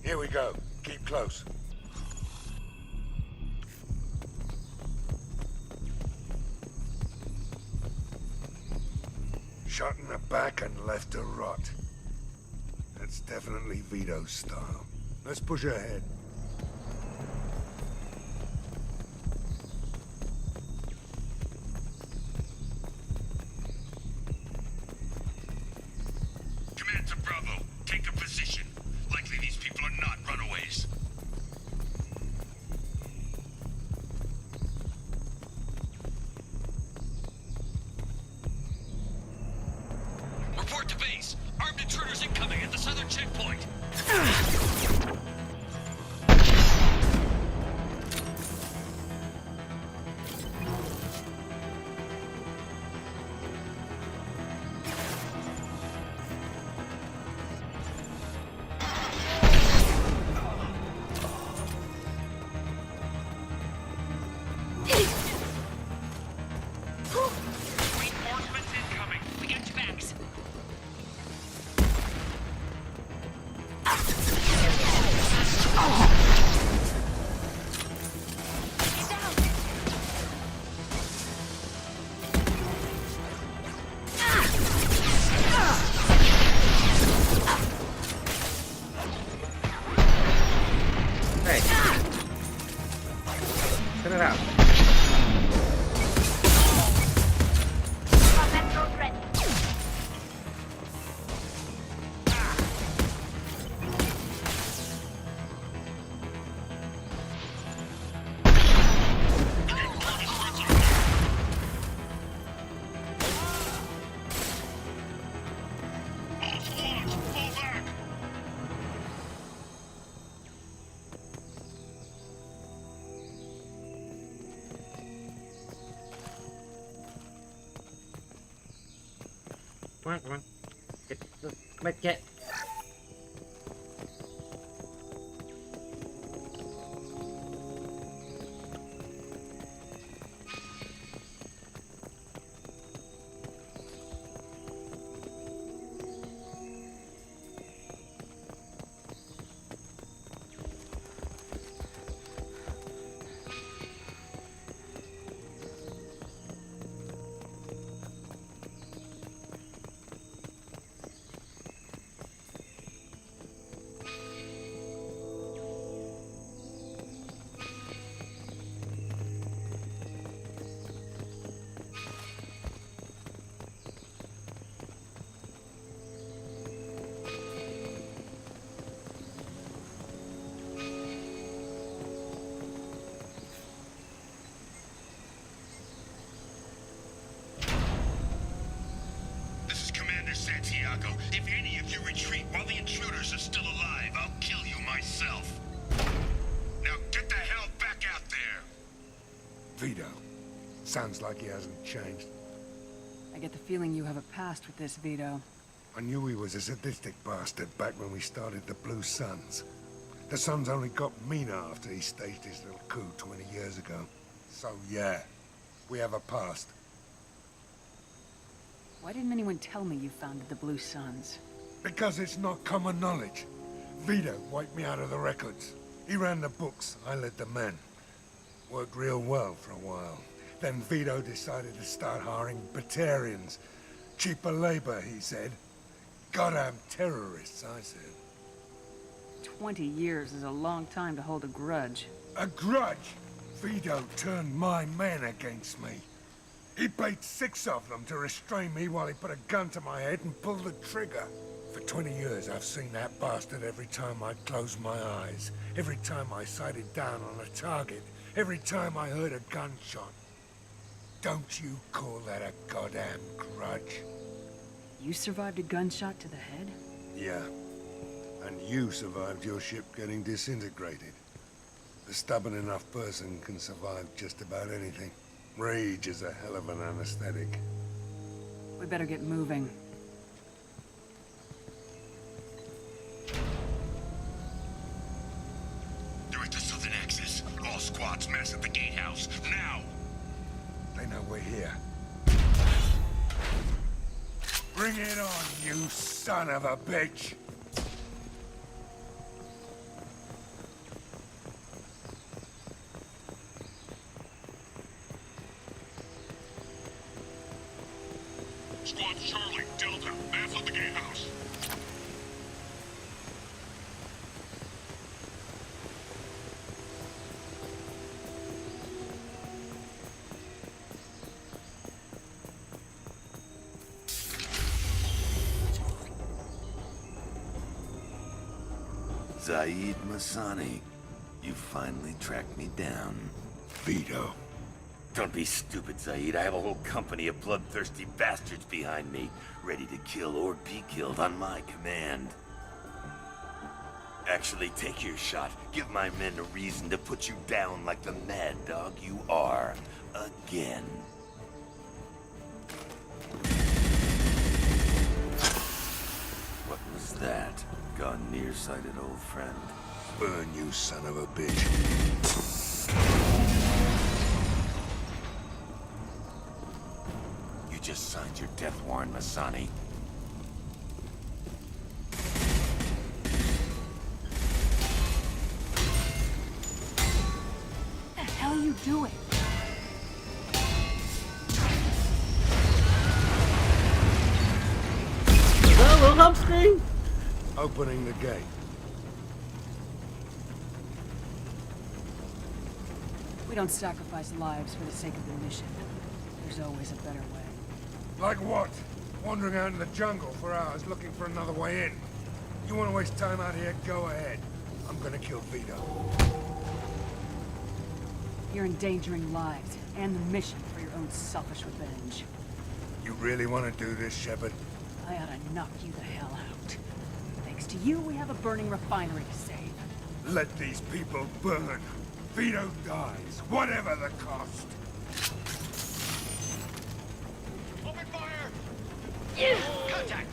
Here we go. Keep close. shot in the back and left to rot. That's definitely Vito's style. Let's push ahead. Command to Bravo. Take a position. Likely these people are not runaways. Report to base. Armed intruders incoming at the southern checkpoint. Reinforcements incoming. We got your backs. Hey. Cut it out. Come on. Get. This is Commander Santiago. If any of you retreat while the intruders are still alive, I'll kill you myself. Now get the hell back out there! Vito. Sounds like he hasn't changed. I get the feeling you have a past with this, Vito. I knew he was a sadistic bastard back when we started the Blue Suns. The Suns only got meaner after he staged his little coup 20 years ago. So yeah, we have a past. Why didn't anyone tell me you founded the Blue Suns? Because it's not common knowledge. Vito wiped me out of the records. He ran the books, I led the men. Worked real well for a while. Then Vito decided to start hiring Batarians. Cheaper labor, he said. Goddamn terrorists, I said. 20 years is a long time to hold a grudge. A grudge? Vito turned my men against me. He paid 6 of them to restrain me while he put a gun to my head and pulled the trigger. For 20 years, I've seen that bastard every time I closed my eyes. Every time I sighted down on a target. Every time I heard a gunshot. Don't you call that a goddamn grudge? You survived a gunshot to the head? Yeah. And you survived your ship getting disintegrated. A stubborn enough person can survive just about anything. Rage is a hell of an anesthetic. We better get moving. Direct to southern access. All squads mass at the gatehouse. Now! They know we're here. Bring it on, you son of a bitch! Squad's Charlie, Delta. That's at the gatehouse. Zaid Masani, you finally tracked me down. Vito. Don't be stupid, Zaid. I have a whole company of bloodthirsty bastards behind me, ready to kill or be killed on my command. Actually, take your shot. Give my men a reason to put you down like the mad dog you are. Again. What was that? Gone nearsighted, old friend. Burn, you son of a bitch. You just signed your death warrant, Masani. What the hell are you doing? Well, home screen. Opening the gate. We don't sacrifice lives for the sake of the mission. There's always a better way. Like what? Wandering out in the jungle for hours looking for another way in. You want to waste time out here? Go ahead. I'm gonna kill Vito. You're endangering lives and the mission for your own selfish revenge. You really want to do this, Shepard? I ought to knock you the hell out. Thanks to you, we have a burning refinery to save. Let these people burn. Vito dies, whatever the cost. Open fire! Contact!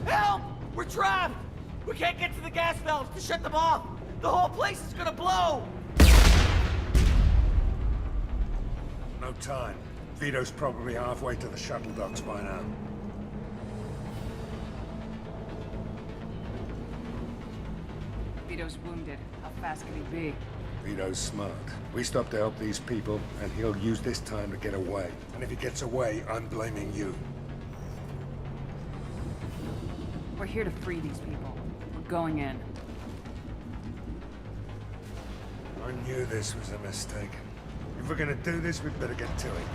Help! We're trapped! We can't get to the gas valves to shut them off! The whole place is gonna blow! No time. Vito's probably halfway to the shuttle docks by now. Vito's wounded. How fast can he be? Vito's smart. We stop to help these people, and he'll use this time to get away. And if he gets away, I'm blaming you. We're here to free these people. We're going in. I knew this was a mistake. If we're gonna do this, we'd better get to it.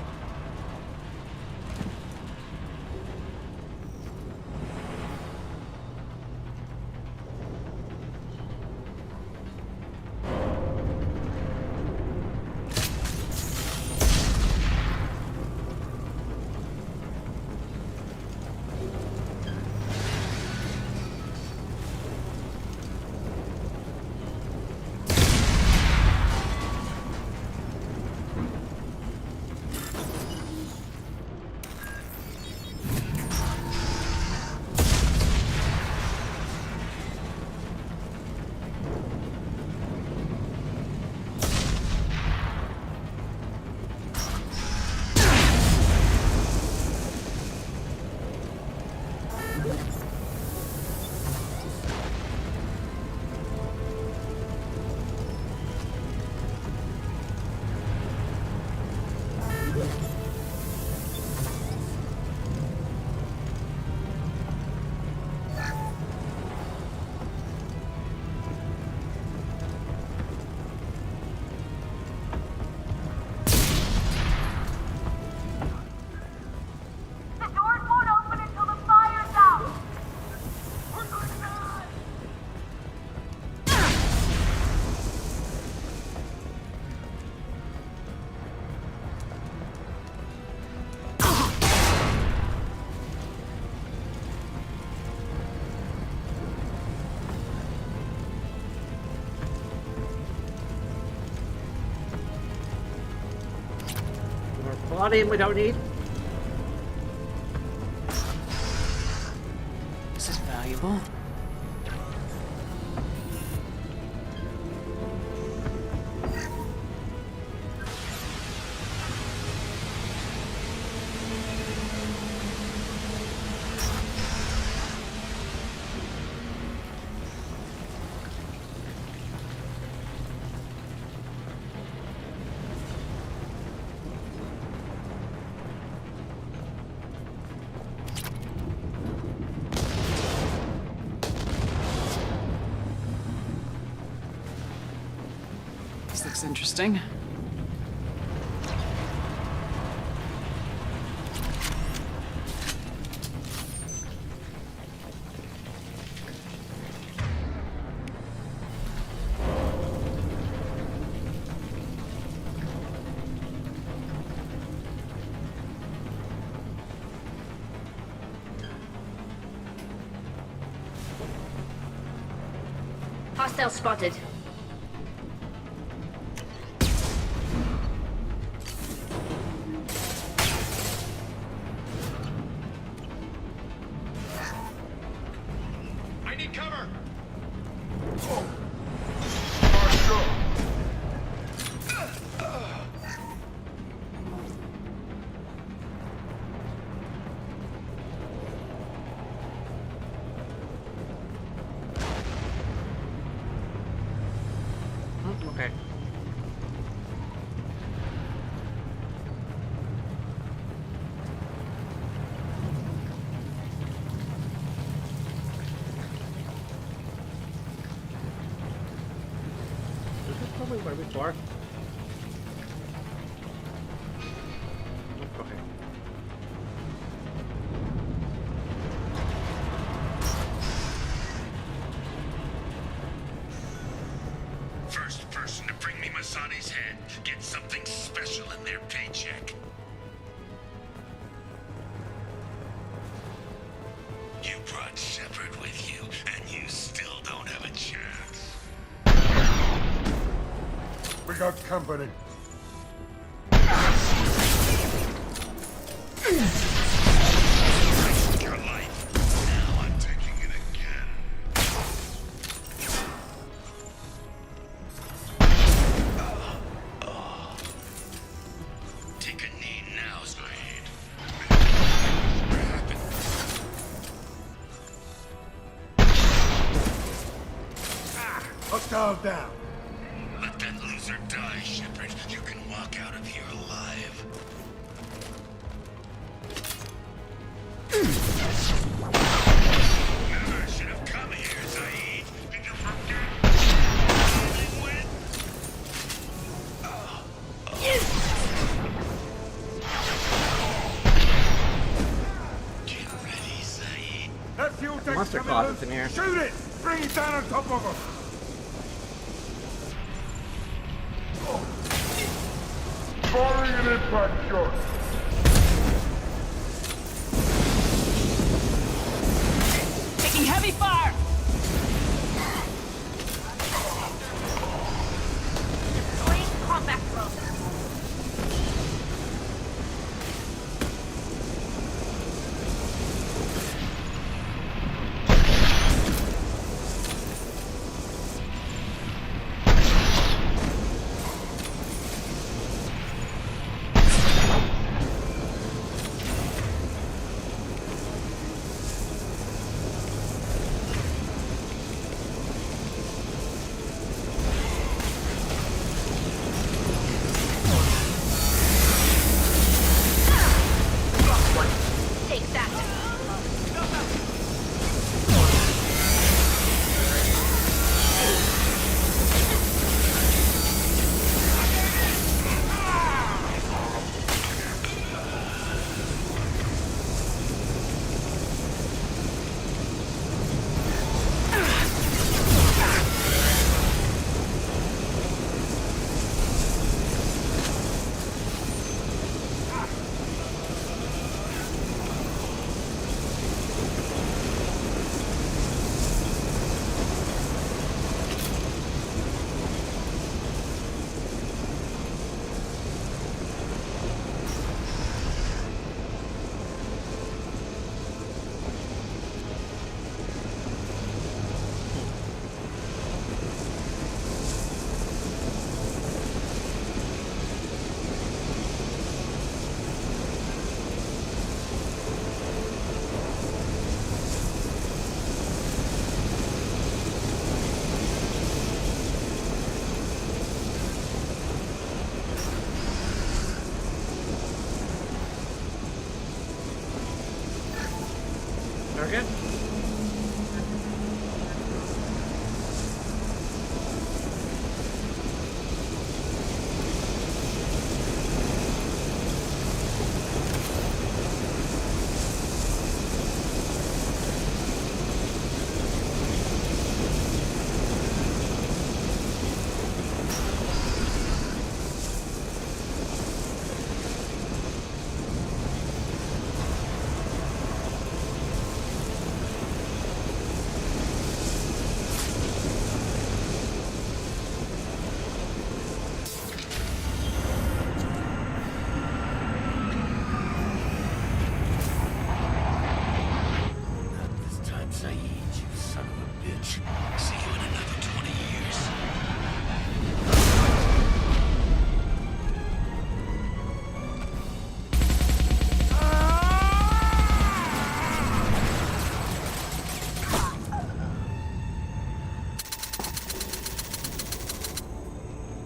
Volume we don't need. This is valuable. This looks interesting. Hostile spotted. I need cover! Okay. This is probably where we are. Okay. First person to bring me Masani's head gets something special in their paycheck. You brought Shepard with you, and you still don't have a chance. We got company. Your life. Now I'm taking it again. Take a knee now, Slade. What happened? Hostile down. Let that loser die, Shepard. You can walk out of here alive. Never should have come here, Zaid. Did you forget? When? Get ready, Zaid. That fuel tank's Monster coming closets loose. in here. Shoot it! Bring it down on top of him! Firing an impact shot! Taking heavy fire! Deploying combat drone.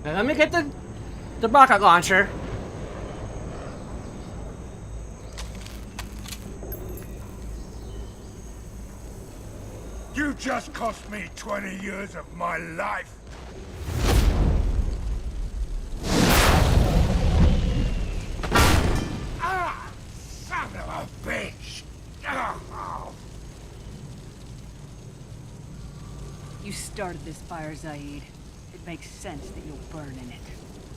Now let me get the rocket launcher. You just cost me 20 years of my life. Ah, son of a bitch. Oh. You started this fire, Zaid. It makes sense that you'll burn in it.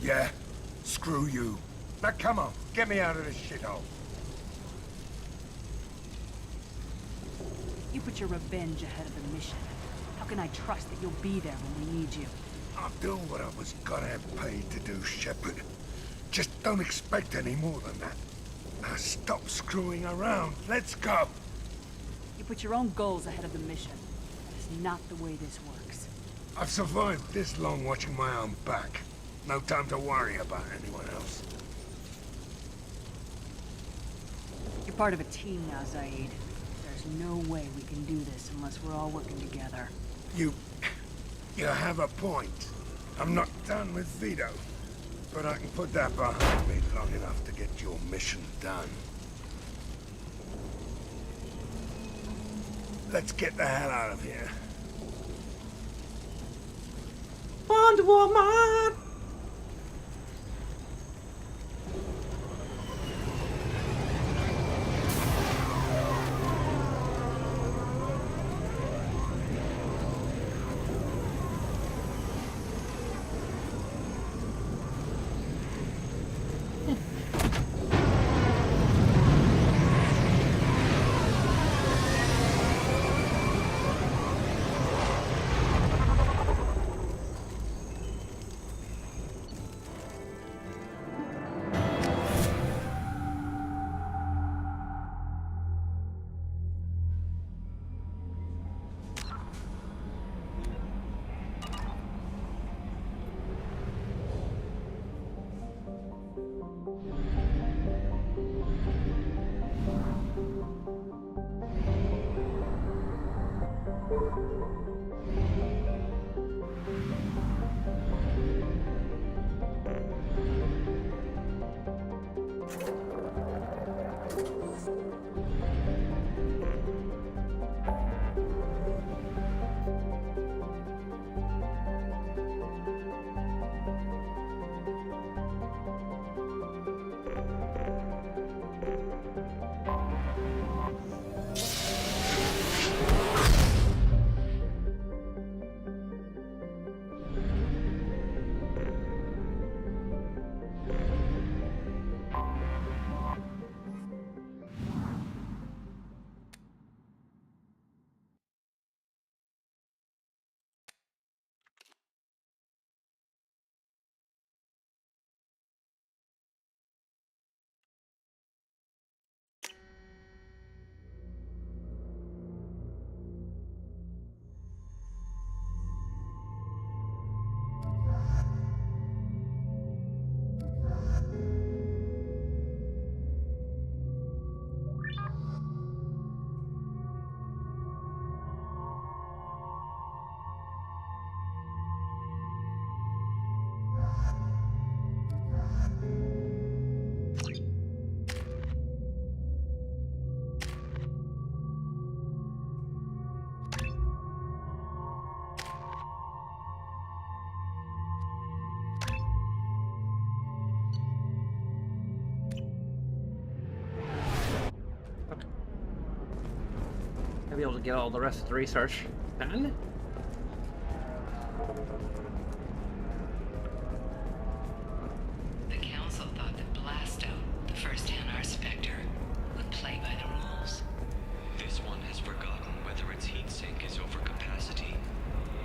Yeah, screw you. Now come on, get me out of this shithole. You put your revenge ahead of the mission. How can I trust that you'll be there when we need you? I'll do what I was gonna have paid to do, Shepard. Just don't expect any more than that. Now stop screwing around. Let's go. You put your own goals ahead of the mission. That is not the way this works. I've survived this long watching my own back. No time to worry about anyone else. You're part of a team now, Zaid. There's no way we can do this unless we're all working together. You have a point. I'm not done with Vito, but I can put that behind me long enough to get your mission done. Let's get the hell out of here. Bond woman! I'll be able to get all the rest of the research done. The Council thought that Blasto, the first NR Spectre, would play by the rules. This one has forgotten whether its heat sink is over capacity.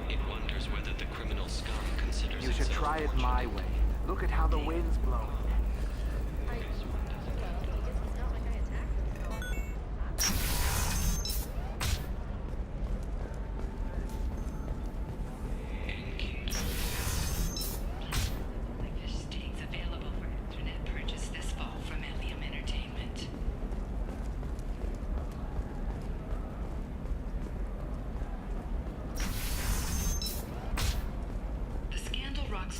It wonders whether the criminal scum considers You should try it my way. Look at how the wind's blowing.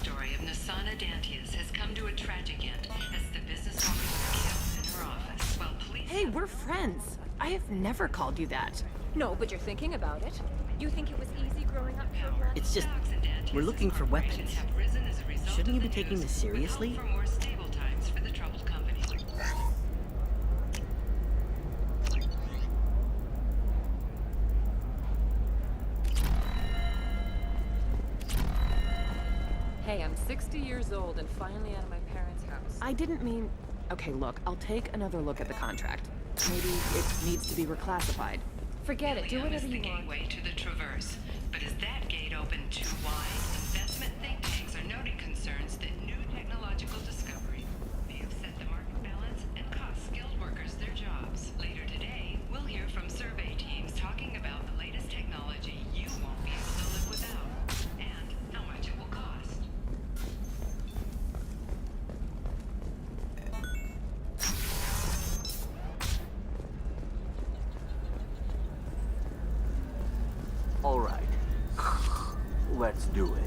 story of Nasana Dantius has come to a tragic end as the businesswoman was killed in her office while police... Hey, we're friends. I have never called you that. No, but you're thinking about it. You think it was easy growing up pure blood? It's just, we're looking for weapons. Shouldn't you be taking this seriously? For more stable times for the troubled company. Hey, I'm 60 years old and finally out of my parents' house. I didn't mean... Okay, look, I'll take another look at the contract. Maybe it needs to be reclassified. Forget it, do Helium whatever is the you want. gateway to the Traverse. But is that gate open too wide? Investment think tanks are noting concerns that new technological discovery may upset the market balance and cost skilled workers their jobs. Later today, we'll hear from survey teams talking about the latest technology you won't be able to live without, and how much it will cost. All right. Let's do it.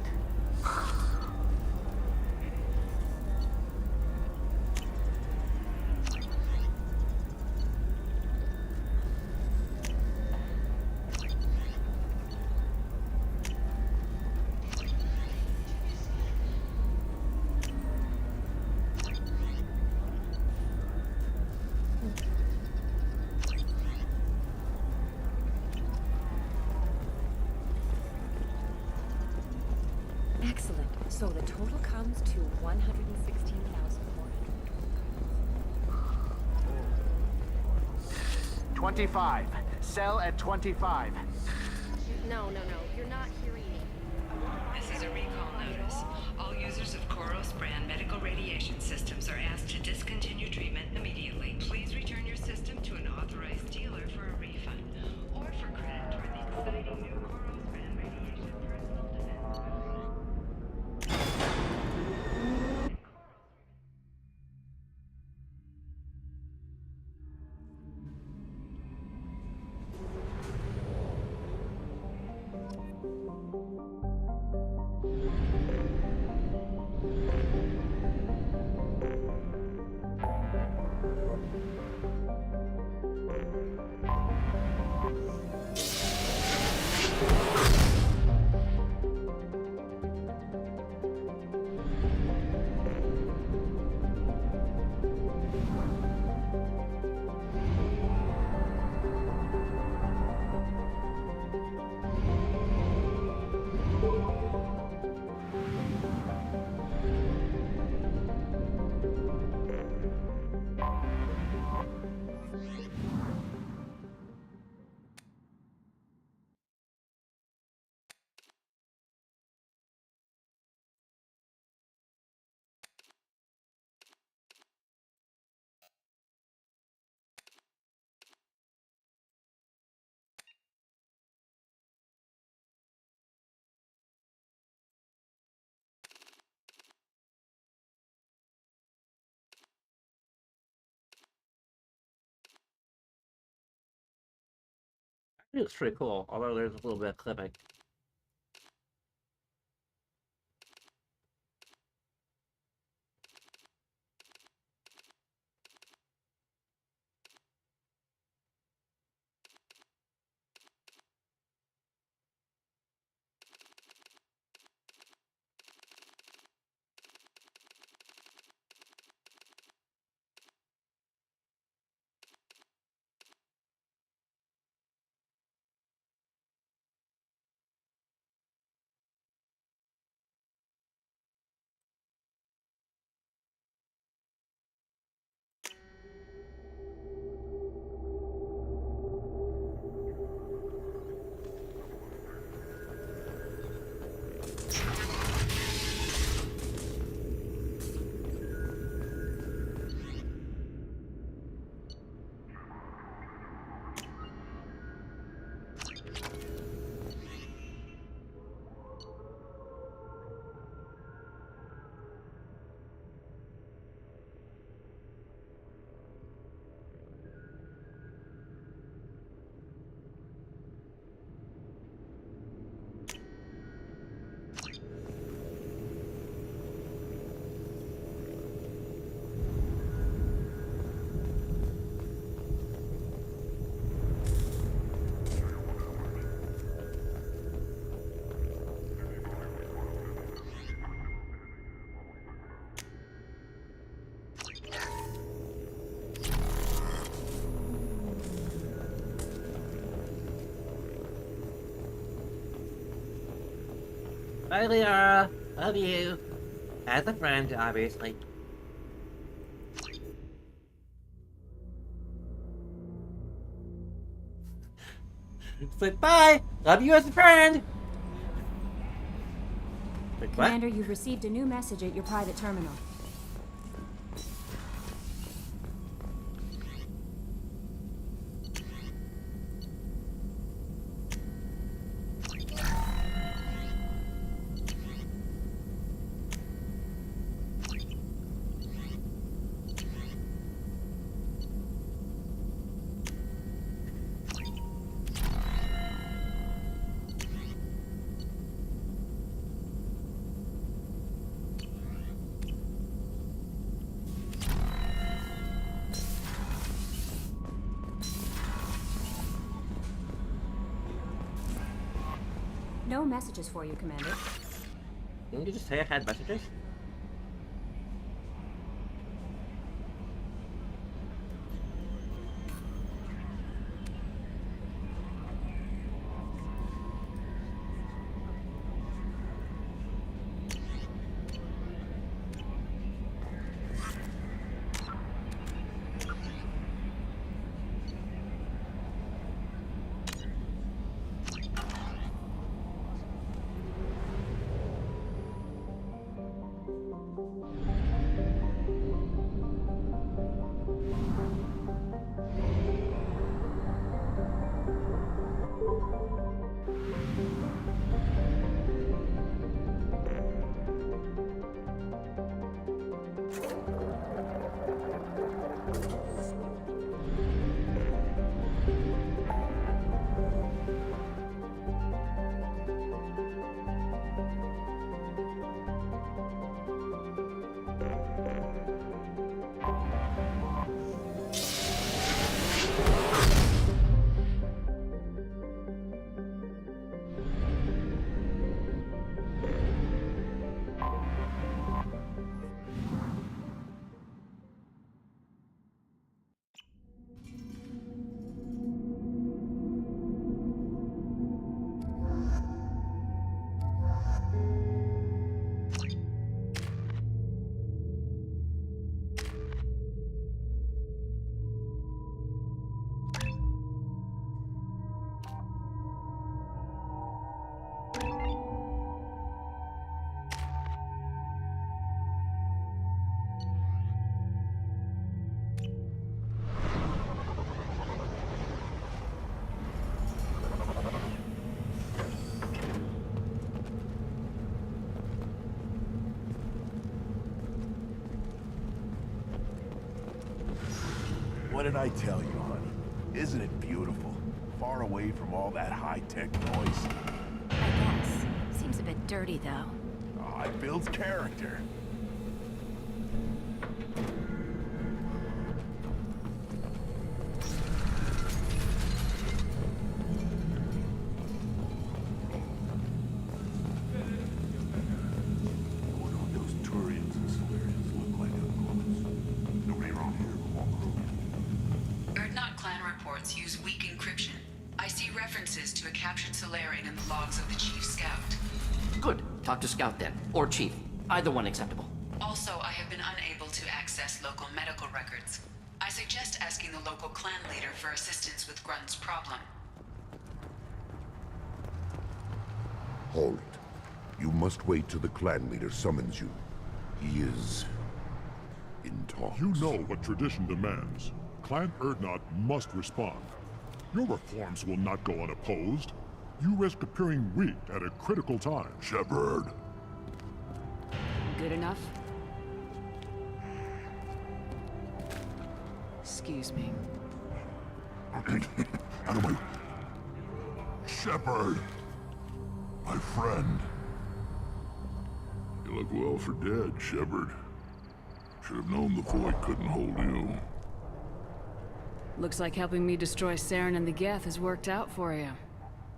Excellent. So the total comes to 116,400. 25. Sell at 25. No. You're not hearing me. This is a recall notice. All users of Koros brand medical radiation systems are asked to discontinue treatment immediately. Please return your system to an authorized dealer for a refund or for credit toward the exciting new Koros brand radiation personal defense. It looks pretty cool, although there's a little bit of clipping. Bye, Liara. Love you. As a friend, obviously. It's like, bye! Love you as a friend! Wait, what? Commander, you've received a new message at your private terminal. No messages for you, Commander. Didn't you just say I had messages? What did I tell you, honey? Isn't it beautiful? Far away from all that high-tech noise. I guess. Seems a bit dirty, though. Oh, it builds character. Use weak encryption. I see references to a captured Solarian in the logs of the Chief Scout. Good. Talk to Scout then. Or Chief. Either one acceptable. Also, I have been unable to access local medical records. I suggest asking the local clan leader for assistance with Grunt's problem. Hold it. You must wait till the clan leader summons you. He is in talks. You know what tradition demands. Clan Urdnot must respond. Your reforms will not go unopposed. You risk appearing weak at a critical time. Shepard. Good enough? Excuse me. Out of my... Shepard. My friend. You look well for dead, Shepard. Should have known the Void couldn't hold you. Looks like helping me destroy Saren and the Geth has worked out for you.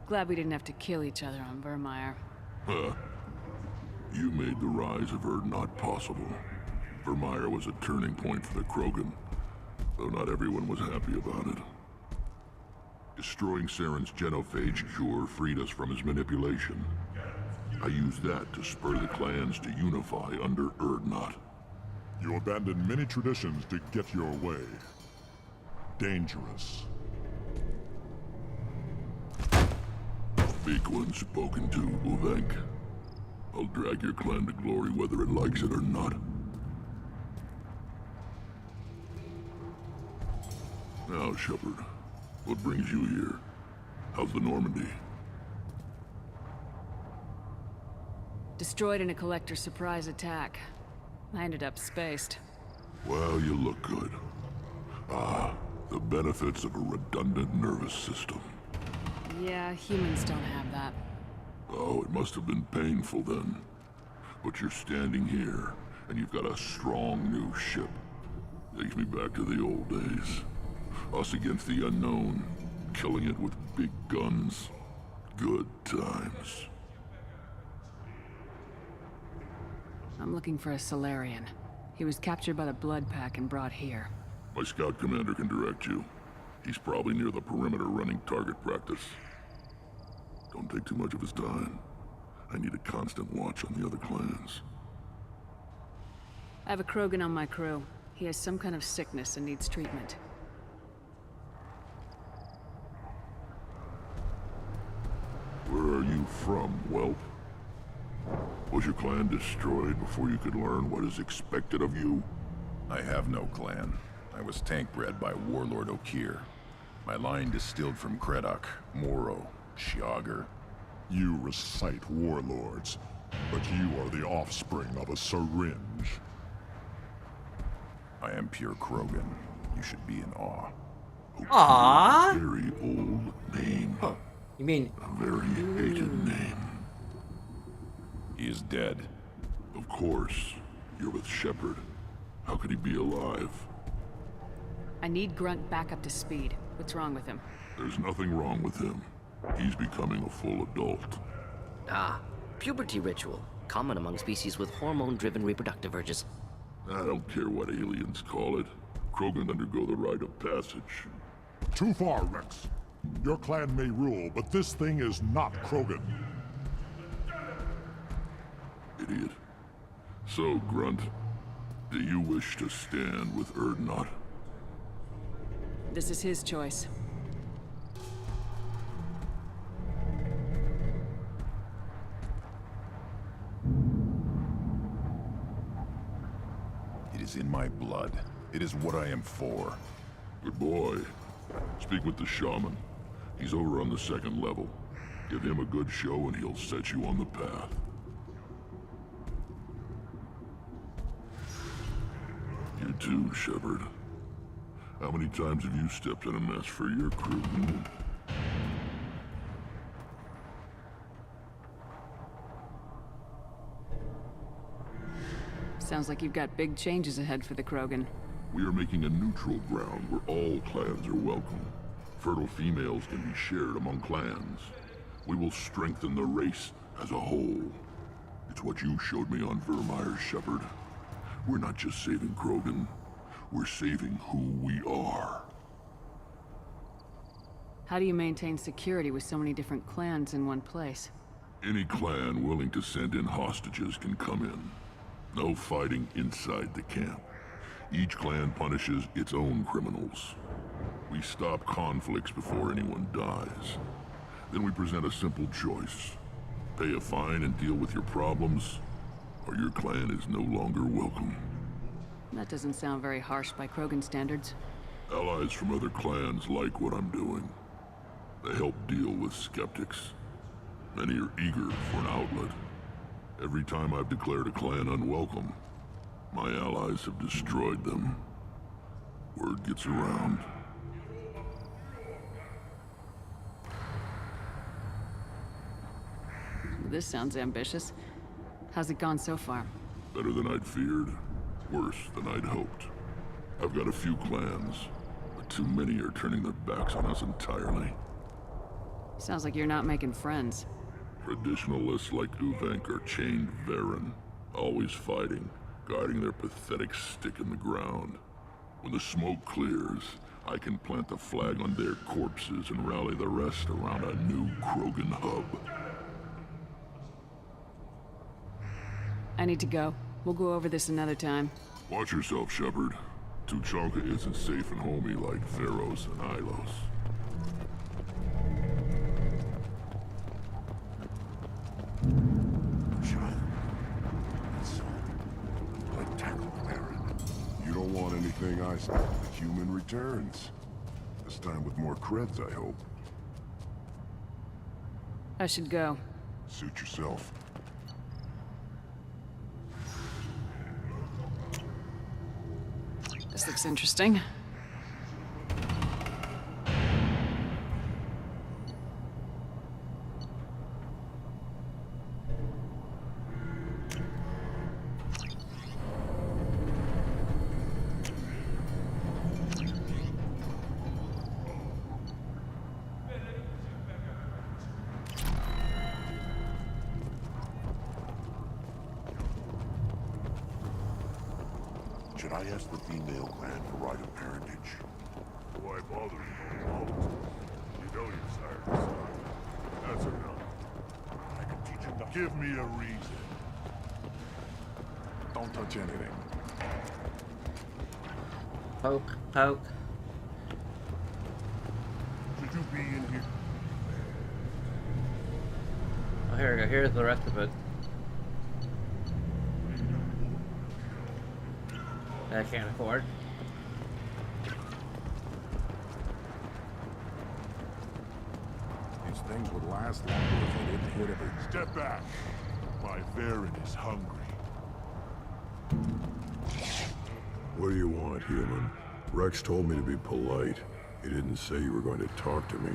Glad we didn't have to kill each other on Vermeer. Huh. You made the rise of Urdnot possible. Vermeer was a turning point for the Krogan, though not everyone was happy about it. Destroying Saren's genophage cure freed us from his manipulation. I used that to spur the clans to unify under Urdnot. You abandoned many traditions to get your way. Dangerous. Big one spoken to, Uvenk. I'll drag your clan to glory whether it likes it or not. Now, Shepard, what brings you here? How's the Normandy? Destroyed in a collector surprise attack. I ended up spaced. Well, you look good. Ah, the benefits of a redundant nervous system. Yeah, humans don't have that. Oh, it must have been painful then. But you're standing here, and you've got a strong new ship. Takes me back to the old days. Us against the unknown, killing it with big guns. Good times. I'm looking for a Solarian. He was captured by the Blood Pack and brought here. My scout commander can direct you. He's probably near the perimeter running target practice. Don't take too much of his time. I need a constant watch on the other clans. I have a Krogan on my crew. He has some kind of sickness and needs treatment. Where are you from, whelp? Was your clan destroyed before you could learn what is expected of you? I have no clan. I was tank bred by Warlord Okir. My line distilled from Kredok, Moro, Shiagar. You recite warlords, but you are the offspring of a syringe. I am pure Krogan. You should be in awe. Aww. Very old name. Huh. You mean... A very hated name. He is dead. Of course. You're with Shepard. How could he be alive? I need Grunt back up to speed. What's wrong with him? There's nothing wrong with him. He's becoming a full adult. Ah, puberty ritual. Common among species with hormone-driven reproductive urges. I don't care what aliens call it. Krogan undergo the rite of passage. Too far, Rex. Your clan may rule, but this thing is not Krogan. Idiot. So, Grunt, do you wish to stand with Urdnot? This is his choice. It is in my blood. It is what I am for. Good boy. Speak with the shaman. He's over on the second level. Give him a good show and he'll set you on the path. You too, Shepard. How many times have you stepped in a mess for your crew? Sounds like you've got big changes ahead for the Krogan. We are making a neutral ground where all clans are welcome. Fertile females can be shared among clans. We will strengthen the race as a whole. It's what you showed me on Vermeer, Shepard. We're not just saving Krogan. We're saving who we are. How do you maintain security with so many different clans in one place? Any clan willing to send in hostages can come in. No fighting inside the camp. Each clan punishes its own criminals. We stop conflicts before anyone dies. Then we present a simple choice. Pay a fine and deal with your problems, or your clan is no longer welcome. That doesn't sound very harsh by Krogan standards. Allies from other clans like what I'm doing. They help deal with skeptics. Many are eager for an outlet. Every time I've declared a clan unwelcome, my allies have destroyed them. Word gets around. This sounds ambitious. How's it gone so far? Better than I'd feared. Worse than I'd hoped. I've got a few clans, but too many are turning their backs on us entirely. Sounds like you're not making friends. Traditionalists like Uvenk are chained Varen, always fighting, guarding their pathetic stick in the ground. When the smoke clears, I can plant the flag on their corpses and rally the rest around a new Krogan hub. I need to go. We'll go over this another time. Watch yourself, Shepard. Tuchanka isn't safe and homey like Theros and Ilos. You don't want anything I say. The human returns. This time with more creds, I hope. I should go. Suit yourself. This looks interesting. Should I ask the female clan for right of parentage? Why bother you know your sire's son. That's enough. I can teach him to Give me a reason. Don't touch anything. Poke, poke. Should you be in here? Oh, here we go. Here's the rest of it. I can't afford. These things would last longer if they didn't hit every... Step back. My Varen is hungry. What do you want, human? Rex told me to be polite. He didn't say you were going to talk to me.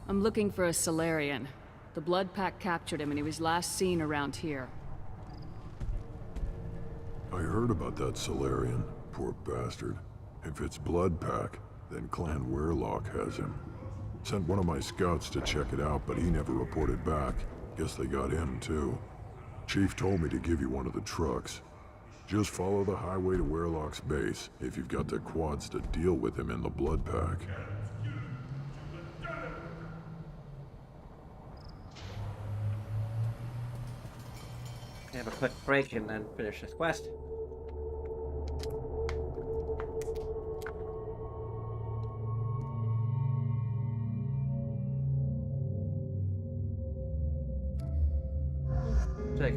I'm looking for a Solarian. The Blood Pack captured him and he was last seen around here. I heard about that Solarian. Poor bastard. If it's Blood Pack, then Clan Weirlock has him. Sent one of my scouts to check it out, but he never reported back. Guess they got him, too. Chief told me to give you one of the trucks. Just follow the highway to Weirlock's base, if you've got the quads to deal with him in the Blood Pack. Have a quick break and then finish this quest. Take.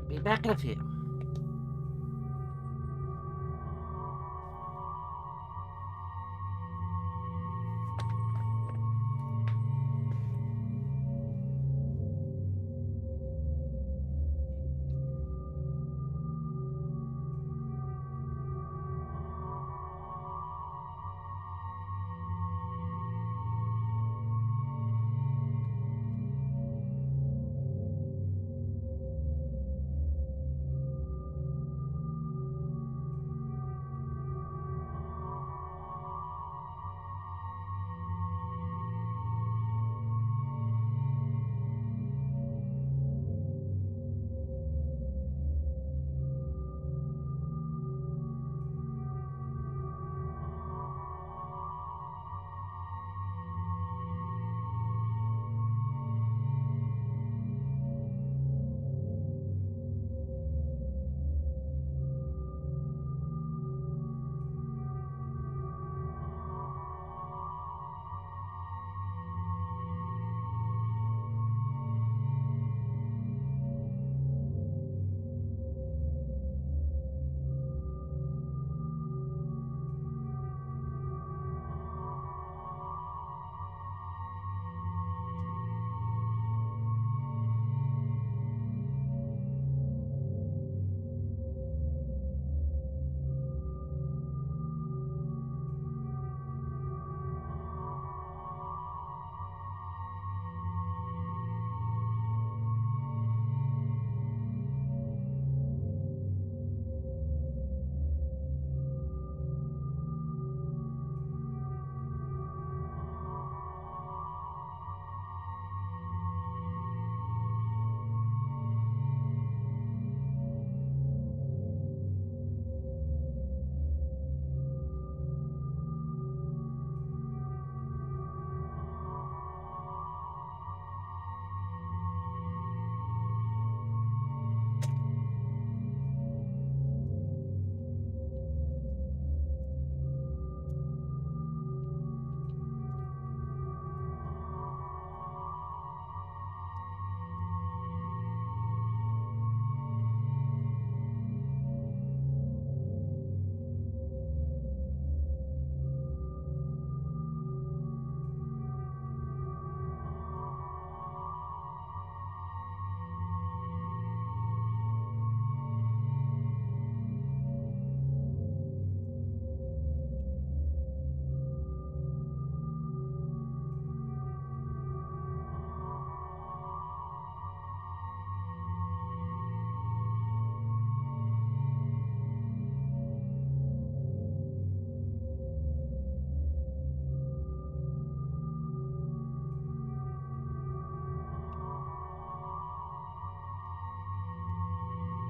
Be back in a few.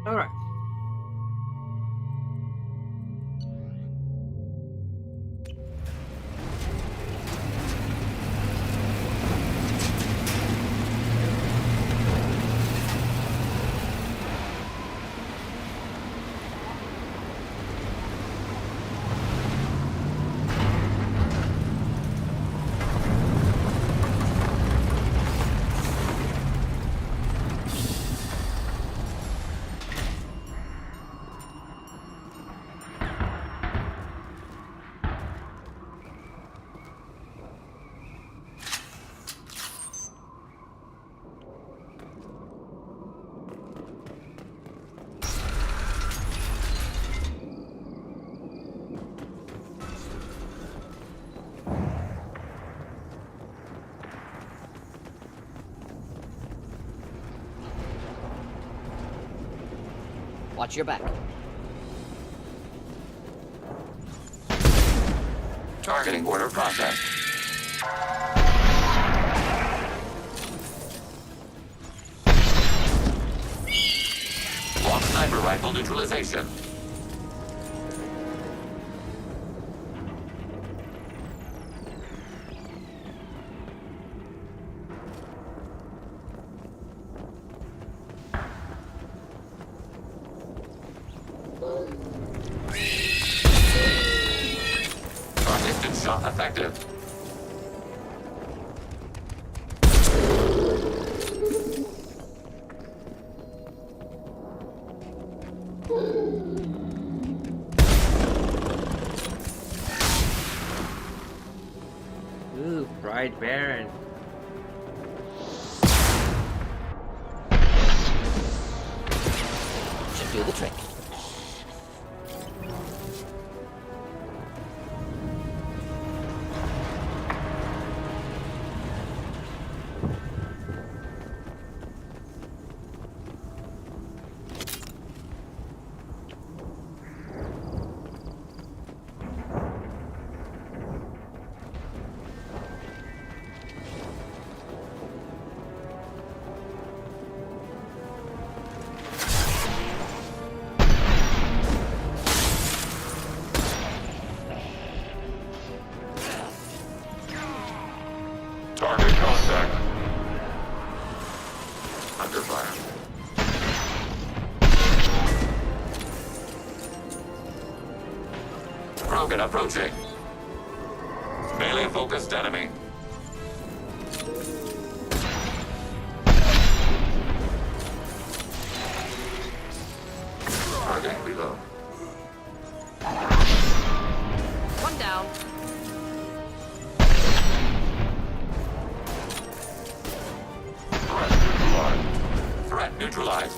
Alright. Watch your back. Targeting order processed. Block sniper rifle neutralization. Distance shot effective. Ooh, Bride Baron. Should do the trick. Target contact. Under fire. Krogan approaching. Melee focused enemy. Targeting below. One down. Threat neutralized.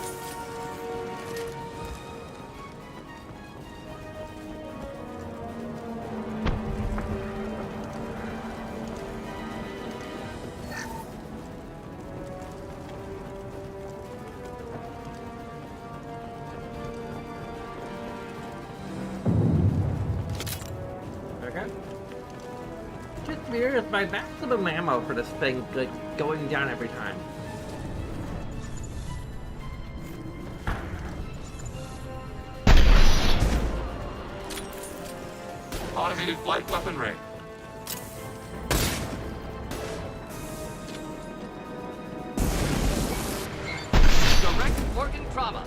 Okay. Just weird is my maximum ammo for this thing like going down every time. Automated flight weaponry. Direct organ trauma.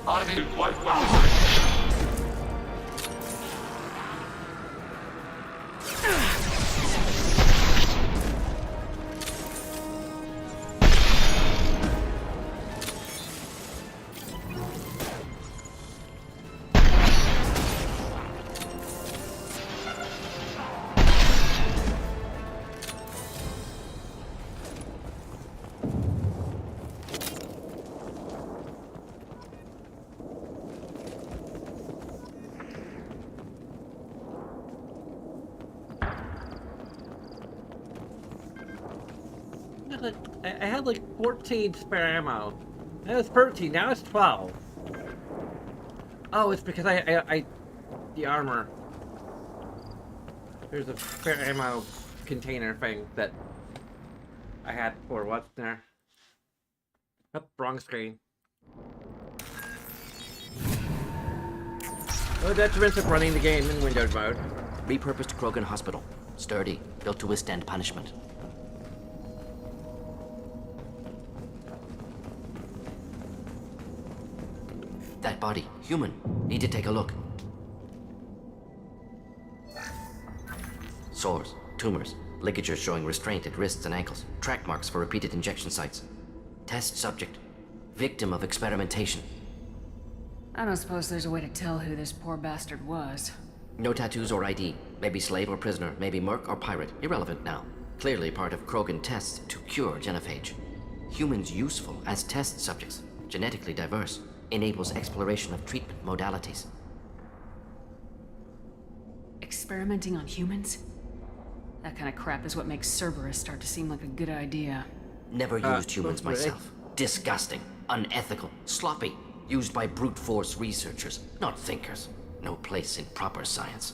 Automated flight weaponry. I had like 14 spare ammo. That was 13. Now it's 12. Oh, it's because I the armor. There's a spare ammo container thing that I had before. What's there? Oh, wrong screen. No detriment of running the game in windowed mode. Repurposed Krogan Hospital. Sturdy, built to withstand punishment. That body, human. Need to take a look. Sores, tumors, ligatures showing restraint at wrists and ankles, track marks for repeated injection sites. Test subject, victim of experimentation. I don't suppose there's a way to tell who this poor bastard was. No tattoos or ID. Maybe slave or prisoner, maybe merc or pirate. Irrelevant now. Clearly part of Krogan tests to cure genophage. Humans useful as test subjects, genetically diverse, enables exploration of treatment modalities. Experimenting on humans? That kind of crap is what makes Cerberus start to seem like a good idea. Never used humans myself. Disgusting, unethical, sloppy. Used by brute force researchers, not thinkers. No place in proper science.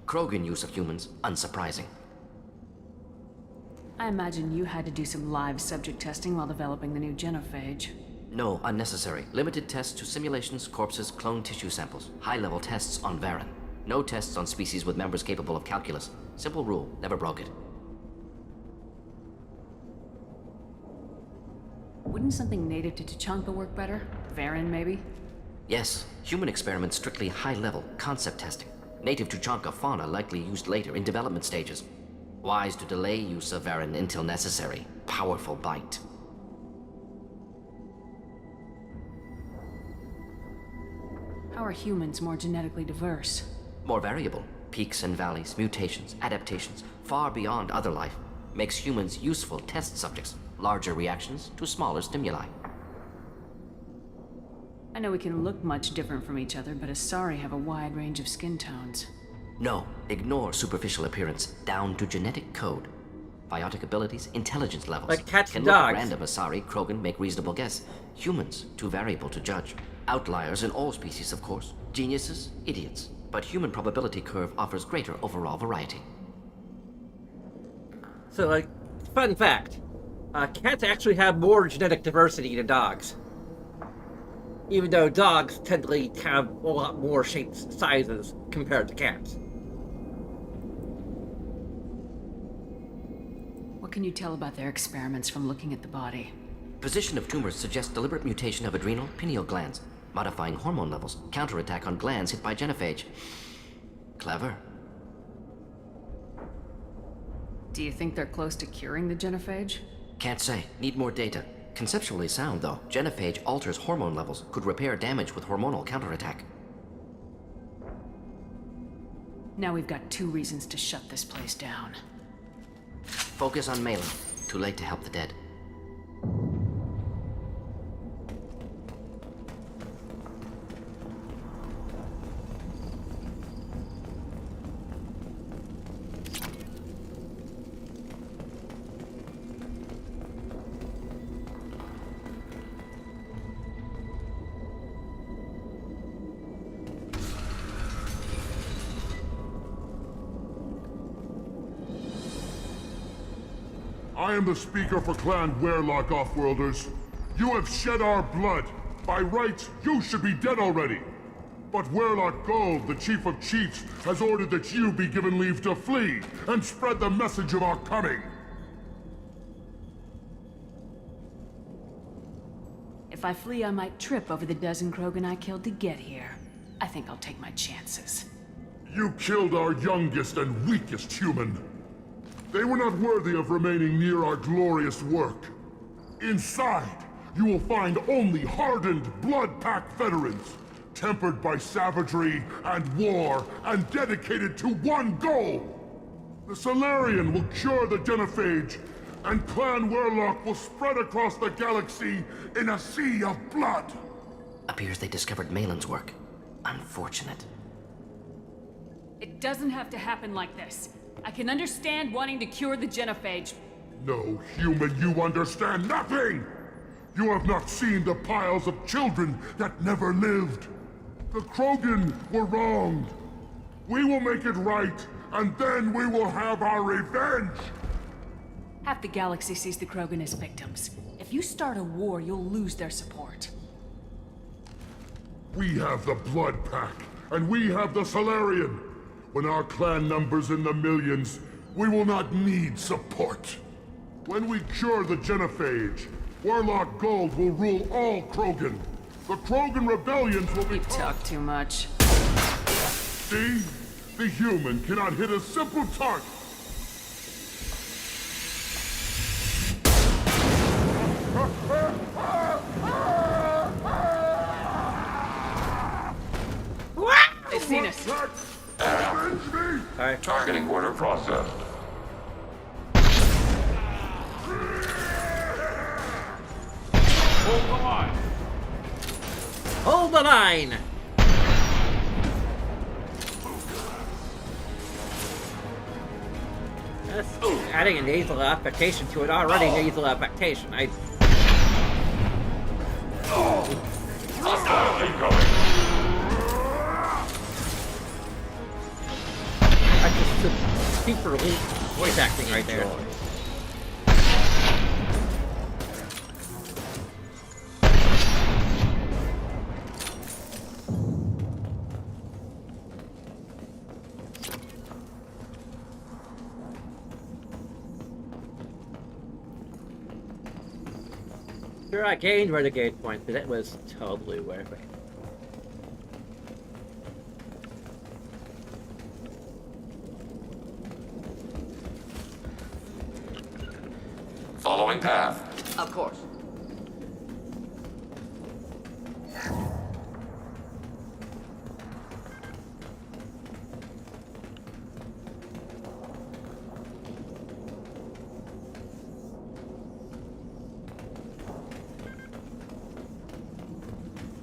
Krogan use of humans, unsurprising. I imagine you had to do some live subject testing while developing the new genophage. No, unnecessary. Limited tests to simulations, corpses, cloned tissue samples. High-level tests on Varen. No tests on species with members capable of calculus. Simple rule, never broke it. Wouldn't something native to Tuchanka work better? Varen, maybe? Yes, human experiments strictly high-level, concept testing. Native Tuchanka fauna likely used later in development stages. Wise to delay use of Varen until necessary. Powerful bite. How are humans more genetically diverse? More variable. Peaks and valleys, mutations, adaptations, far beyond other life. Makes humans useful test subjects. Larger reactions to smaller stimuli. I know we can look much different from each other, but Asari have a wide range of skin tones. No, ignore superficial appearance, down to genetic code. Biotic abilities, intelligence levels. Like cats can and look dogs. at random Asari, Krogan, make reasonable guess. Humans, too variable to judge. Outliers in all species, of course. Geniuses, idiots. But human probability curve offers greater overall variety. So, like, fun fact. Cats actually have more genetic diversity than dogs. Even though dogs tend to have a lot more shapes, sizes, compared to cats. What can you tell about their experiments from looking at the body? Position of tumors suggests deliberate mutation of adrenal, pineal glands, modifying hormone levels, counterattack on glands hit by genophage. Clever. Do you think they're close to curing the genophage? Can't say. Need more data. Conceptually sound, though. Genophage alters hormone levels, could repair damage with hormonal counterattack. Now we've got 2 reasons to shut this place down. Focus on Malin. Too late to help the dead. I am the speaker for Clan Werelock, Offworlders. You have shed our blood. By rights, you should be dead already. But Werelock Gold, the Chief of Chiefs, has ordered that you be given leave to flee and spread the message of our coming. If I flee, I might trip over the dozen Krogan I killed to get here. I think I'll take my chances. You killed our youngest and weakest human. They were not worthy of remaining near our glorious work. Inside, you will find only hardened, blood-packed veterans, tempered by savagery and war, and dedicated to one goal. The Solarian will cure the genophage, and Clan Werelock will spread across the galaxy in a sea of blood. Appears they discovered Malin's work. Unfortunate. It doesn't have to happen like this. I can understand wanting to cure the genophage, No human, you understand nothing! You have not seen the piles of children that never lived. The Krogan were wronged. We will make it right, and then we will have our revenge! Half the galaxy sees the Krogan as victims. If you start a war, you'll lose their support. We have the Blood Pack, and we have the Solarian. When our clan numbers in the millions, we will not need support. When we cure the genophage, Warlock Gold will rule all Krogan. The Krogan rebellions will be— You talk too much. See? The human cannot hit a simple target. They've seen us. Alright. Targeting order processed. Hold the line. Hold the line! That's adding a nasal affectation to an already nasal affectation. That's just super elite voice acting right there. Sure, I gained renegade points, but it was totally worth it. Following path. Of course.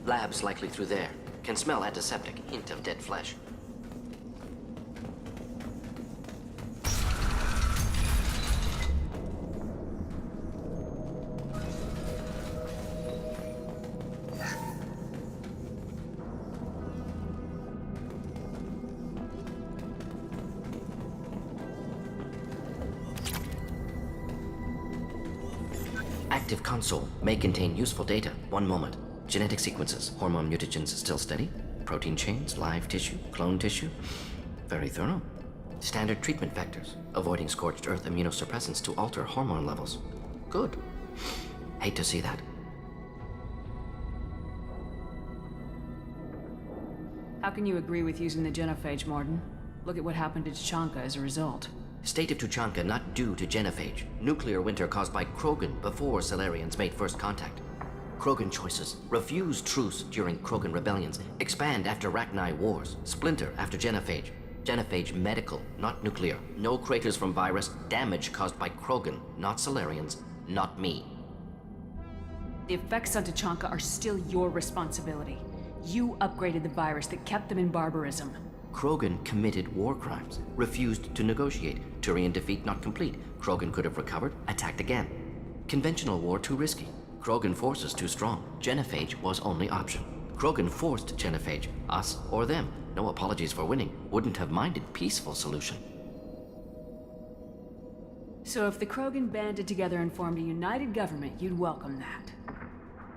Labs likely through there. Can smell antiseptic, hint of dead flesh. Active console may contain useful data. One moment. Genetic sequences, hormone mutagens still steady, protein chains, live tissue, clone tissue. Very thorough. Standard treatment vectors, avoiding scorched earth immunosuppressants to alter hormone levels. Good. Hate to see that. How can you agree with using the genophage, Morden? Look at what happened to Tuchanka as a result. State of Tuchanka not due to genophage. Nuclear winter caused by Krogan before Solarians made first contact. Krogan choices. Refuse truce during Krogan rebellions. Expand after Rachni wars. Splinter after genophage. Genophage medical, not nuclear. No craters from virus. Damage caused by Krogan, not Solarians, not me. The effects on Tuchanka are still your responsibility. You upgraded the virus that kept them in barbarism. Krogan committed war crimes. Refused to negotiate. Turian defeat not complete. Krogan could have recovered, attacked again. Conventional war too risky. Krogan forces too strong. Genophage was only option. Krogan forced genophage. Us or them. No apologies for winning. Wouldn't have minded peaceful solution. So if the Krogan banded together and formed a united government, you'd welcome that.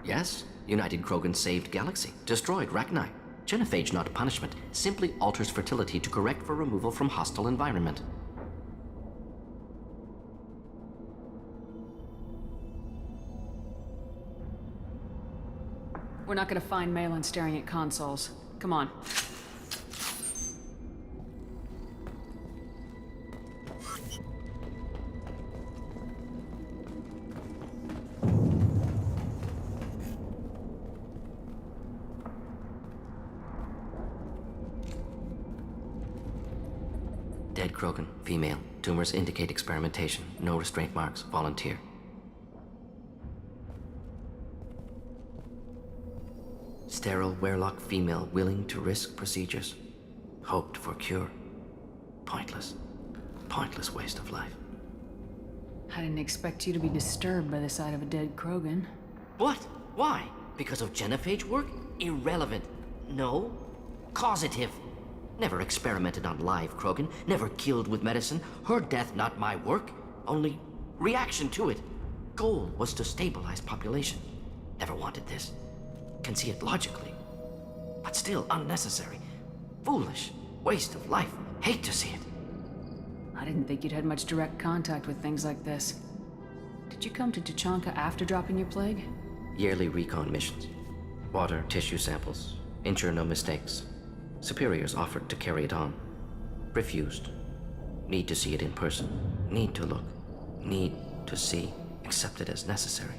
Yes, United Krogan saved Galaxy. Destroyed Rachni. Genophage not punishment. Simply alters fertility to correct for removal from hostile environment. We're not gonna find Malin staring at consoles. Come on. Dead Krogan, female. Tumors indicate experimentation. No restraint marks. Volunteer. Sterile Werelock female willing to risk procedures. Hoped for cure. Pointless. Pointless waste of life. I didn't expect you to be disturbed by the sight of a dead Krogan. What? Why? Because of genophage work? Irrelevant. No. Causative. Never experimented on live Krogan, never killed with medicine. Her death, not my work. Only reaction to it. Goal was to stabilize population. Never wanted this. Can see it logically. But still unnecessary. Foolish. Waste of life. Hate to see it. I didn't think you'd had much direct contact with things like this. Did you come to Tuchanka after dropping your plague? Yearly recon missions. Water, tissue samples. Ensure no mistakes. Superiors offered to carry it on. Refused. Need to see it in person. Need to look. Need to see. Accepted as necessary.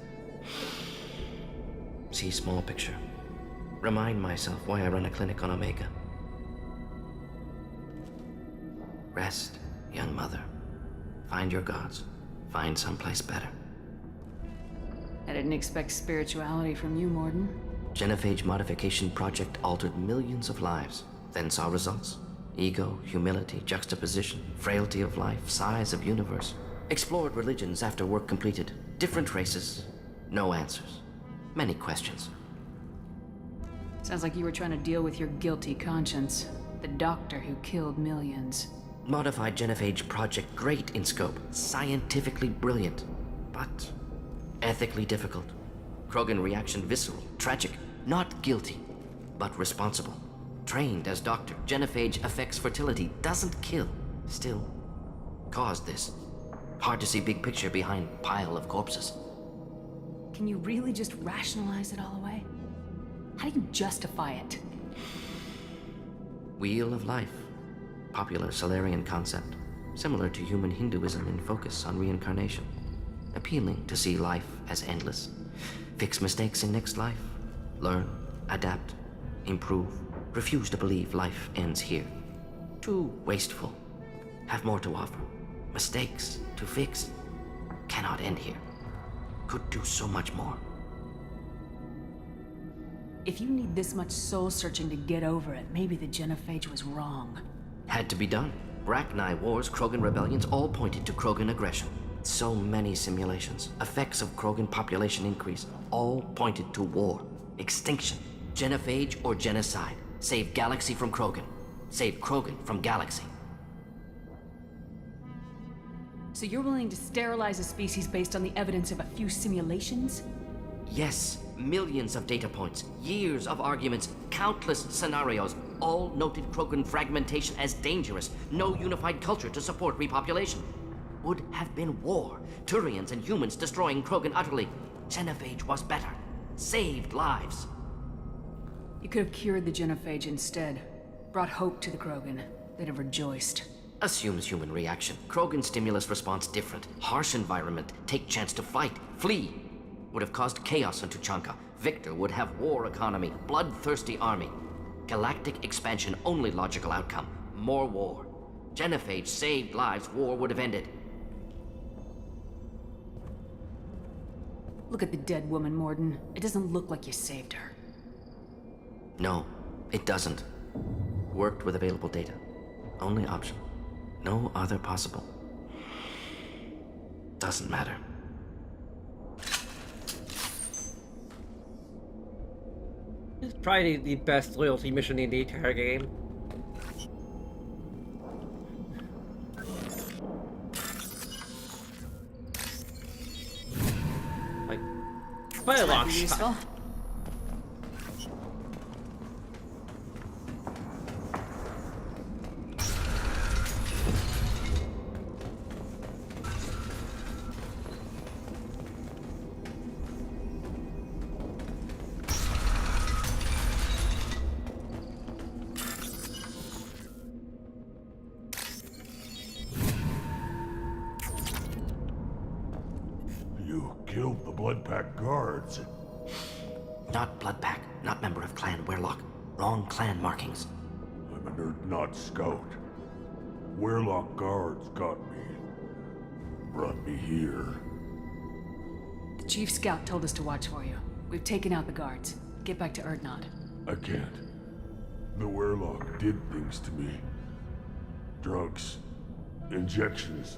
See small picture. Remind myself why I run a clinic on Omega. Rest, young mother. Find your gods. Find someplace better. I didn't expect spirituality from you, Morden. Genophage modification project altered millions of lives. Then saw results. Ego, humility, juxtaposition, frailty of life, size of universe. Explored religions after work completed. Different races. No answers. Many questions. Sounds like you were trying to deal with your guilty conscience. The doctor who killed millions. Modified genophage project great in scope. Scientifically brilliant. But ethically difficult. Krogan reaction visceral. Tragic. Not guilty. But responsible. Trained as doctor. Genophage affects fertility. Doesn't kill. Still caused this. Hard to see big picture behind pile of corpses. Can you really just rationalize it all away? How do you justify it? Wheel of life. Popular Solarian concept. Similar to human Hinduism in focus on reincarnation. Appealing to see life as endless. Fix mistakes in next life. Learn, adapt, improve. Refuse to believe life ends here. Too wasteful. Have more to offer. Mistakes to fix. Cannot end here. Could do so much more. If you need this much soul-searching to get over it, maybe the genophage was wrong. Had to be done. Rachni wars, Krogan rebellions, all pointed to Krogan aggression. So many simulations. Effects of Krogan population increase. All pointed to war. Extinction. Genophage or genocide. Save galaxy from Krogan. Save Krogan from galaxy. So you're willing to sterilize a species based on the evidence of a few simulations? Yes, millions of data points, years of arguments, countless scenarios, all noted Krogan fragmentation as dangerous, no unified culture to support repopulation. Would have been war, Turians and humans destroying Krogan utterly. Genophage was better, saved lives. You could have cured the genophage instead, brought hope to the Krogan. They'd have rejoiced. Assumes human reaction. Krogan stimulus response different. Harsh environment. Take chance to fight. Flee. Would have caused chaos on Tuchanka. Victor would have war economy. Bloodthirsty army. Galactic expansion only logical outcome. More war. Genophage saved lives. War would have ended. Look at the dead woman, Morden. It doesn't look like you saved her. No, it doesn't. Worked with available data. Only option. No other possible. Doesn't matter. It's probably the best loyalty mission in the entire game. Like, quite a long shot. Killed the Blood Pack guards. Not Blood Pack, not member of Clan Werlock. Wrong clan markings. I'm a nerd, not scout. Werlock guards got me. Brought me here. The chief scout told us to watch for you. We've taken out the guards. Get back to Erdnot. I can't. The Werlock did things to me. Drugs. Injections.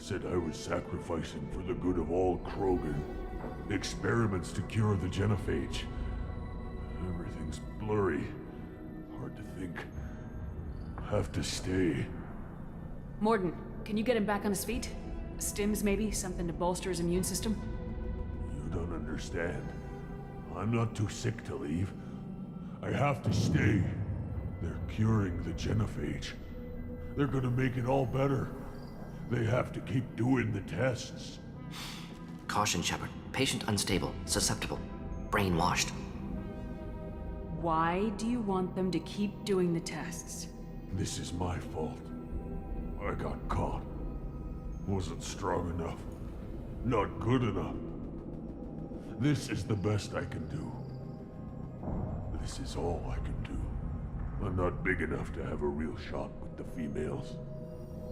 said I was sacrificing for the good of all Krogan. Experiments to cure the genophage. Everything's blurry. Hard to think. Have to stay. Morden, can you get him back on his feet? Stims, maybe? Something to bolster his immune system? You don't understand. I'm not too sick to leave. I have to stay. They're curing the genophage. They're gonna make it all better. They have to keep doing the tests. Caution, Shepard. Patient unstable, susceptible, brainwashed. Why do you want them to keep doing the tests? This is my fault. I got caught. Wasn't strong enough. Not good enough. This is the best I can do. This is all I can do. I'm not big enough to have a real shot with the females.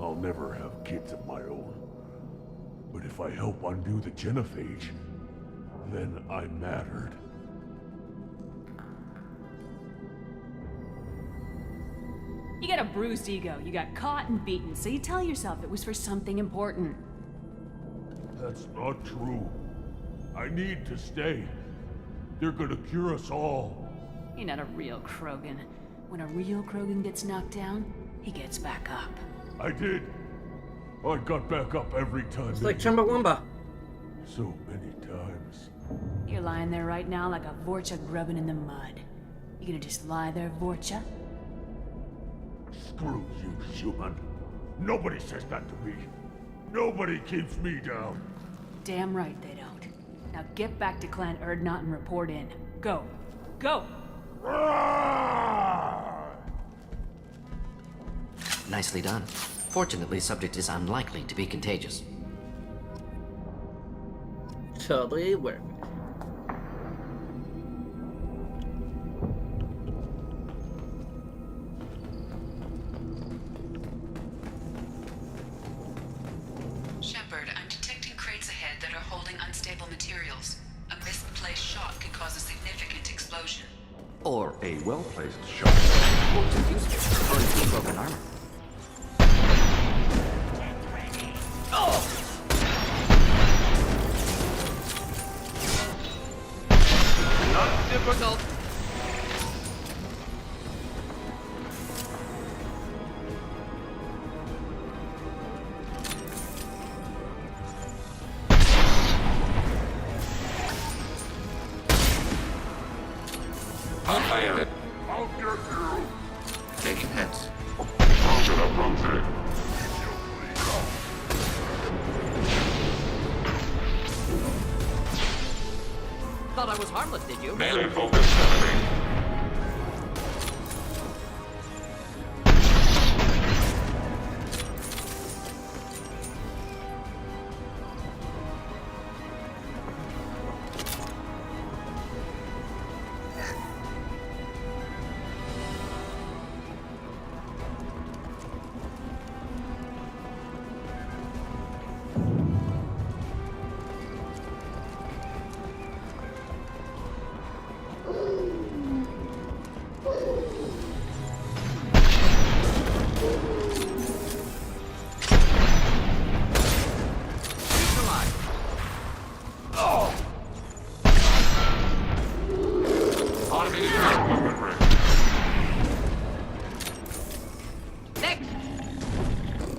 I'll never have kids of my own. But if I help undo the genophage, then I mattered. You got a bruised ego, you got caught and beaten, so you tell yourself it was for something important. That's not true. I need to stay. They're gonna cure us all. You're not a real Krogan. When a real Krogan gets knocked down, he gets back up. I did. I got back up every time. It's like Chumbawamba. So many times. You're lying there right now like a Vorcha grubbing in the mud. You gonna just lie there, Vorcha? Screw you, human. Nobody says that to me. Nobody keeps me down. Damn right they don't. Now get back to Clan Erdnot and report in. Go. Go! Nicely done. Fortunately, subject is unlikely to be contagious. Totally worth it. Shepard, I'm detecting crates ahead that are holding unstable materials. A misplaced shot could cause a significant explosion. Or a well-placed shot. What's useful or in broken armor. Not difficult. I'll fire it. I'll get you. Taking hits. Should I rotate? Thought I was harmless, did you? Melee focus enemy.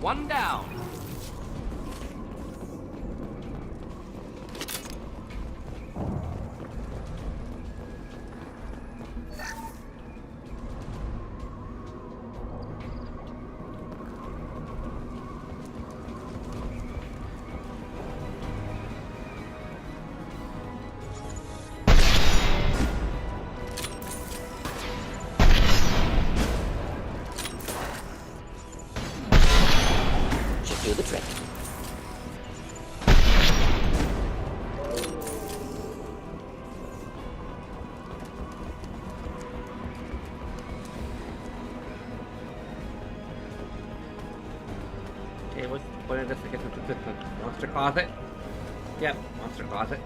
One down. Should do the trick. Okay, what's the point of this? I guess it's a monster closet. Yep, monster closet.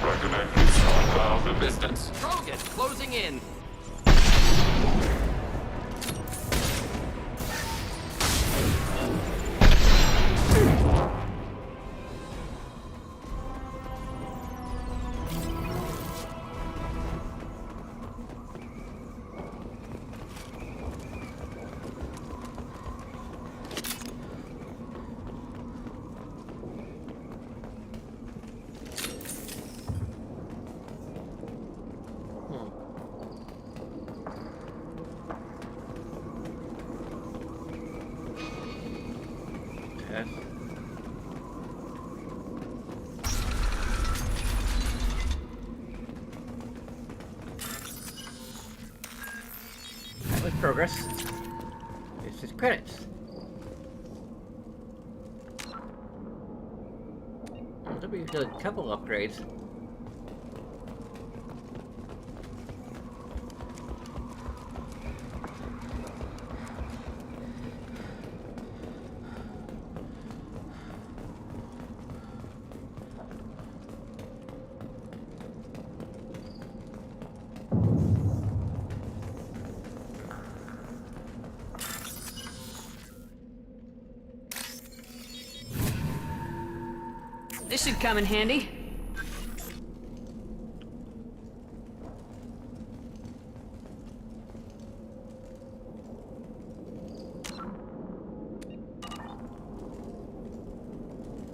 Recommend you stockpile the distance. Krogan, closing in. Progress. It's just credits. We've done a couple upgrades. This should come in handy.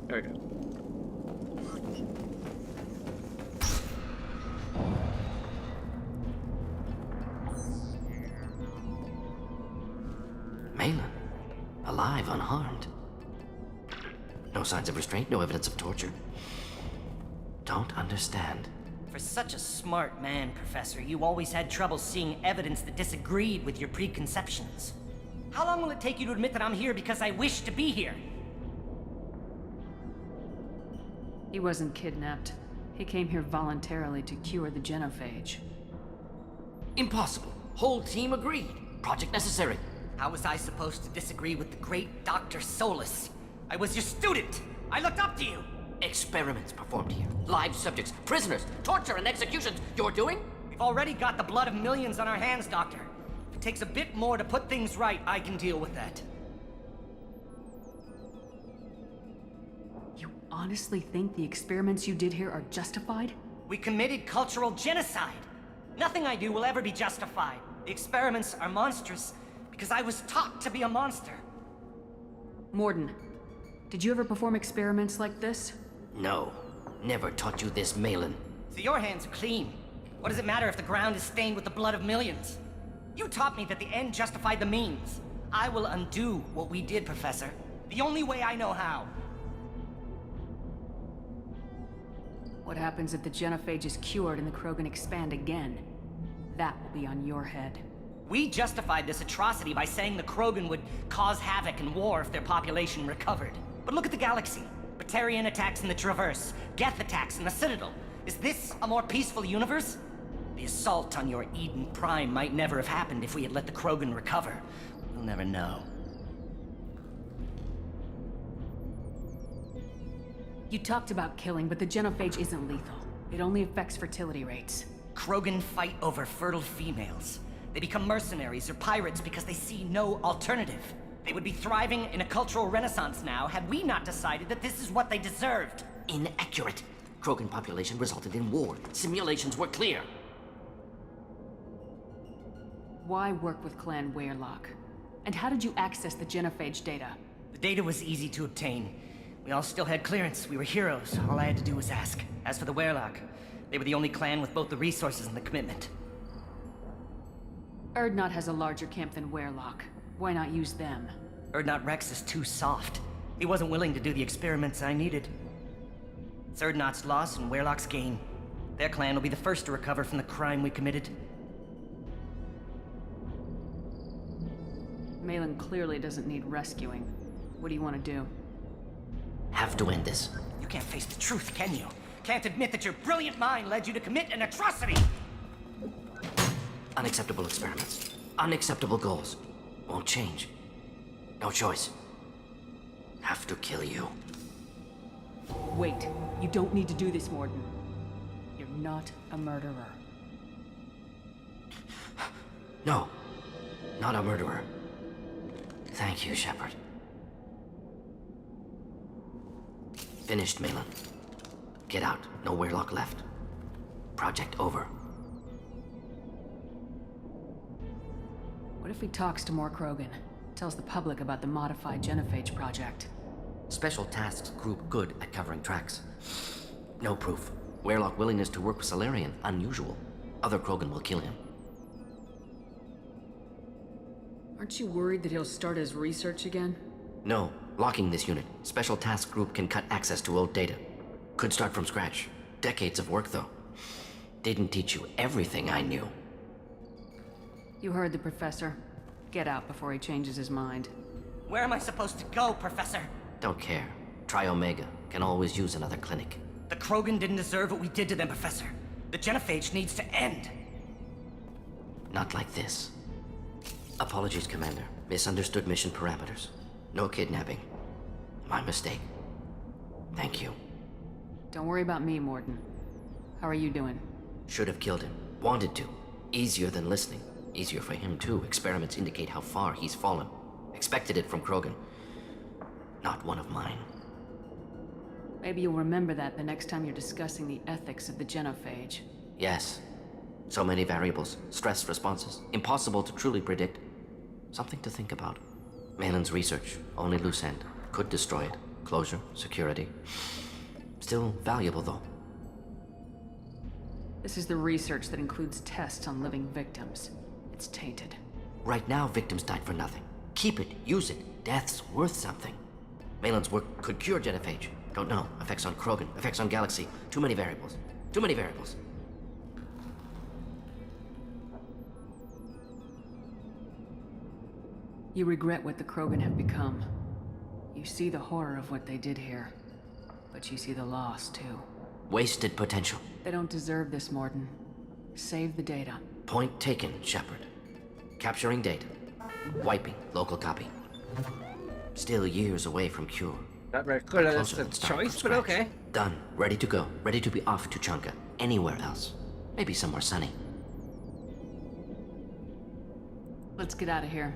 There we go. Malin, alive, unharmed. No signs of restraint, no evidence of torture. Don't understand. For such a smart man, Professor, you always had trouble seeing evidence that disagreed with your preconceptions. How long will it take you to admit that I'm here because I wish to be here? He wasn't kidnapped. He came here voluntarily to cure the genophage. Impossible. Whole team agreed. Project necessary. How was I supposed to disagree with the great Dr. Solus? I was your student! I looked up to you! Experiments performed here. Live subjects, prisoners, torture and executions. You're doing? We've already got the blood of millions on our hands, Doctor. If it takes a bit more to put things right, I can deal with that. You honestly think the experiments you did here are justified? We committed cultural genocide. Nothing I do will ever be justified. The experiments are monstrous because I was taught to be a monster. Morden, did you ever perform experiments like this? No. Never taught you this, Malin. So your hands are clean. What does it matter if the ground is stained with the blood of millions? You taught me that the end justified the means. I will undo what we did, Professor. The only way I know how. What happens if the genophage is cured and the Krogan expand again? That will be on your head. We justified this atrocity by saying the Krogan would cause havoc and war if their population recovered. But look at the galaxy. Batarian attacks in the Traverse, Geth attacks in the Citadel. Is this a more peaceful universe? The assault on your Eden Prime might never have happened if we had let the Krogan recover. We'll never know. You talked about killing, but the genophage isn't lethal. It only affects fertility rates. Krogan fight over fertile females. They become mercenaries or pirates because they see no alternative. They would be thriving in a cultural renaissance now had we not decided that this is what they deserved. Inaccurate. Krogan population resulted in war. Simulations were clear. Why work with Clan Weyrloc? And how did you access the genophage data? The data was easy to obtain. We all still had clearance. We were heroes. All I had to do was ask. As for the Weyrloc, they were the only clan with both the resources and the commitment. Urdnot has a larger camp than Weyrloc. Why not use them? Urdnot Rex is too soft. He wasn't willing to do the experiments I needed. It's Urdnot's loss and Weyrloc's gain. Their clan will be the first to recover from the crime we committed. Malin clearly doesn't need rescuing. What do you want to do? Have to end this. You can't face the truth, can you? Can't admit that your brilliant mind led you to commit an atrocity! Unacceptable experiments. Unacceptable goals. Won't change. No choice. Have to kill you. Wait. You don't need to do this, Morden. not a murderer. No, not a murderer. Thank you, Shepard. Finished, Malin. Get out. No Weirlock left. Project over. What if he talks to more Krogan? Tells the public about the modified genophage project? Special Tasks Group good at covering tracks. No proof. Weirlock willingness to work with Salarian, unusual. Other Krogan will kill him. Aren't you worried that he'll start his research again? No. Locking this unit. Special Task Group can cut access to old data. Could start from scratch. Decades of work, though. Didn't teach you everything I knew. You heard the professor. Get out before he changes his mind. Where am I supposed to go, Professor? Don't care. Try Omega. Can always use another clinic. The Krogan didn't deserve what we did to them, Professor. The genophage needs to end. Not like this. Apologies, Commander. Misunderstood mission parameters. No kidnapping. My mistake. Thank you. Don't worry about me, Mordin. How are you doing? Should have killed him. Wanted to. Easier than listening. Easier for him, too. Experiments indicate how far he's fallen. Expected it from Krogan. Not one of mine. Maybe you'll remember that the next time you're discussing the ethics of the genophage. Yes. So many variables. Stress responses. Impossible to truly predict. Something to think about. Malin's research. Only loose end. Could destroy it. Closure. Security. Still valuable, though. This is the research that includes tests on living victims. It's tainted. Right now, victims died for nothing. Keep it. Use it. Death's worth something. Malin's work could cure genophage. Don't know. Effects on Krogan. Effects on Galaxy. Too many variables. Too many variables. You regret what the Krogan have become. You see the horror of what they did here. But you see the loss, too. Wasted potential. They don't deserve this, Mordin. Save the data. Point taken, Shepard. Capturing data. Wiping local copy. Still years away from cure. Not very clear that Closer it's a than starting choice, from but scratch. okay. Done. Ready to go. Ready to be off to Chunka. Anywhere else. Maybe somewhere sunny. Let's get out of here.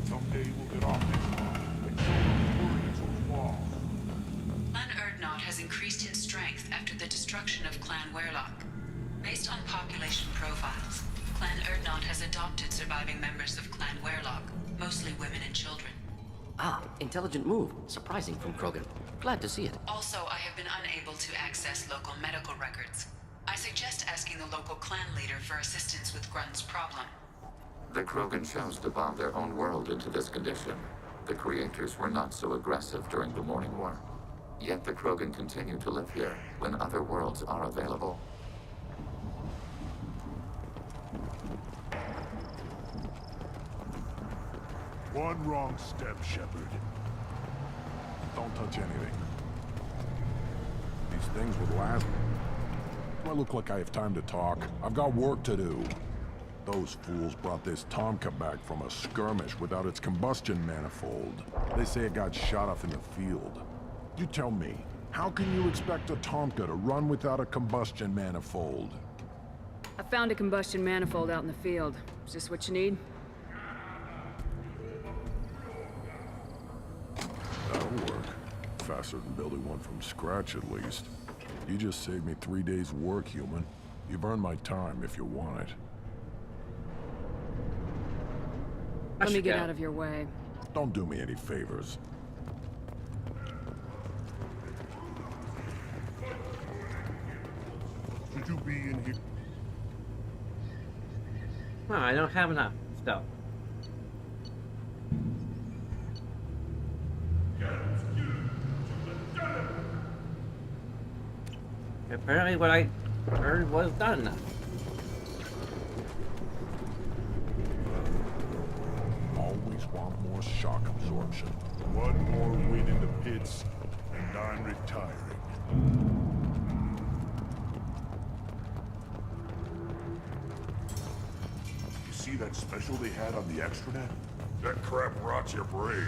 Someday we'll get off this one. Clan Erdnot has increased in strength after the destruction of Clan Weirlock. Based on population profiles, Clan Erdnot has adopted surviving members of Clan Weirlock, mostly women and children. Ah, intelligent move. Surprising from Krogan. Glad to see it. Also, I have been unable to access local medical records. I suggest asking the local clan leader for assistance with Grunt's problem. The Krogan chose to bomb their own world into this condition. The creators were not so aggressive during the Morning War. Yet the Krogan continue to live here when other worlds are available. One wrong step, Shepard. Don't touch anything. These things would last. Do I look like I have time to talk? I've got work to do. Those fools brought this Tomka back from a skirmish without its combustion manifold. They say it got shot off in the field. You tell me, how can you expect a Tomka to run without a combustion manifold? I found a combustion manifold out in the field. Is this what you need? That'll work. Faster than building one from scratch, at least. You just saved me 3 days' work, human. You've earned my time if you want it. Let me get out of your way. Don't do me any favors. Should you be in here? No, I don't have enough stuff. apparently what I heard was done. Always want more shock absorption. One more win in the pits, and I'm retiring. You see that special they had on the extranet? That crap rots your brain.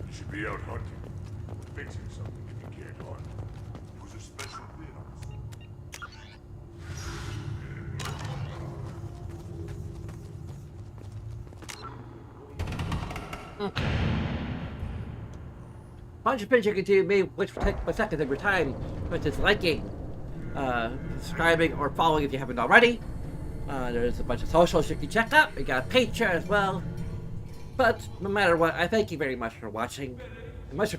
You should be out hunting. Fixing something if you can't hunt. It was a special bid on Bunch of things you can do, maybe which will take a second of your time, which is liking, subscribing, or following if you haven't already. There's a bunch of socials you can check out. We got Patreon as well. But no matter what, I thank you very much for watching. And much